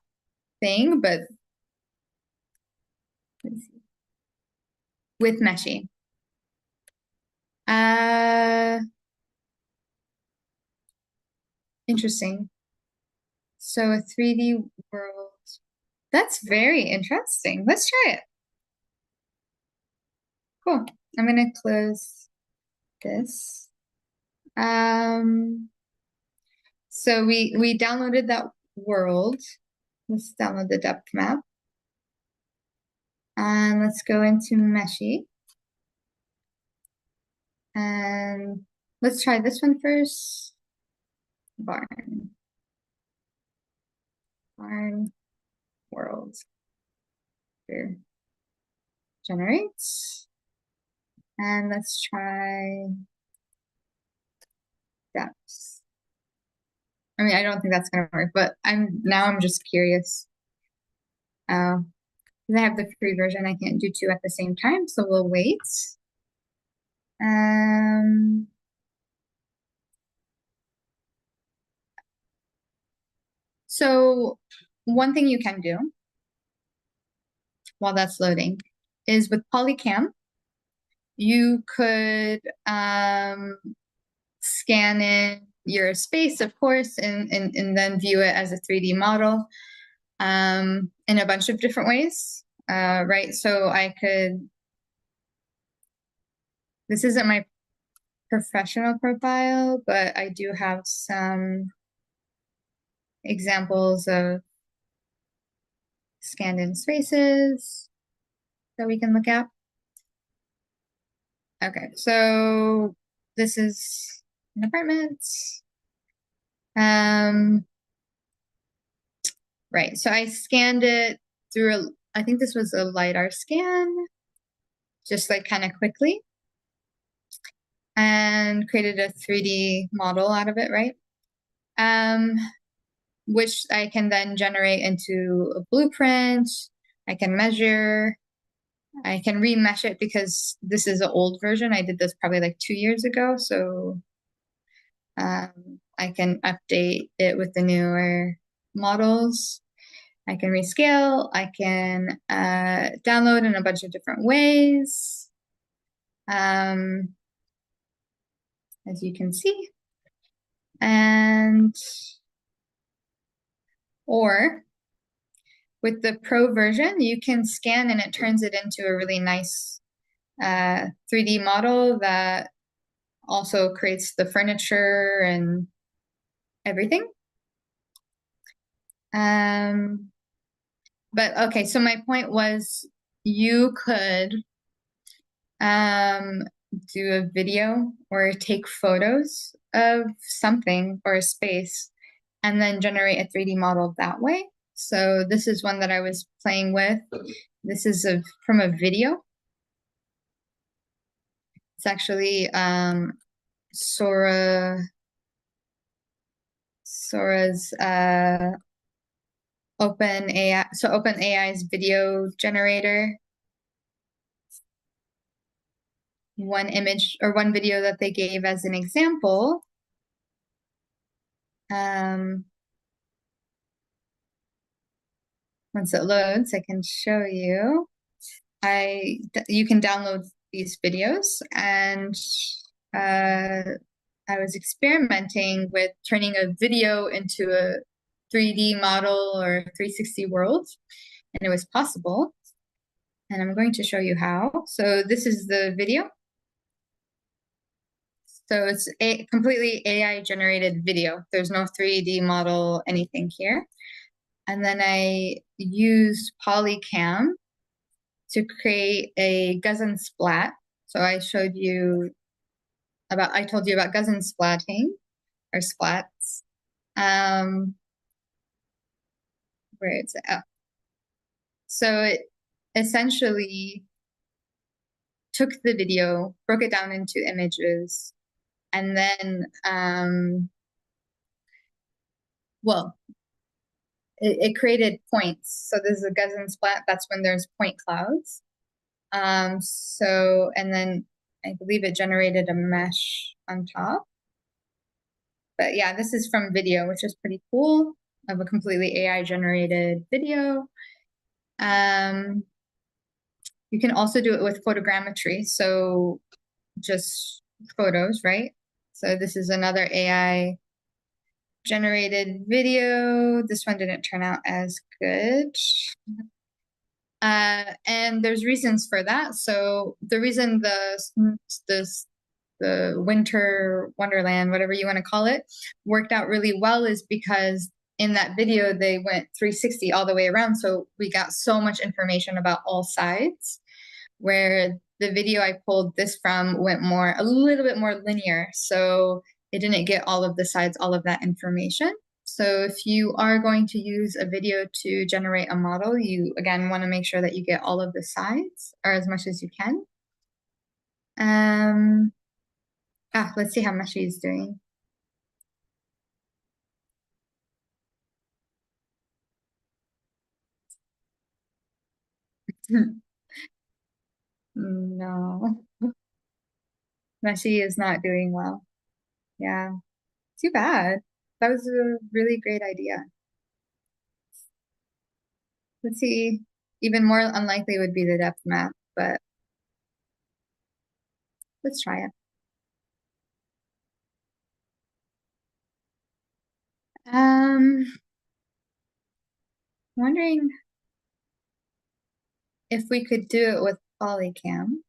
thing, but with meshing. Interesting. So a 3D world. That's very interesting. Let's try it. Cool. I'm gonna close this. So we downloaded that world. Let's download the depth map. And let's go into Meshy. And let's try this one first. Barn world. Here. Generates. And let's try depths. I mean, I don't think that's gonna work, but I'm just curious. Because I have the free version, I can't do two at the same time, so we'll wait. So one thing you can do while that's loading is with Polycam, you could scan in your space, of course, and then view it as a 3D model in a bunch of different ways, right? So this isn't my professional profile, but I do have some examples of scanned in spaces that we can look at. Okay, so this is an apartment. Right, so I scanned it through I think this was a LiDAR scan, just like kind of quickly, and created a 3D model out of it, right? Which I can then generate into a blueprint. I can measure. I can remesh it because this is an old version. I did this probably like 2 years ago, so I can update it with the newer models. I can rescale. I can download in a bunch of different ways. As you can see. And or with the Pro version, you can scan and it turns it into a really nice 3D model that also creates the furniture and everything. But okay, so my point was you could do a video or take photos of something or a space and then generate a 3D model that way. So this is one that I was playing with. This is from a video. It's actually Sora's OpenAI, so OpenAI's video generator. One image or one video that they gave as an example. Once it loads, I can show you. You can download these videos, and I was experimenting with turning a video into a 3D model or 360 world, and it was possible. And I'm going to show you how. So this is the video. So it's a completely AI generated video. There's no 3D model, anything here. And then I used Polycam to create a Gaussian splat. So I told you about Gaussian splatting or splats. Where is it? Oh. So it essentially took the video, broke it down into images, and then, it created points. So this is a Gaussian splat. That's when there's point clouds. And then I believe it generated a mesh on top. But yeah, this is from video, which is pretty cool, of a completely AI generated video. You can also do it with photogrammetry. So just photos, right? So this is another AI generated video. This one didn't turn out as good. And there's reasons for that. So the reason the winter wonderland, whatever you want to call it, worked out really well is because in that video they went 360 all the way around. So we got so much information about all sides, where the video I pulled this from went a little bit more linear. So it didn't get all of the sides, all of that information. So if you are going to use a video to generate a model, you again want to make sure that you get all of the sides or as much as you can. Let's see how much he's doing. No, Meshi is not doing well. Yeah, too bad. That was a really great idea. Let's see, even more unlikely would be the depth map, but let's try it. Wondering if we could do it with Polycam.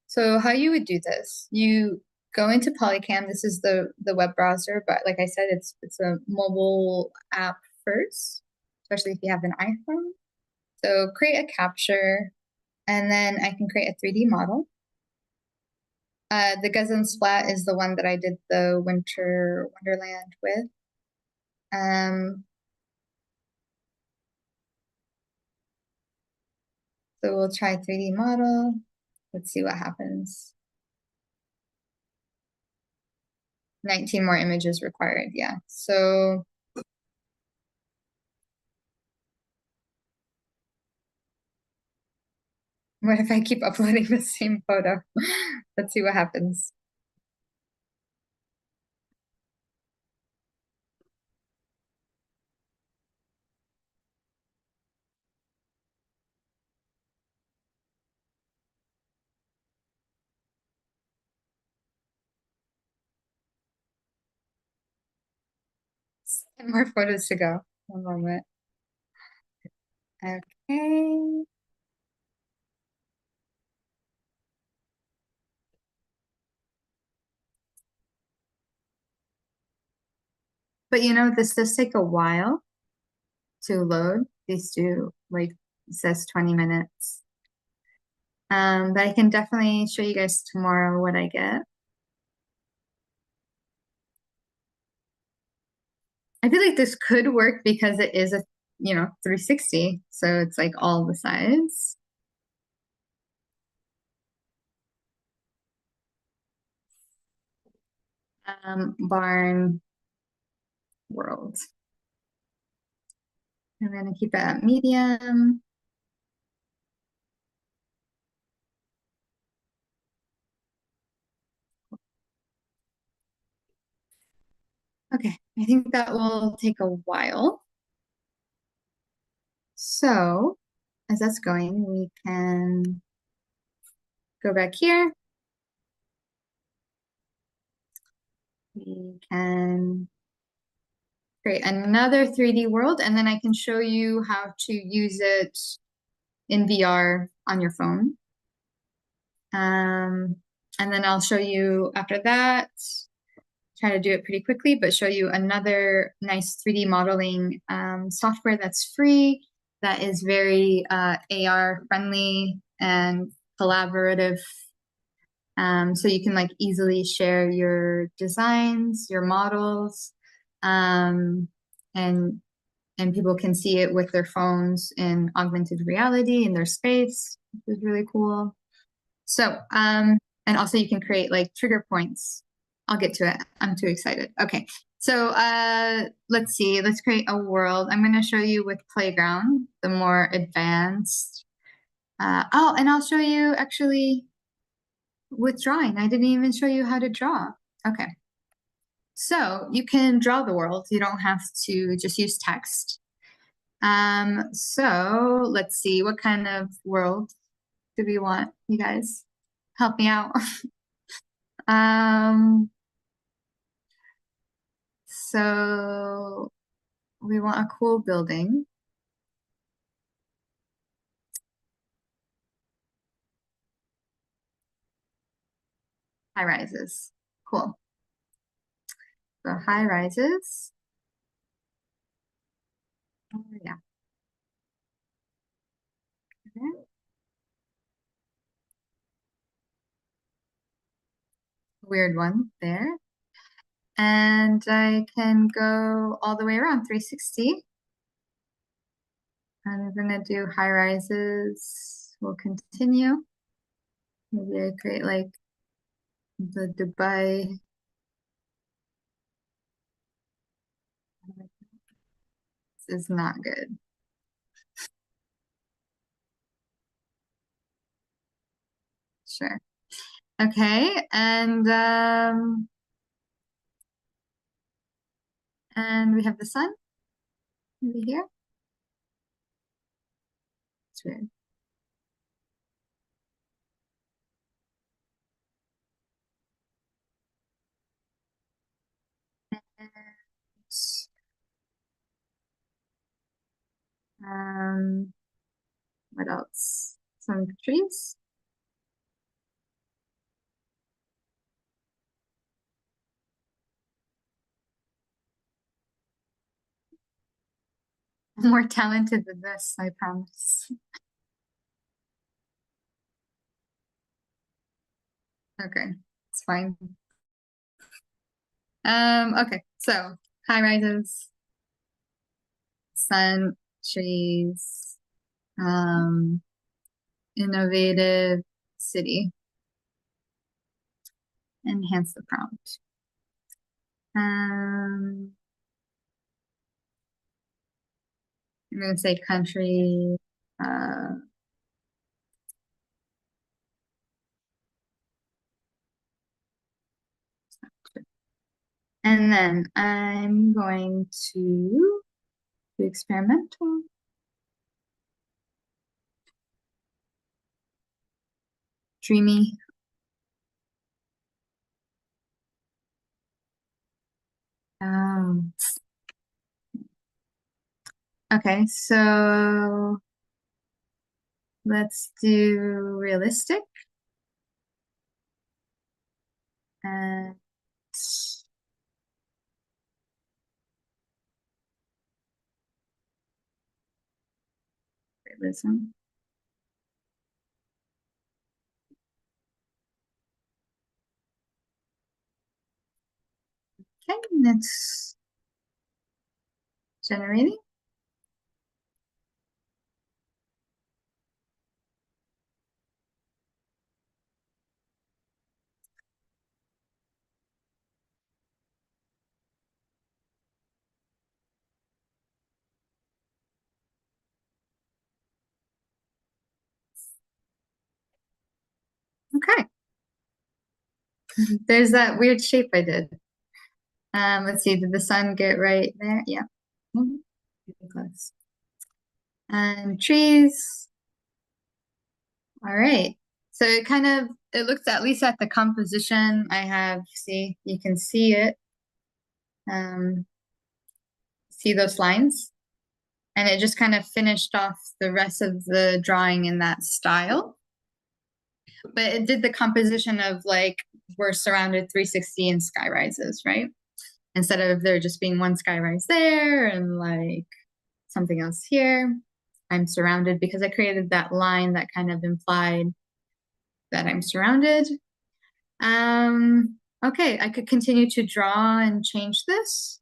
So how you would do this, you go into Polycam. This is the web browser, but like I said, it's a mobile app first, especially if you have an iPhone. So create a capture, and then I can create a 3D model. The Gaussian splat is the one that I did the winter wonderland with. So we'll try 3D model. Let's see what happens. 19 more images required, yeah. So what if I keep uploading the same photo? Let's see what happens. 10 more photos to go. One moment. Okay. But this does take a while to load. These do, like, it says 20 minutes. But I can definitely show you guys tomorrow what I get. I feel like this could work because it is a 360, so it's like all the sides. Barn world. I'm gonna keep it at medium. Okay, I think that will take a while. So as that's going, we can go back here. We can create another 3D world, and then I can show you how to use it in VR on your phone. And then I'll show you after that, try to do it pretty quickly, but show you another nice 3D modeling software that's free, that is very AR friendly and collaborative. So you can like easily share your designs, your models, and people can see it with their phones in augmented reality in their space, which is really cool. So, and also you can create like trigger points. I'll get to it. I'm too excited. Okay. So, let's see. Let's create a world. I'm going to show you with Playground, the more advanced. Oh, and I'll show you actually with drawing. I didn't even show you how to draw. Okay. So you can draw the world. You don't have to just use text. So let's see. What kind of world do we want, you guys? Help me out. So we want a cool building. High rises. Cool. So high rises. Oh, yeah. Okay. Weird one there. And I can go all the way around 360. I'm gonna do high rises. We'll continue. Maybe I create like the Dubai. This is not good. Sure. Okay, and we have the sun over here. It's weird. Um, what else? Some trees. I'm more talented than this, I promise. Okay, it's fine. Okay, so high rises, sun, trees, um, innovative city, enhance the prompt. I'm gonna say country, uh, and then I'm going to do experimental. Dreamy. Um, Okay, so let's do realistic and realism. Okay, that's generating. Okay, there's that weird shape I did. Let's see, did the sun get right there? Yeah. Mhm. Close. And trees. All right. So it looks at least at the composition I have, see, you can see it. See those lines? And it just kind of finished off the rest of the drawing in that style. But it did the composition of like we're surrounded 360 in sky rises, right? Instead of there just being one sky rise there and like something else here. I'm surrounded because I created that line that kind of implied that I'm surrounded. Okay, I could continue to draw and change this.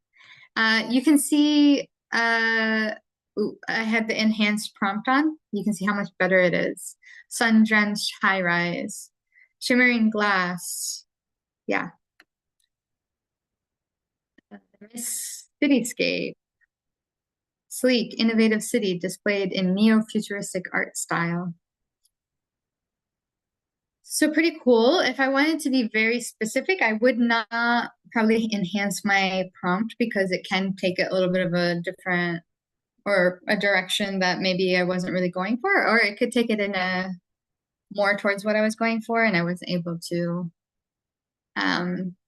You can see I had the enhanced prompt on. You can see how much better it is. Sun-drenched high rise, shimmering glass. Yeah. Cityscape. Sleek, innovative city displayed in neo-futuristic art style. So pretty cool. If I wanted to be very specific, I would not probably enhance my prompt because it can take it a little bit of a different or a direction that maybe I wasn't really going for, or it could take it in a more towards what I was going for and I wasn't able to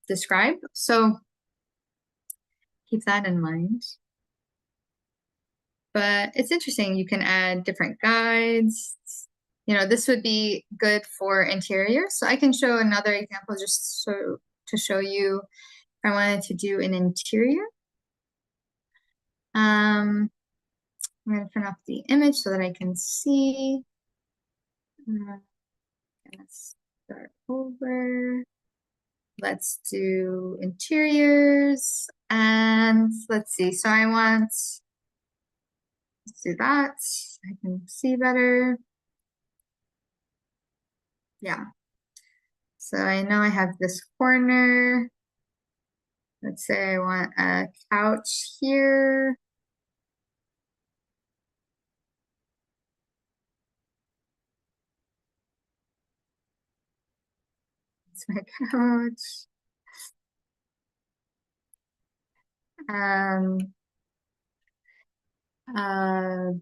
describe. So keep that in mind. But it's interesting. You can add different guides. You know, this would be good for interior. So I can show another example just so to show you if I wanted to do an interior. I'm going to turn off the image so that I can see. Let's start over. Let's do interiors and let's see. So I want, let's do that. I can see better. Yeah. So I know I have this corner. Let's say I want a couch here. It's my couch. Um, uh,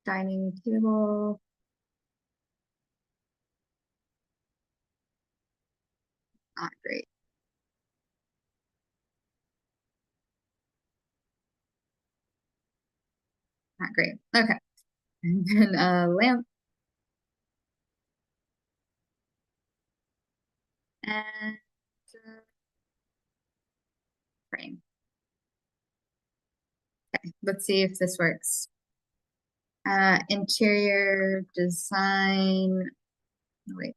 dining table. Not great. Not great. Okay. And then a lamp and a frame. Okay, let's see if this works. Interior design. Wait,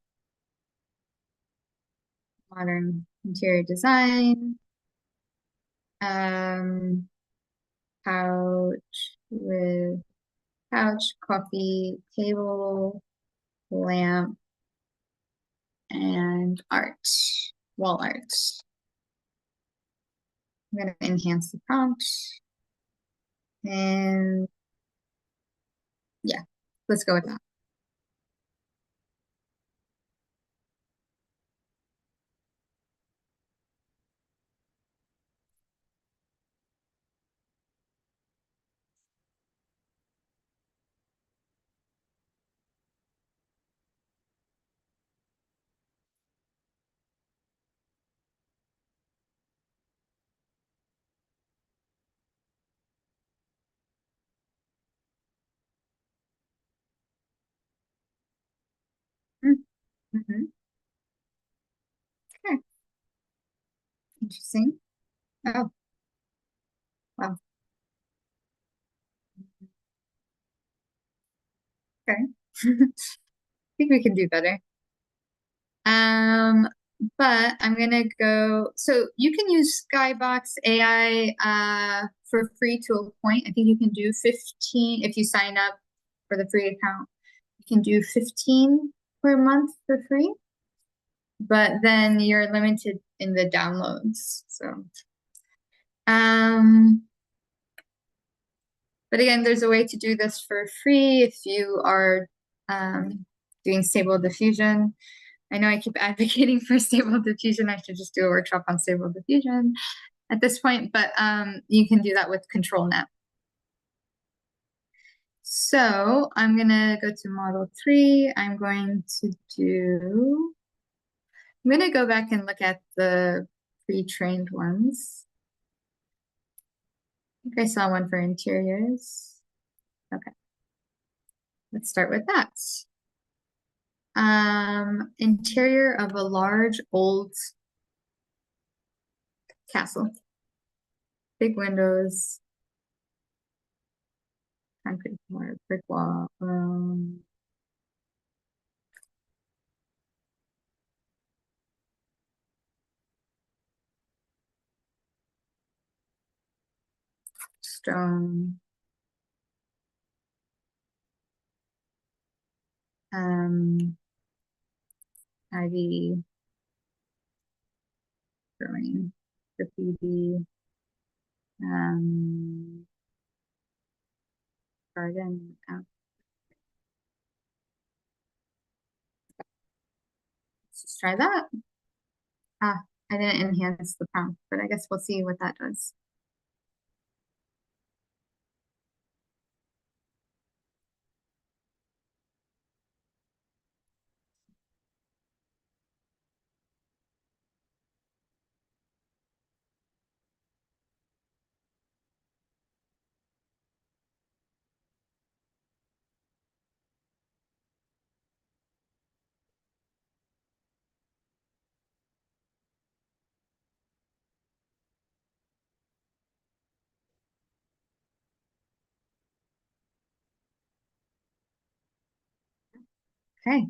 modern interior design. Um, couch with couch, coffee table, lamp, and art, wall art. I'm gonna enhance the prompt. And yeah, let's go with that. Mm-hmm. Okay. Interesting. Oh, wow. Okay. I think we can do better. Um, but I'm gonna go. So you can use Skybox AI for free to a point. I think you can do 15 if you sign up for the free account. You can do 15 per month for free, but then you're limited in the downloads. So, um, but again, there's a way to do this for free if you are doing stable diffusion. I know I keep advocating for stable diffusion. I should just do a workshop on stable diffusion at this point, but you can do that with ControlNet. So I'm gonna go to model 3. I'm gonna go back and look at the pre-trained ones. I think I saw one for interiors. Okay, let's start with that. Interior of a large old castle. Big windows, concrete floor, brick wall. Stone. Ivy, growing, graffiti, garden. Let's just try that. Ah, I didn't enhance the prompt, but I guess we'll see what that does. Okay.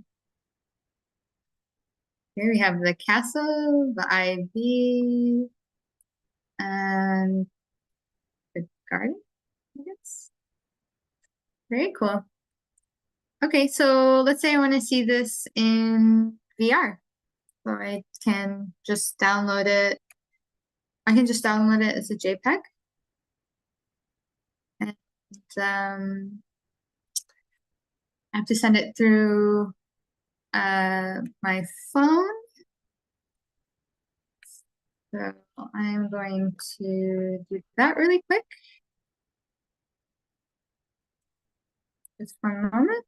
Here we have the castle, the ivy, and the garden, I guess. Very cool. Okay, so let's say I want to see this in VR. So I can just download it. I can just download it as a JPEG. And I have to send it through my phone. So I'm going to do that really quick. Just for a moment.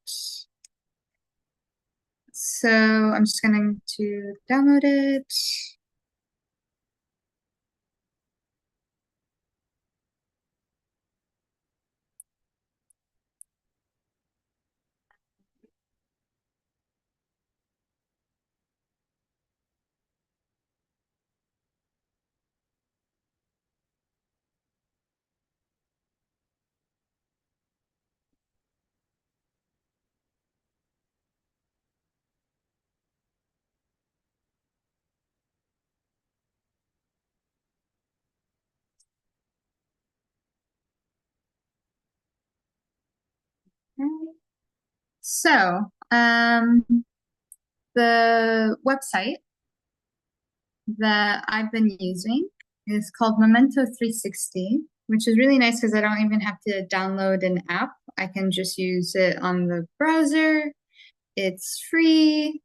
So I'm just going to download it. So the website that I've been using is called Memento 360, which is really nice because I don't even have to download an app. I can just use it on the browser. It's free.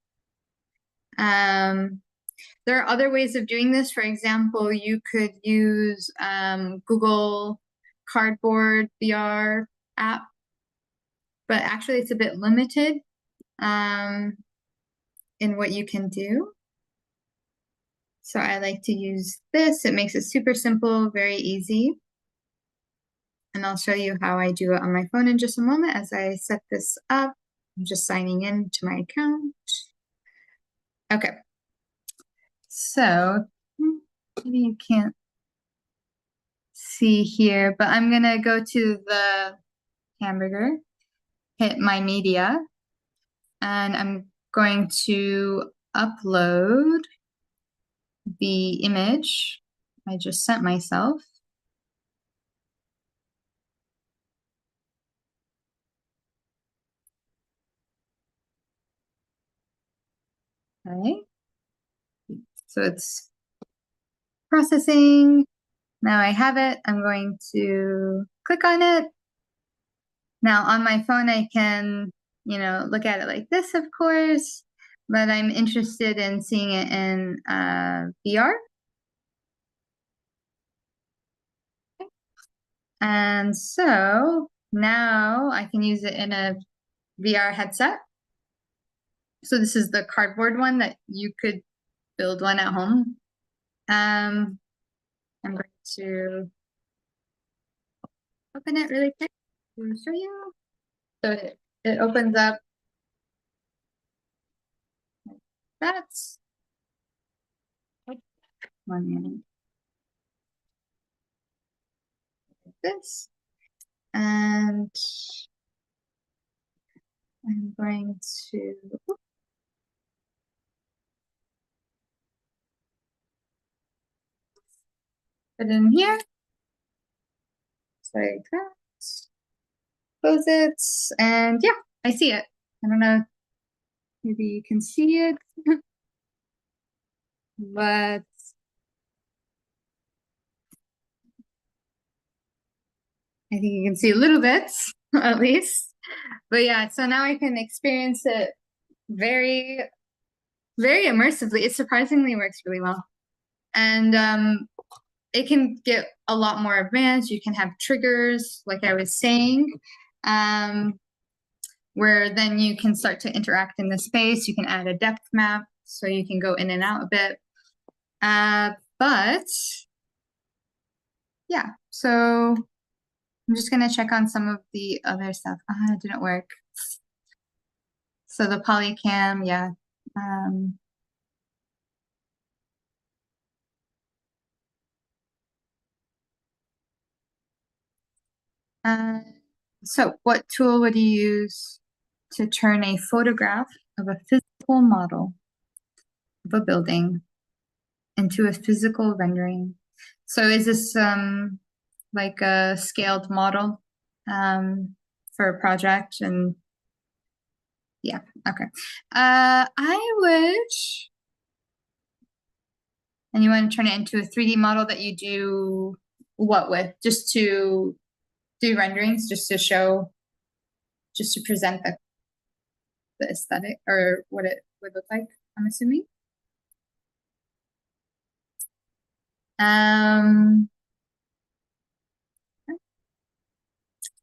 There are other ways of doing this. For example, you could use Google Cardboard VR app, but actually it's a bit limited in what you can do. So I like to use this. It makes it super simple, very easy. And I'll show you how I do it on my phone in just a moment as I set this up. I'm just signing in to my account. Okay. So maybe you can't see here, but I'm gonna go to the hamburger, hit my media, and I'm going to upload the image I just sent myself. Okay. So it's processing. Now I have it. I'm going to click on it. Now on my phone, I can, look at it like this, of course, but I'm interested in seeing it in VR. And so now I can use it in a VR headset. So this is the cardboard one that you could build one at home. I'm going to open it really quick to show you. So it opens up like that. 1 minute. Like this. And I'm going to put it in here. Just like that. Close it. And yeah, I see it. I don't know. Maybe you can see it. But I think you can see a little bit, at least. But yeah, so now I can experience it very, very immersively. It surprisingly works really well. And it can get a lot more advanced. You can have triggers, like I was saying, where then you can start to interact in the space. You can add a depth map, so you can go in and out a bit. But yeah, so I'm just gonna check on some of the other stuff. It didn't work. So the polycam, yeah. Uh, so what tool would you use to turn a photograph of a physical model of a building into a physical rendering? So is this like a scaled model for a project? And yeah, okay. I would, and you want to turn it into a 3D model that you do what with? Just to do renderings, just to present the aesthetic or what it would look like, I'm assuming.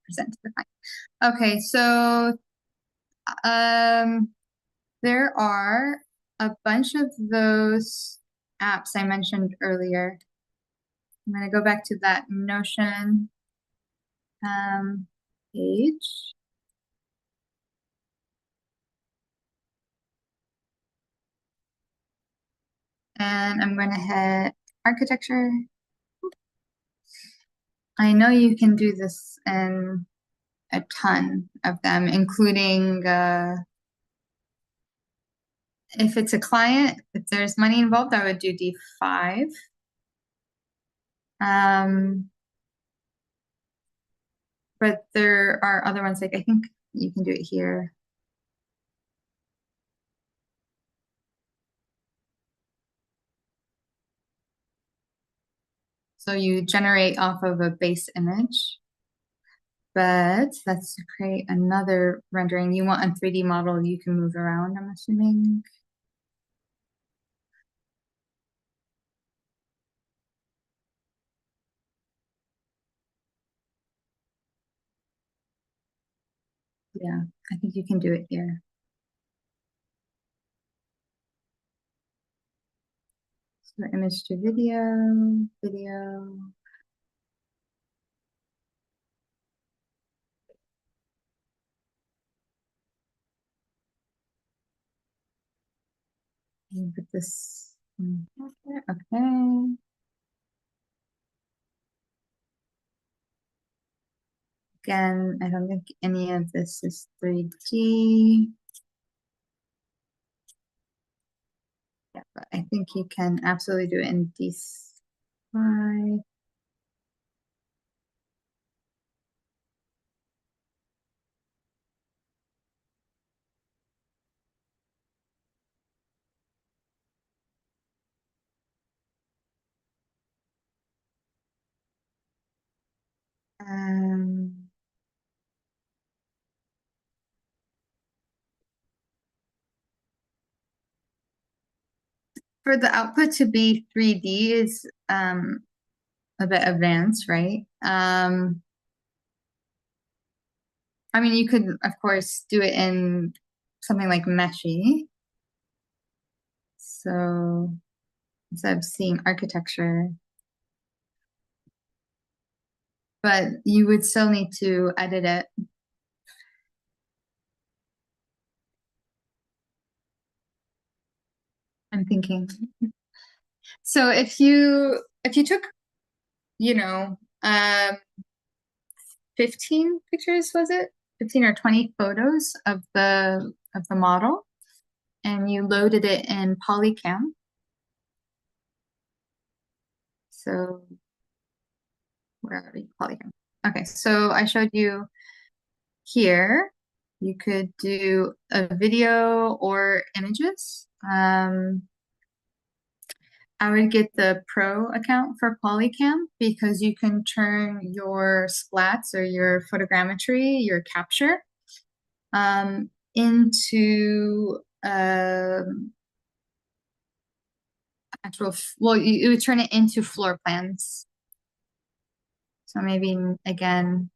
Present to the client. Okay, so there are a bunch of those apps I mentioned earlier. I'm going to go back to that Notion page. And I'm going to hit architecture. I know you can do this in a ton of them, including if it's a client, if there's money involved, I would do D5. But there are other ones, like I think you can do it here. So you generate off of a base image, but that's to create another rendering. You want a 3D model you can move around, I'm assuming. Yeah, I think you can do it here. So image to video, video. Put this there. Okay. Again, I don't think any of this is 3D. Yeah, but I think you can absolutely do it in D5. Um, for the output to be 3D is a bit advanced, right? I mean, you could, of course, do it in something like Meshy. So instead of seeing architecture, but you would still need to edit it. I'm thinking. So if you took, you know, 15 pictures, was it? 15 or 20 photos of the model, and you loaded it in Polycam. So where are we? Polycam. Okay, so I showed you here. You could do a video or images. I would get the pro account for Polycam because you can turn your splats or your photogrammetry, your capture, into actual, well, you would turn it into floor plans. So maybe again,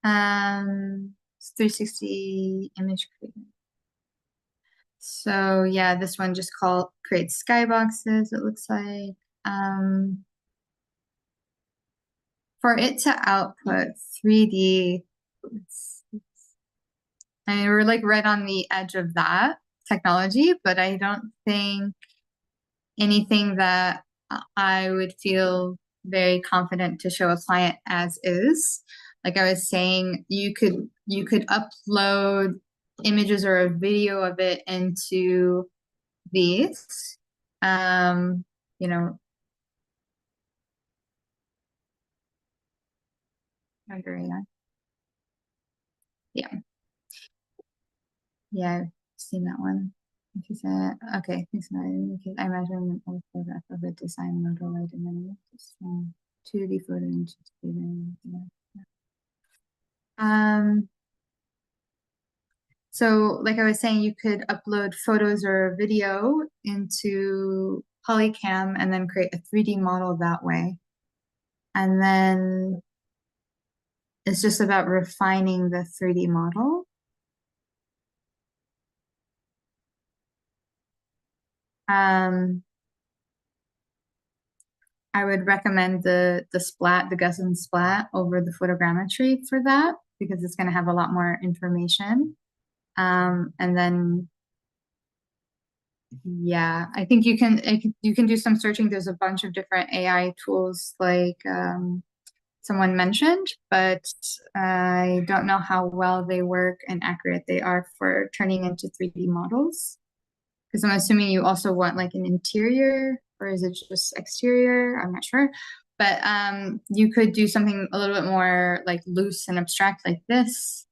it's 360 image creator. So yeah, this one just called create skyboxes, it looks like. For it to output 3D, I mean, we're like right on the edge of that technology, but I don't think anything that I would feel very confident to show a client as is. Like I was saying, you could upload images or a video of it into these. You know, yeah, yeah, I've seen that one. She said, okay, thanks, Maddie. Because I imagine an old photograph of a design model right and then just 2D photo and just yeah. So like I was saying, you could upload photos or video into Polycam and then create a 3D model that way. And then it's just about refining the 3D model. I would recommend the splat, the Gaussian splat over the photogrammetry for that because it's going to have a lot more information. And then, yeah, I think you can do some searching. There's a bunch of different AI tools like someone mentioned, but I don't know how well they work and accurate they are for turning into 3D models. Because I'm assuming you also want like an interior, or is it just exterior? I'm not sure. But you could do something a little bit more like loose and abstract like this.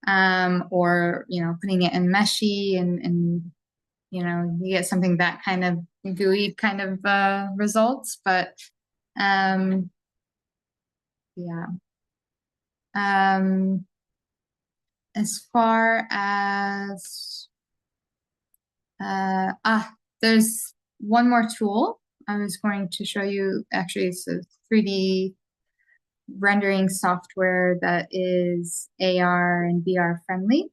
Or putting it in meshy and you get something that kind of gooey kind of results. But yeah. As far as there's one more tool I was going to show you. Actually, it's a 3D rendering software that is AR and VR friendly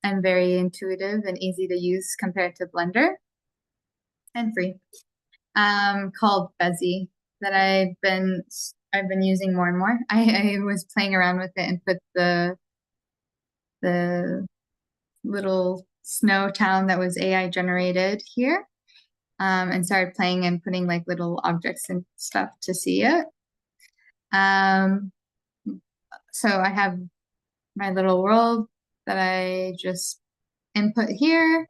and very intuitive and easy to use compared to Blender and free. Called Bezier that I've been using more and more. I was playing around with it and put the little snow town that was AI generated here, and started playing and putting like little objects and stuff to see it. So I have my little world that I just input here.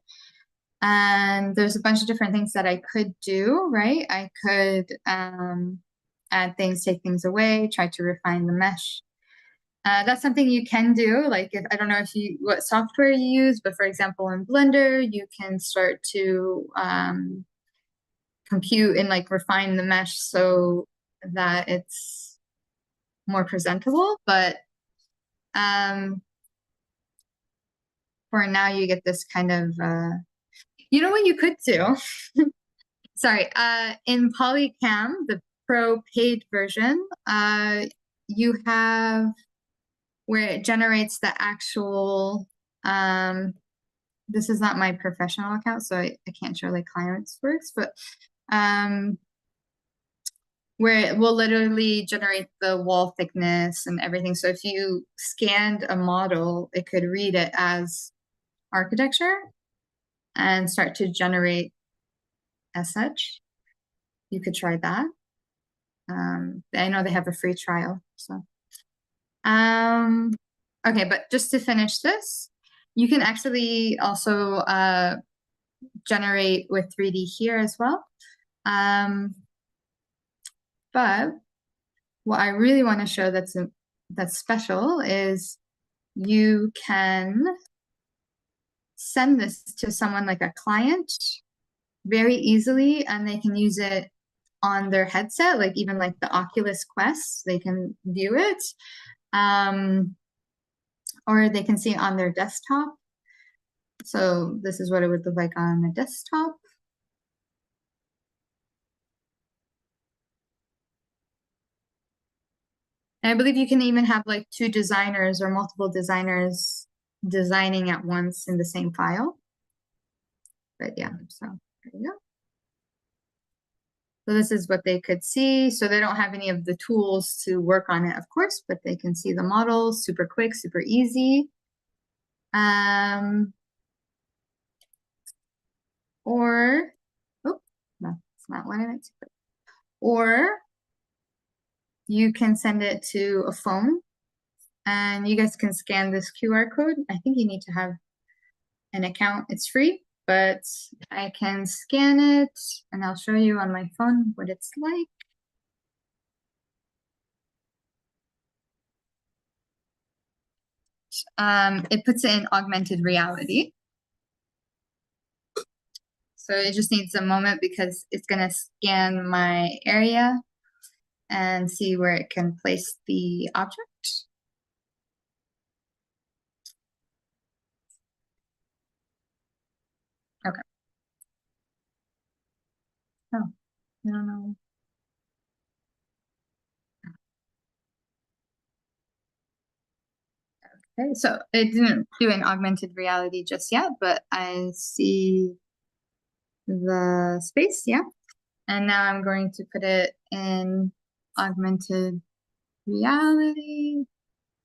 And there's a bunch of different things that I could do, right? I could add things, take things away, try to refine the mesh. That's something you can do. Like, if I don't know if you what software you use, but for example, in Blender, you can start to compute and like refine the mesh so that it's more presentable. But for now, you get this kind of you know what you could do? Sorry, in Polycam, the Pro paid version, you have where it generates the actual, this is not my professional account, so I can't show like clients works, but where it will literally generate the wall thickness and everything. So if you scanned a model, it could read it as architecture and start to generate as such. You could try that. I know they have a free trial, so. Okay, but just to finish this, you can actually also generate with 3D here as well. But what I really want to show that's special is you can send this to someone like a client very easily, and they can use it on their headset, like even like the Oculus Quest, they can view it. Or they can see it on their desktop. So this is what it would look like on the desktop. And I believe you can even have like two designers or multiple designers designing at once in the same file. But yeah, so there you go. So this is what they could see. So they don't have any of the tools to work on it, of course, but they can see the model super quick, super easy. Or, oh, no, it's not what I meant to put. Or you can send it to a phone and you guys can scan this QR code. I think you need to have an account. It's free, but I can scan it and I'll show you on my phone what it's like. It puts it in augmented reality. So it just needs a moment because it's gonna scan my area and see where it can place the object. Okay. Oh, I don't know. Okay, so it didn't do an augmented reality just yet, but I see the space, yeah. And now I'm going to put it in augmented reality.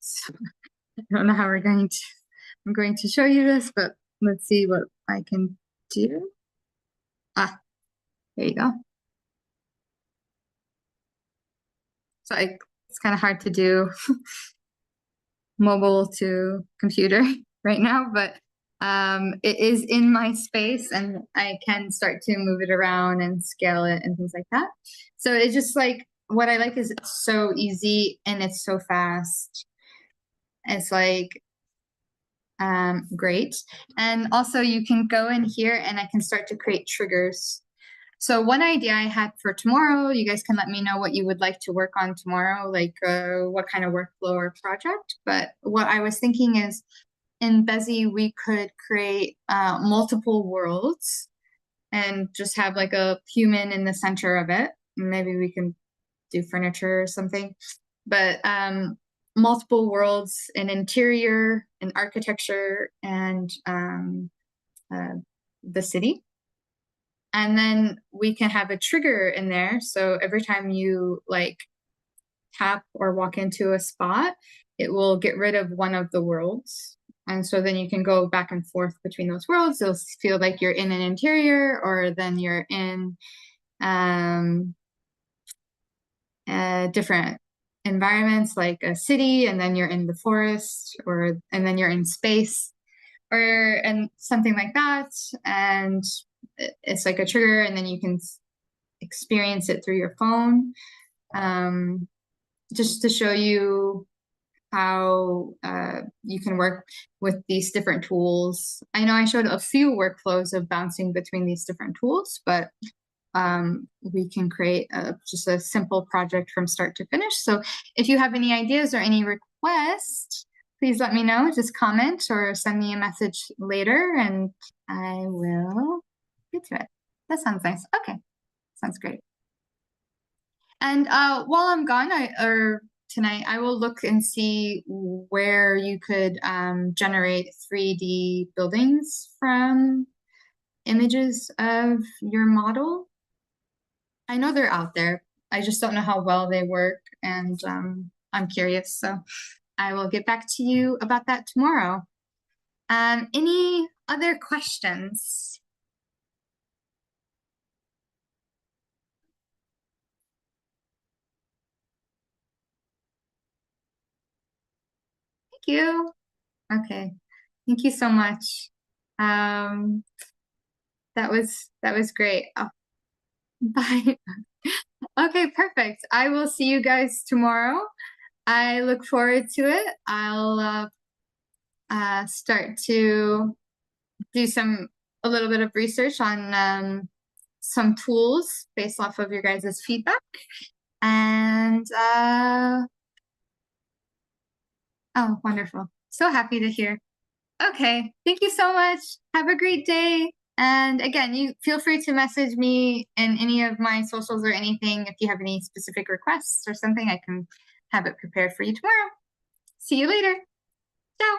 So, I don't know how I'm going to show you this, but let's see what I can do. Ah, there you go. So it's kind of hard to do mobile to computer right now, but it is in my space and I can start to move it around and scale it and things like that. So it's just like, what I like is it's so easy and it's so fast. It's like, great. And also you can go in here and I can start to create triggers. So one idea I had for tomorrow, you guys can let me know what you would like to work on tomorrow, like what kind of workflow or project. But what I was thinking is in Bezier, we could create multiple worlds and just have like a human in the center of it. Maybe we can do furniture or something. But multiple worlds, an interior, an architecture, and the city. And then we can have a trigger in there. So every time you like tap or walk into a spot, it will get rid of one of the worlds. And so then you can go back and forth between those worlds. You'll feel like you're in an interior, or then you're in different environments like a city, and then you're in the forest, and then you're in space, and something like that. And it's like a trigger, and then you can experience it through your phone, just to show you how you can work with these different tools. I know I showed a few workflows of bouncing between these different tools, but we can create just a simple project from start to finish. So if you have any ideas or any requests, please let me know. Just comment or send me a message later, and I will get to it. That sounds nice. Okay, sounds great. And while I'm gone, tonight, I will look and see where you could generate 3D buildings from images of your model. I know they're out there. I just don't know how well they work, and I'm curious. So I will get back to you about that tomorrow. Any other questions? Thank you. Okay. Thank you so much. Um, that was great. Oh, bye. Okay, perfect. I will see you guys tomorrow. I look forward to it. I'll start to do a little bit of research on some tools based off of your guys' feedback. And oh, wonderful. So happy to hear. Okay, thank you so much. Have a great day. And again, you feel free to message me in any of my socials or anything if you have any specific requests or something. I can have it prepared for you tomorrow. See you later. Ciao.